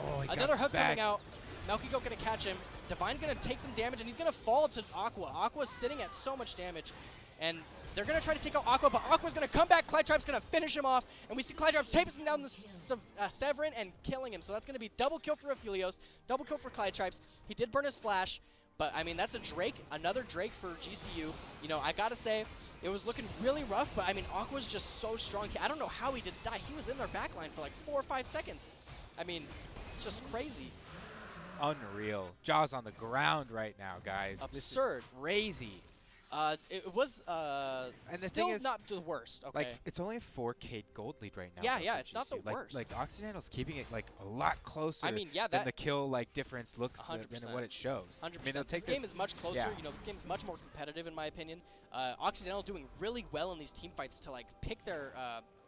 Speaker 1: Oh,
Speaker 2: another hook coming out. Milky Goat going to catch him. Divine going to take some damage, and he's going to fall to Aqua. Aqua's sitting at so much damage. And they're going to try to take out Aqua, but Aqua's going to come back. Clytribe's going to finish him off. And we see Clytribe taping down the Severin and killing him. So that's going to be double kill for Aphelios, double kill for Clytribes. He did burn his flash. But, I mean, that's a Drake, another Drake for GCU. You know, I got to say, it was looking really rough, but, I mean, Aqua's just so strong. I don't know how he didn't die. He was in their backline for like 4 or 5 seconds. I mean, it's just crazy.
Speaker 1: Unreal. Jaws on the ground right now, guys.
Speaker 2: Absurd.
Speaker 1: This is crazy.
Speaker 2: It was
Speaker 1: and the
Speaker 2: still
Speaker 1: thing is,
Speaker 2: not the worst. Okay.
Speaker 1: Like, it's only a 4K gold lead right now.
Speaker 2: Yeah, it's not the worst.
Speaker 1: Like Occidental's keeping it like a lot closer.
Speaker 2: I mean,
Speaker 1: than the kill difference looks
Speaker 2: 100%.
Speaker 1: than what it shows.
Speaker 2: 100%.
Speaker 1: I mean,
Speaker 2: this game is much closer. You know, this game is much more competitive in my opinion. Occidental doing really well in these team fights to like pick their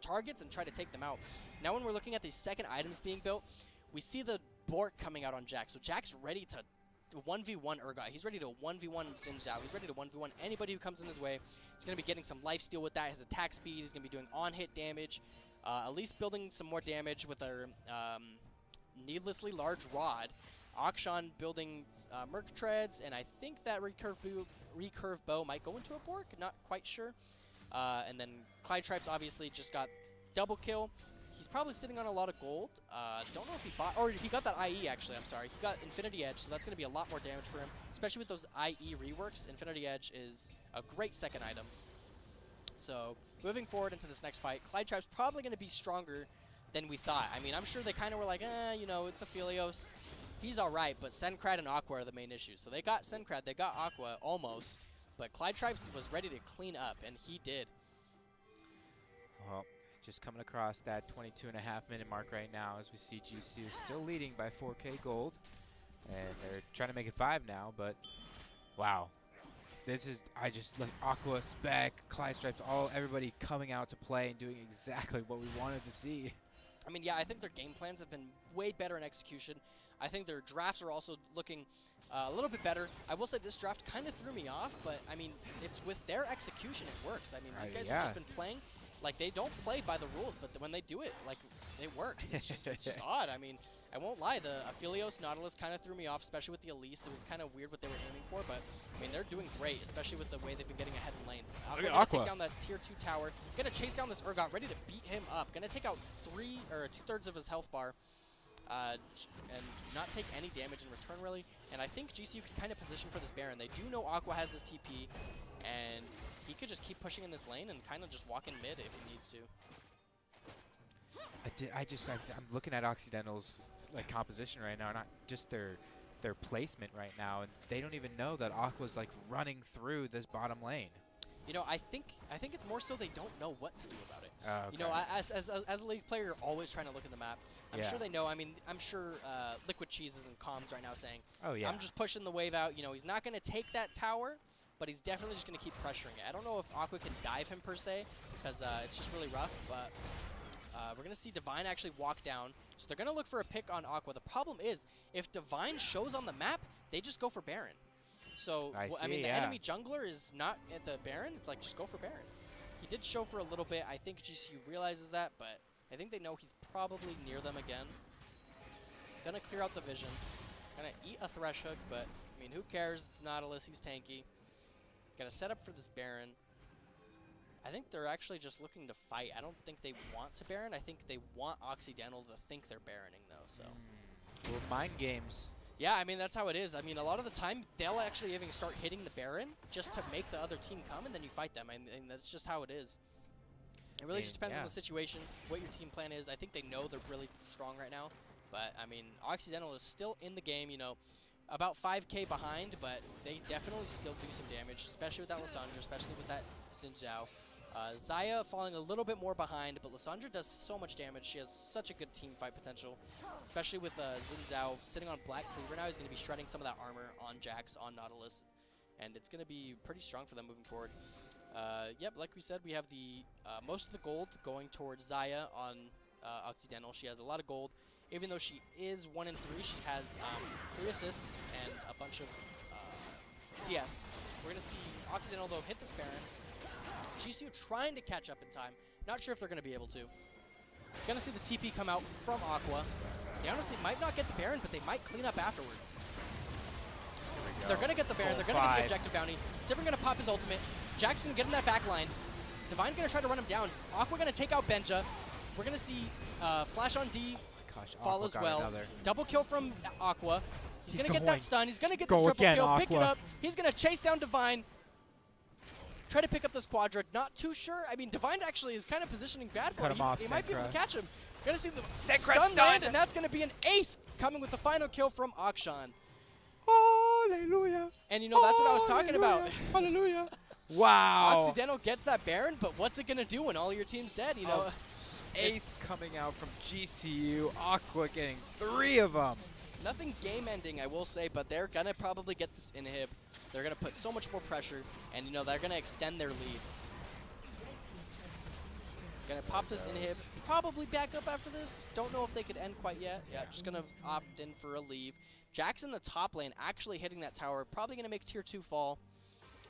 Speaker 2: targets and try to take them out. Now, when we're looking at these second items being built, we see the Bork coming out on Jax. So Jack's ready to 1v1 Urgot. He's ready to 1v1 Jin Zhao. He's ready to 1v1 anybody who comes in his way. He's going to be getting some lifesteal with that. His attack speed. He's going to be doing on-hit damage. At least building some more damage with our needlessly large rod. Akshan building Merc Treads, and I think that recurve bow might go into a Bork. Not quite sure. And then Clytribes obviously just got double kill. He's probably sitting on a lot of gold. Don't know if he bought, or he got that IE actually, I'm sorry. He got Infinity Edge, so that's going to be a lot more damage for him, especially with those IE reworks. Infinity Edge is a great second item. So moving forward into this next fight, Clytribe's probably going to be stronger than we thought. I mean, I'm sure they kind of were like, you know, it's Aphelios. He's all right, but Sencrad and Aqua are the main issues. So they got Sencrad, they got Aqua almost, but Clytribes was ready to clean up, and he did.
Speaker 1: Well, just coming across that 22.5-minute mark right now as we see GCU still leading by 4K gold. And they're trying to make it 5 now, but wow. This is, look, Aqua, Spec, Clystripes, everybody coming out to play and doing exactly what we wanted to see.
Speaker 2: I mean, yeah, I think their game plans have been way better in execution. I think their drafts are also looking a little bit better. I will say this draft kind of threw me off, but I mean, it's with their execution, it works. I mean, these guys have just been playing. Like, they don't play by the rules, but when they do it, like, it works. It's just odd. I mean, I won't lie. The Aphelios Nautilus kind of threw me off, especially with the Elise. It was kind of weird what they were aiming for, but, I mean, they're doing great, especially with the way they've been getting ahead in lanes. Aqua gonna take down that tier 2 tower. Gonna chase down this Urgot, ready to beat him up. Gonna take out 2/3 of his health bar, and not take any damage in return, really. And I think GCU can kind of position for this Baron. They do know Aqua has this TP, and he could just keep pushing in this lane and kind of just walk in mid if he needs to.
Speaker 1: I'm looking at Occidental's like composition right now, not just their placement right now, and they don't even know that Aqua's like running through this bottom lane.
Speaker 2: You know, I think it's more so they don't know what to do about it.
Speaker 1: Okay.
Speaker 2: You know, as a league player, you're always trying to look at the map. I'm sure they know. I mean, I'm sure Liquid Cheese is in comms right now saying,
Speaker 1: "Oh yeah,
Speaker 2: I'm just pushing the wave out." You know, he's not going to take that tower, but he's definitely just going to keep pressuring it. I don't know if Aqua can dive him per se, because it's just really rough. But we're going to see Divine actually walk down. So they're going to look for a pick on Aqua. The problem is, if Divine shows on the map, they just go for Baron. So, I mean, the enemy jungler is not at the Baron. It's like, just go for Baron. He did show for a little bit. I think GCU realizes that, but I think they know he's probably near them again. Gonna clear out the vision. Gonna eat a Thresh Hook, but, I mean, who cares? It's Nautilus. He's tanky. Gonna set up for this Baron. I think they're actually just looking to fight. I don't think they want to Baron. I think they want Occidental to think they're Baroning, though, so.
Speaker 1: Well, mind games.
Speaker 2: Yeah, I mean, that's how it is. I mean, a lot of the time, they'll actually even start hitting the Baron just to make the other team come, and then you fight them, and that's just how it is. It really just depends on the situation, what your team plan is. I think they know they're really strong right now, but, I mean, Occidental is still in the game, you know, about 5k behind, but they definitely still do some damage, especially with that Lissandra, especially with that Xin Zhao. Xayah falling a little bit more behind, but Lissandra does so much damage. She has such a good team fight potential, especially with Xin Zhao sitting on Black Cleaver now. He's going to be shredding some of that armor on Jax, on Nautilus, and it's going to be pretty strong for them moving forward. Yep, like we said, we have the most of the gold going towards Xayah on Occidental. She has a lot of gold. Even though she is 1 in 3, she has 3 assists and a bunch of CS. We're going to see Occidental, though, hit this Baron. GCU trying to catch up in time. Not sure if they're going to be able to. Going to see the TP come out from Aqua. They honestly might not get the Baron, but they might clean up afterwards. They're going to get the Baron. They're going to get the objective bounty. Sivir going to pop his ultimate. Jack's going to get in that back line. Divine's going to try to run him down. Aqua going to take out Benja. We're going to see Flash on D fall as well. Double kill from Aqua. He's going to get that stun. He's going to get the triple kill. Pick it up. He's going to chase down Divine. Try to pick up this Quadra. Not too sure. I mean, Divine actually is kind of positioning bad for him. He might be able to catch him. You're going to see the stun land, and that's going to be an ace coming with the final kill from Akshan.
Speaker 1: Hallelujah.
Speaker 2: And, you know, that's what I was talking about.
Speaker 1: Hallelujah. Wow.
Speaker 2: Occidental gets that Baron, but what's it going to do when all your team's dead? You know,
Speaker 1: ace coming out from GCU. Aqua getting 3 of them.
Speaker 2: Nothing game-ending, I will say, but they're going to probably get this inhib. They're going to put so much more pressure, and, you know, they're going to extend their lead. Going to pop this inhib, probably back up after this. Don't know if they could end quite yet. Yeah, just going to opt in for a leave. Jack's in the top lane, actually hitting that tower. Probably going to make tier 2 fall.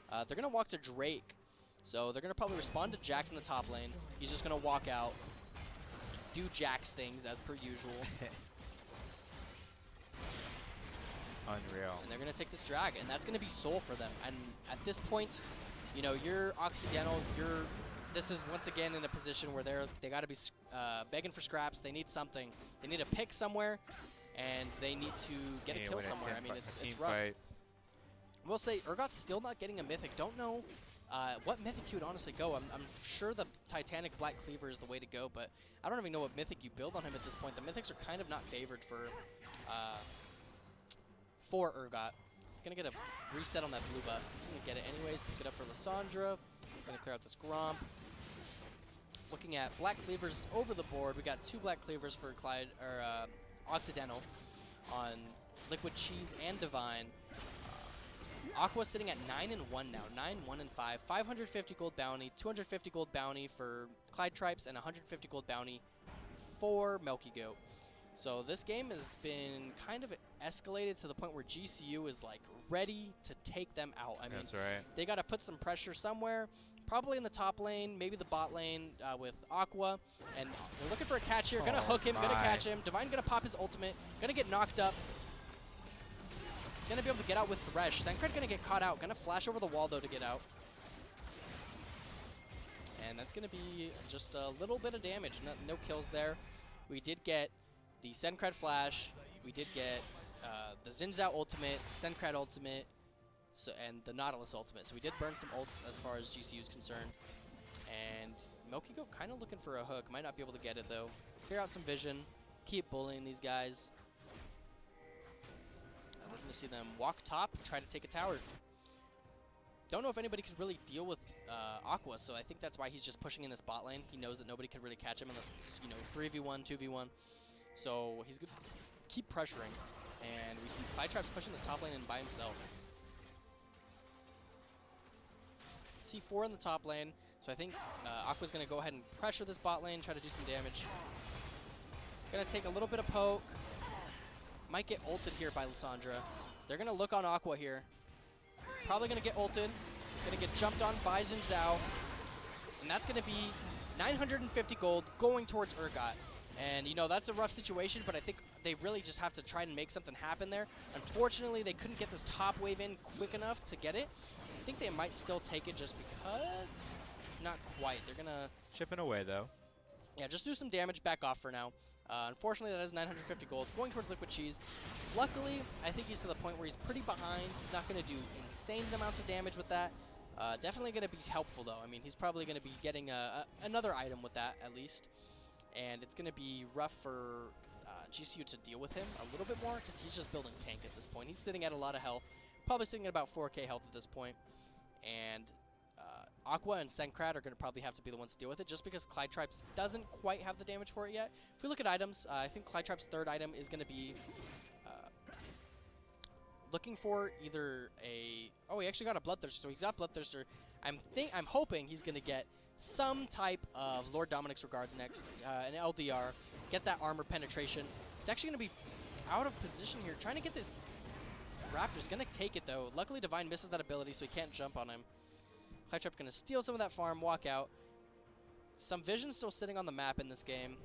Speaker 2: They're going to walk to Drake. So they're going to probably respond to Jax in the top lane. He's just going to walk out, do Jax things as per usual.
Speaker 1: Unreal.
Speaker 2: And they're going to take this drag, and that's going to be soul for them. And at this point, you know, you're Occidental. This is once again in a position where they got to be begging for scraps. They need something. They need a pick somewhere, and they need to get a kill somewhere. I mean, it's rough. We'll say Urgot's still not getting a mythic. Don't know what mythic he would honestly go. I'm sure the Titanic Black Cleaver is the way to go, but I don't even know what mythic you build on him at this point. The mythics are kind of not favored for Urgot. Gonna get a reset on that blue buff. He's gonna get it anyways. Pick it up for Lissandra. Gonna clear out this Gromp. Looking at Black Cleavers over the board. We got 2 Black Cleavers for Occidental on Liquid Cheese and Divine. Aqua sitting at 9 and 1 now. 9, 1 and 5. 550 gold bounty, 250 gold bounty for Clyde Tripes, and 150 gold bounty for Milky Goat. So this game has been kind of escalated to the point where GCU is like ready to take them out. I mean, they got to put some pressure somewhere, probably in the top lane, maybe the bot lane with Aqua. And they're looking for a catch here. Gonna hook him, gonna catch him. Divine gonna pop his ultimate, gonna get knocked up. Gonna be able to get out with Thresh. Senkred gonna get caught out. Gonna flash over the wall though to get out. And that's gonna be just a little bit of damage. No kills there. We did get the Senkred flash. We did get the Xin Zhao ultimate, Senkred ultimate, and the Nautilus ultimate. So we did burn some ults as far as GCU is concerned. And Milky Goat kind of looking for a hook. Might not be able to get it, though. Clear out some vision. Keep bullying these guys. I'm looking to see them walk top, try to take a tower. Don't know if anybody could really deal with Aqua, so I think that's why he's just pushing in this bot lane. He knows that nobody can really catch him unless it's, 3v1, 2v1. So he's going to keep pressuring. And we see Clytrap's pushing this top lane in by himself. C4 in the top lane. So I think Aqua's going to go ahead and pressure this bot lane, try to do some damage. Going to take a little bit of poke. Might get ulted here by Lissandra. They're going to look on Aqua here. Probably going to get ulted. Going to get jumped on by Xin Zhao. And that's going to be 950 gold going towards Urgot. And, that's a rough situation, but I think they really just have to try and make something happen there. Unfortunately, they couldn't get this top wave in quick enough to get it. I think they might still take it just because. Not quite. They're going to...
Speaker 1: Chipping away, though.
Speaker 2: Yeah, just do some damage, back off for now. Unfortunately, that is 950 gold going towards Liquid Cheese. Luckily, I think he's to the point where he's pretty behind. He's not going to do insane amounts of damage with that. Definitely going to be helpful, though. I mean, he's probably going to be getting another item with that, at least. And it's going to be rough for GCU to deal with him a little bit more because he's just building tank at this point. He's sitting at a lot of health, probably sitting at about 4k health at this point. And Aqua and Senkrat are going to probably have to be the ones to deal with it just because Clytrapes doesn't quite have the damage for it yet. If we look at items, I think Clytrapes' third item is going to be looking for either a... Oh, he actually got a Bloodthirster, so he's got Bloodthirster. I'm hoping he's going to get some type of Lord Dominic's Regards next, an LDR, get that armor penetration. He's actually going to be out of position here, trying to get this Raptor's going to take it, though. Luckily, Divine misses that ability, so he can't jump on him. Clytrap going to steal some of that farm, walk out. Some vision still sitting on the map in this game.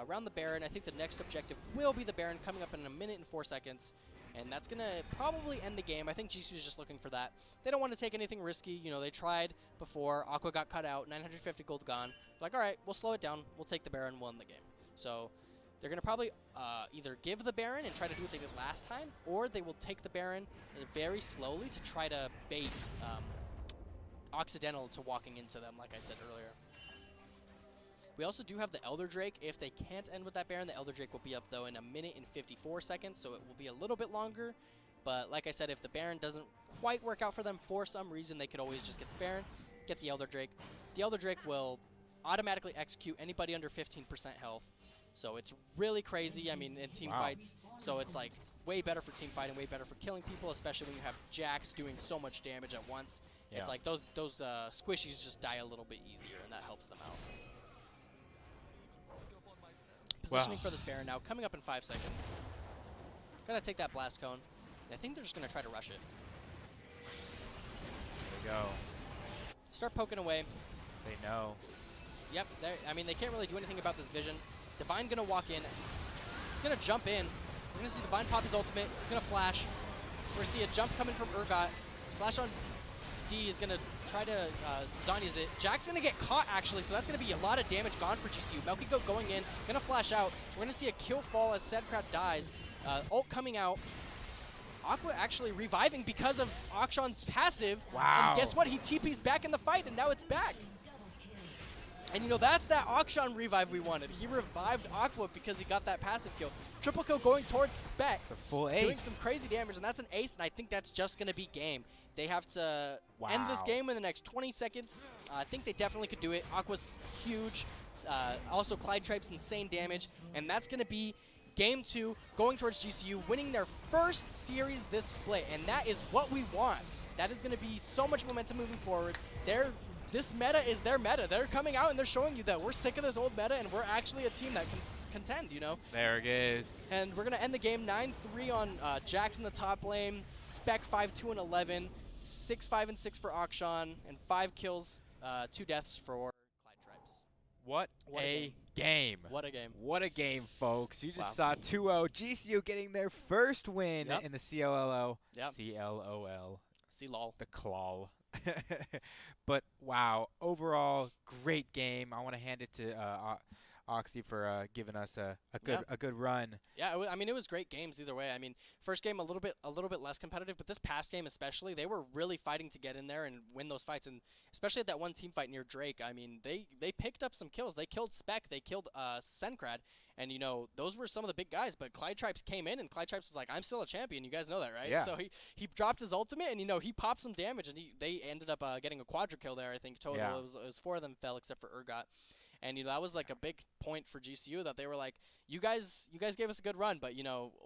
Speaker 2: Around the Baron, I think the next objective will be the Baron coming up in a minute and 4 seconds. And that's going to probably end the game. I think GCU is just looking for that. They don't want to take anything risky. They tried before. Aqua got cut out. 950 gold gone. Like, all right, we'll slow it down. We'll take the Baron. We'll end the game. So they're going to probably either give the Baron and try to do what they did last time, or they will take the Baron very slowly to try to bait Occidental to walking into them, like I said earlier. We also do have the Elder Drake. If they can't end with that Baron, the Elder Drake will be up, though, in a minute and 54 seconds, so it will be a little bit longer. But like I said, if the Baron doesn't quite work out for them for some reason, they could always just get the Baron, get the Elder Drake. The Elder Drake will automatically execute anybody under 15% health. So it's really crazy, I mean, in team fights. So it's like way better for team fighting, way better for killing people, especially when you have Jax doing so much damage at once. Yeah. It's like those squishies just die a little bit easier, and that helps them out. Positioning for this Baron now, coming up in 5 seconds. Gonna take that Blast Cone. I think they're just gonna try to rush it.
Speaker 1: There we go.
Speaker 2: Start poking away.
Speaker 1: They know.
Speaker 2: Yep, I mean, they can't really do anything about this vision. Divine gonna walk in. He's gonna jump in. We're gonna see Divine pop his ultimate. He's gonna flash. We're gonna see a jump coming from Urgot. Flash on D is gonna try to Zanya's it. Jack's gonna get caught actually, so that's gonna be a lot of damage gone for GCU. Milky Goat going in, gonna flash out. We're gonna see a kill fall as Sedcraft dies. Ult coming out. Aqua actually reviving because of Akshan's passive.
Speaker 1: Wow.
Speaker 2: And guess what? He TP's back in the fight, and now it's back. And that's that Akshan revive we wanted. He revived Aqua because he got that passive kill. Triple kill going towards Spec.
Speaker 1: It's a full ace.
Speaker 2: Doing some crazy damage, and that's an ace, and I think that's just going to be game. They have to end this game in the next 20 seconds. I think they definitely could do it. Aqua's huge. Also, Clytrapes insane damage, and that's going to be Game 2 going towards GCU, winning their first series this split, and that is what we want. That is going to be so much momentum moving forward. This meta is their meta. They're coming out and they're showing you that we're sick of this old meta and we're actually a team that can contend,
Speaker 1: There it is.
Speaker 2: And we're going to end the game 9-3 on Jax in the top lane, Spec 5-2 and 11, 6-5 and 6 for Akshan, and 5 kills, 2 deaths for Clytrapes.
Speaker 1: What a game.
Speaker 2: What a game.
Speaker 1: What a game, folks. You just saw 2-0. GCU getting their first win in the CLOL.
Speaker 2: Yep.
Speaker 1: CLOL.
Speaker 2: CLOL.
Speaker 1: The CLOL. But, wow, overall, great game. I want to hand it to Oxy for giving us a
Speaker 2: Yeah.
Speaker 1: good run.
Speaker 2: Yeah, I mean, it was great games either way. I mean, first game a little bit less competitive, but this past game especially, they were really fighting to get in there and win those fights. And especially at that one team fight near Drake, I mean, they picked up some kills. They killed Spec, they killed Senkrad, and those were some of the big guys. But Clyde Tripes came in, and Clyde Tripes was like, "I'm still a champion. You guys know that, right?"
Speaker 1: Yeah.
Speaker 2: So he dropped his ultimate, and he popped some damage, and they ended up getting a quadra kill there. I think total
Speaker 1: Yeah.
Speaker 2: it was 4 of them fell except for Urgot. And that was like a big point for GCU that they were like, you guys gave us a good run, but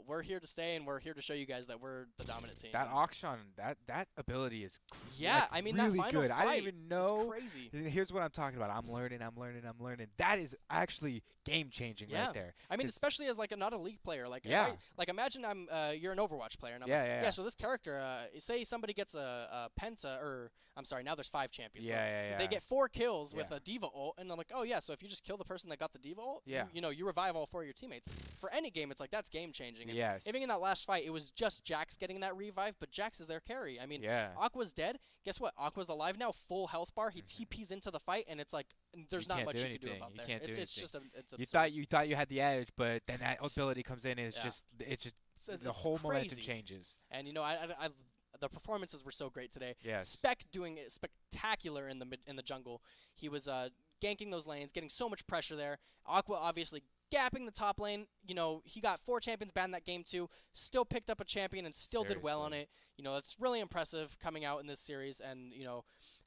Speaker 2: we're here to stay and we're here to show you guys that we're the dominant team.
Speaker 1: That Auction, that ability is
Speaker 2: yeah, I mean
Speaker 1: really
Speaker 2: that final
Speaker 1: good.
Speaker 2: fight
Speaker 1: I didn't even know.
Speaker 2: crazy.
Speaker 1: Here's what I'm talking about. I'm learning. That is actually game changing right there.
Speaker 2: I mean, especially as like not a league player. Like
Speaker 1: yeah.
Speaker 2: like imagine you're an Overwatch player and I'm
Speaker 1: yeah.
Speaker 2: yeah. So this character, say somebody gets a penta, or I'm sorry, now there's 5 champions. So they get 4 kills with a D.Va ult, and I'm like, oh yeah. So if you just kill the person that got the D.Va ult, you revive all 4 of your teammates. For any game, it's like that's game changing.
Speaker 1: Yes.
Speaker 2: Even in that last fight, it was just Jax getting that revive, but Jax is their carry. I mean,
Speaker 1: yeah.
Speaker 2: Aqua's dead. Guess what? Aqua's alive now, full health bar. He TPs into the fight, and it's like there's not much you can do about that. It's just it's absurd.
Speaker 1: You thought you had the edge, but then that ability comes in, and it's just the whole momentum changes.
Speaker 2: And the performances were so great today.
Speaker 1: Yes.
Speaker 2: Spec doing it spectacular in the jungle. He was ganking those lanes, getting so much pressure there. Aqua obviously gapping the top lane. He got 4 champions banned that game too. Still picked up a champion and still did well on it. That's really impressive coming out in this series. And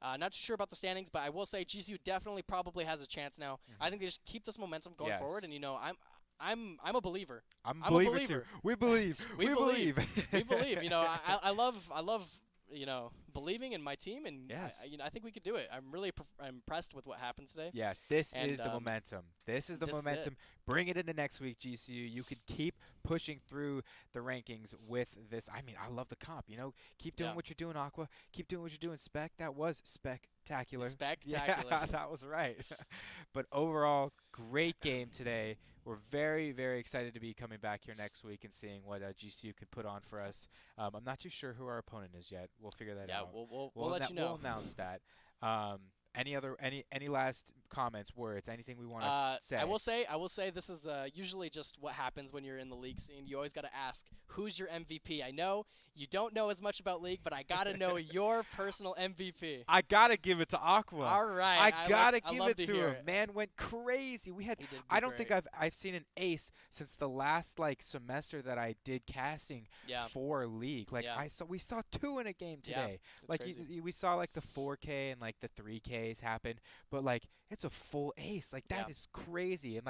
Speaker 2: not too sure about the standings, but I will say GCU definitely probably has a chance now. I think they just keep this momentum going forward. And I'm a believer.
Speaker 1: I'm a believer too. We believe.
Speaker 2: We believe. We believe. I love believing in my team, and I think we could do it. I'm really impressed with what happened today.
Speaker 1: Yes, this is the momentum. This is the momentum. Bring it into next week, GCU. You could keep pushing through the rankings with this. I mean, I love the comp. Keep doing what you're doing, Aqua. Keep doing what you're doing, Spec. That was spectacular.
Speaker 2: Spectacular.
Speaker 1: Yeah, that was right. But overall, great game today. We're very, very excited to be coming back here next week and seeing what GCU could put on for us. I'm not too sure who our opponent is yet. We'll figure that out.
Speaker 2: Yeah, we'll let you know.
Speaker 1: We'll announce that. Any last comments, words, anything we want to say?
Speaker 2: I will say this is usually just what happens when you're in the league scene. You always got to ask, who's your MVP? I know you don't know as much about league, but I got to know your personal MVP.
Speaker 1: I got to give it to Aqua.
Speaker 2: All right.
Speaker 1: I got to give it to him. Man went crazy. I don't think I've seen an ace since the last semester that I did casting for league. We saw 2 in a game today. We saw the 4K and the 3Ks happen, but it's a full ace. That is crazy. And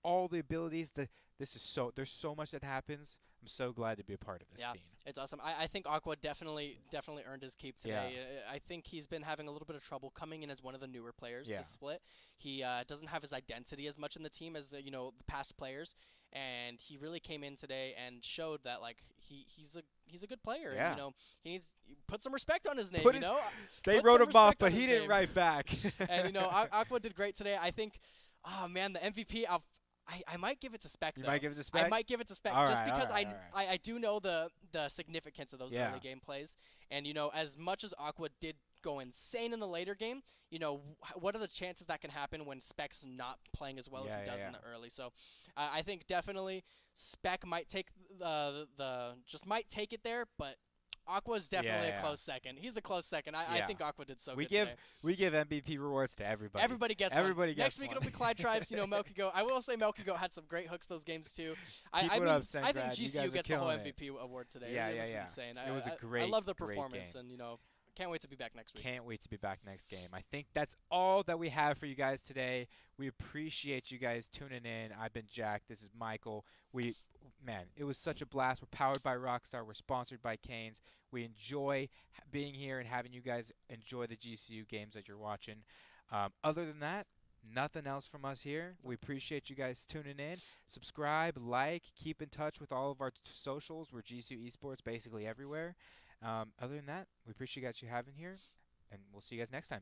Speaker 1: all the abilities, there's so much that happens. I'm so glad to be a part of this scene.
Speaker 2: It's awesome. I think Aqua definitely earned his keep today. I think he's been having a little bit of trouble coming in as one of the newer players this split. He doesn't have his identity as much in the team as the past players, and he really came in today and showed that he's a good player.
Speaker 1: Yeah.
Speaker 2: And, he needs put some respect on his name.
Speaker 1: They wrote him off, but he didn't write back.
Speaker 2: And Aqua did great today. I think, oh man, the MVP. I might give it to Spec.
Speaker 1: You might give it to Spec?
Speaker 2: I might give it to Spec just because I do know the significance of those early game plays. And, as much as Aqua did go insane in the later game, what are the chances that can happen when Spec's not playing as well as he does in the early? So I think definitely Spec might take might take it there, but Aqua's definitely a close second. He's a close second. I think Aqua did so good today.
Speaker 1: We give MVP rewards to everybody.
Speaker 2: Everybody gets one. Next week it'll be Clyde Tribes, Melky Goat. I will say Melky Goat had some great hooks those games too. I think GCU gets the whole MVP award today. It was insane.
Speaker 1: It was a great,
Speaker 2: I love the performance
Speaker 1: game.
Speaker 2: and can't wait to be back next week.
Speaker 1: Can't wait to be back next game. I think that's all that we have for you guys today. We appreciate you guys tuning in. I've been Jack. This is Michael. It was such a blast. We're powered by Rockstar. We're sponsored by Canes. We enjoy being here and having you guys enjoy the GCU games that you're watching. Other than that, nothing else from us here. We appreciate you guys tuning in. Subscribe, keep in touch with all of our socials. We're GCU Esports basically everywhere. Other than that, we appreciate you guys having here, and we'll see you guys next time.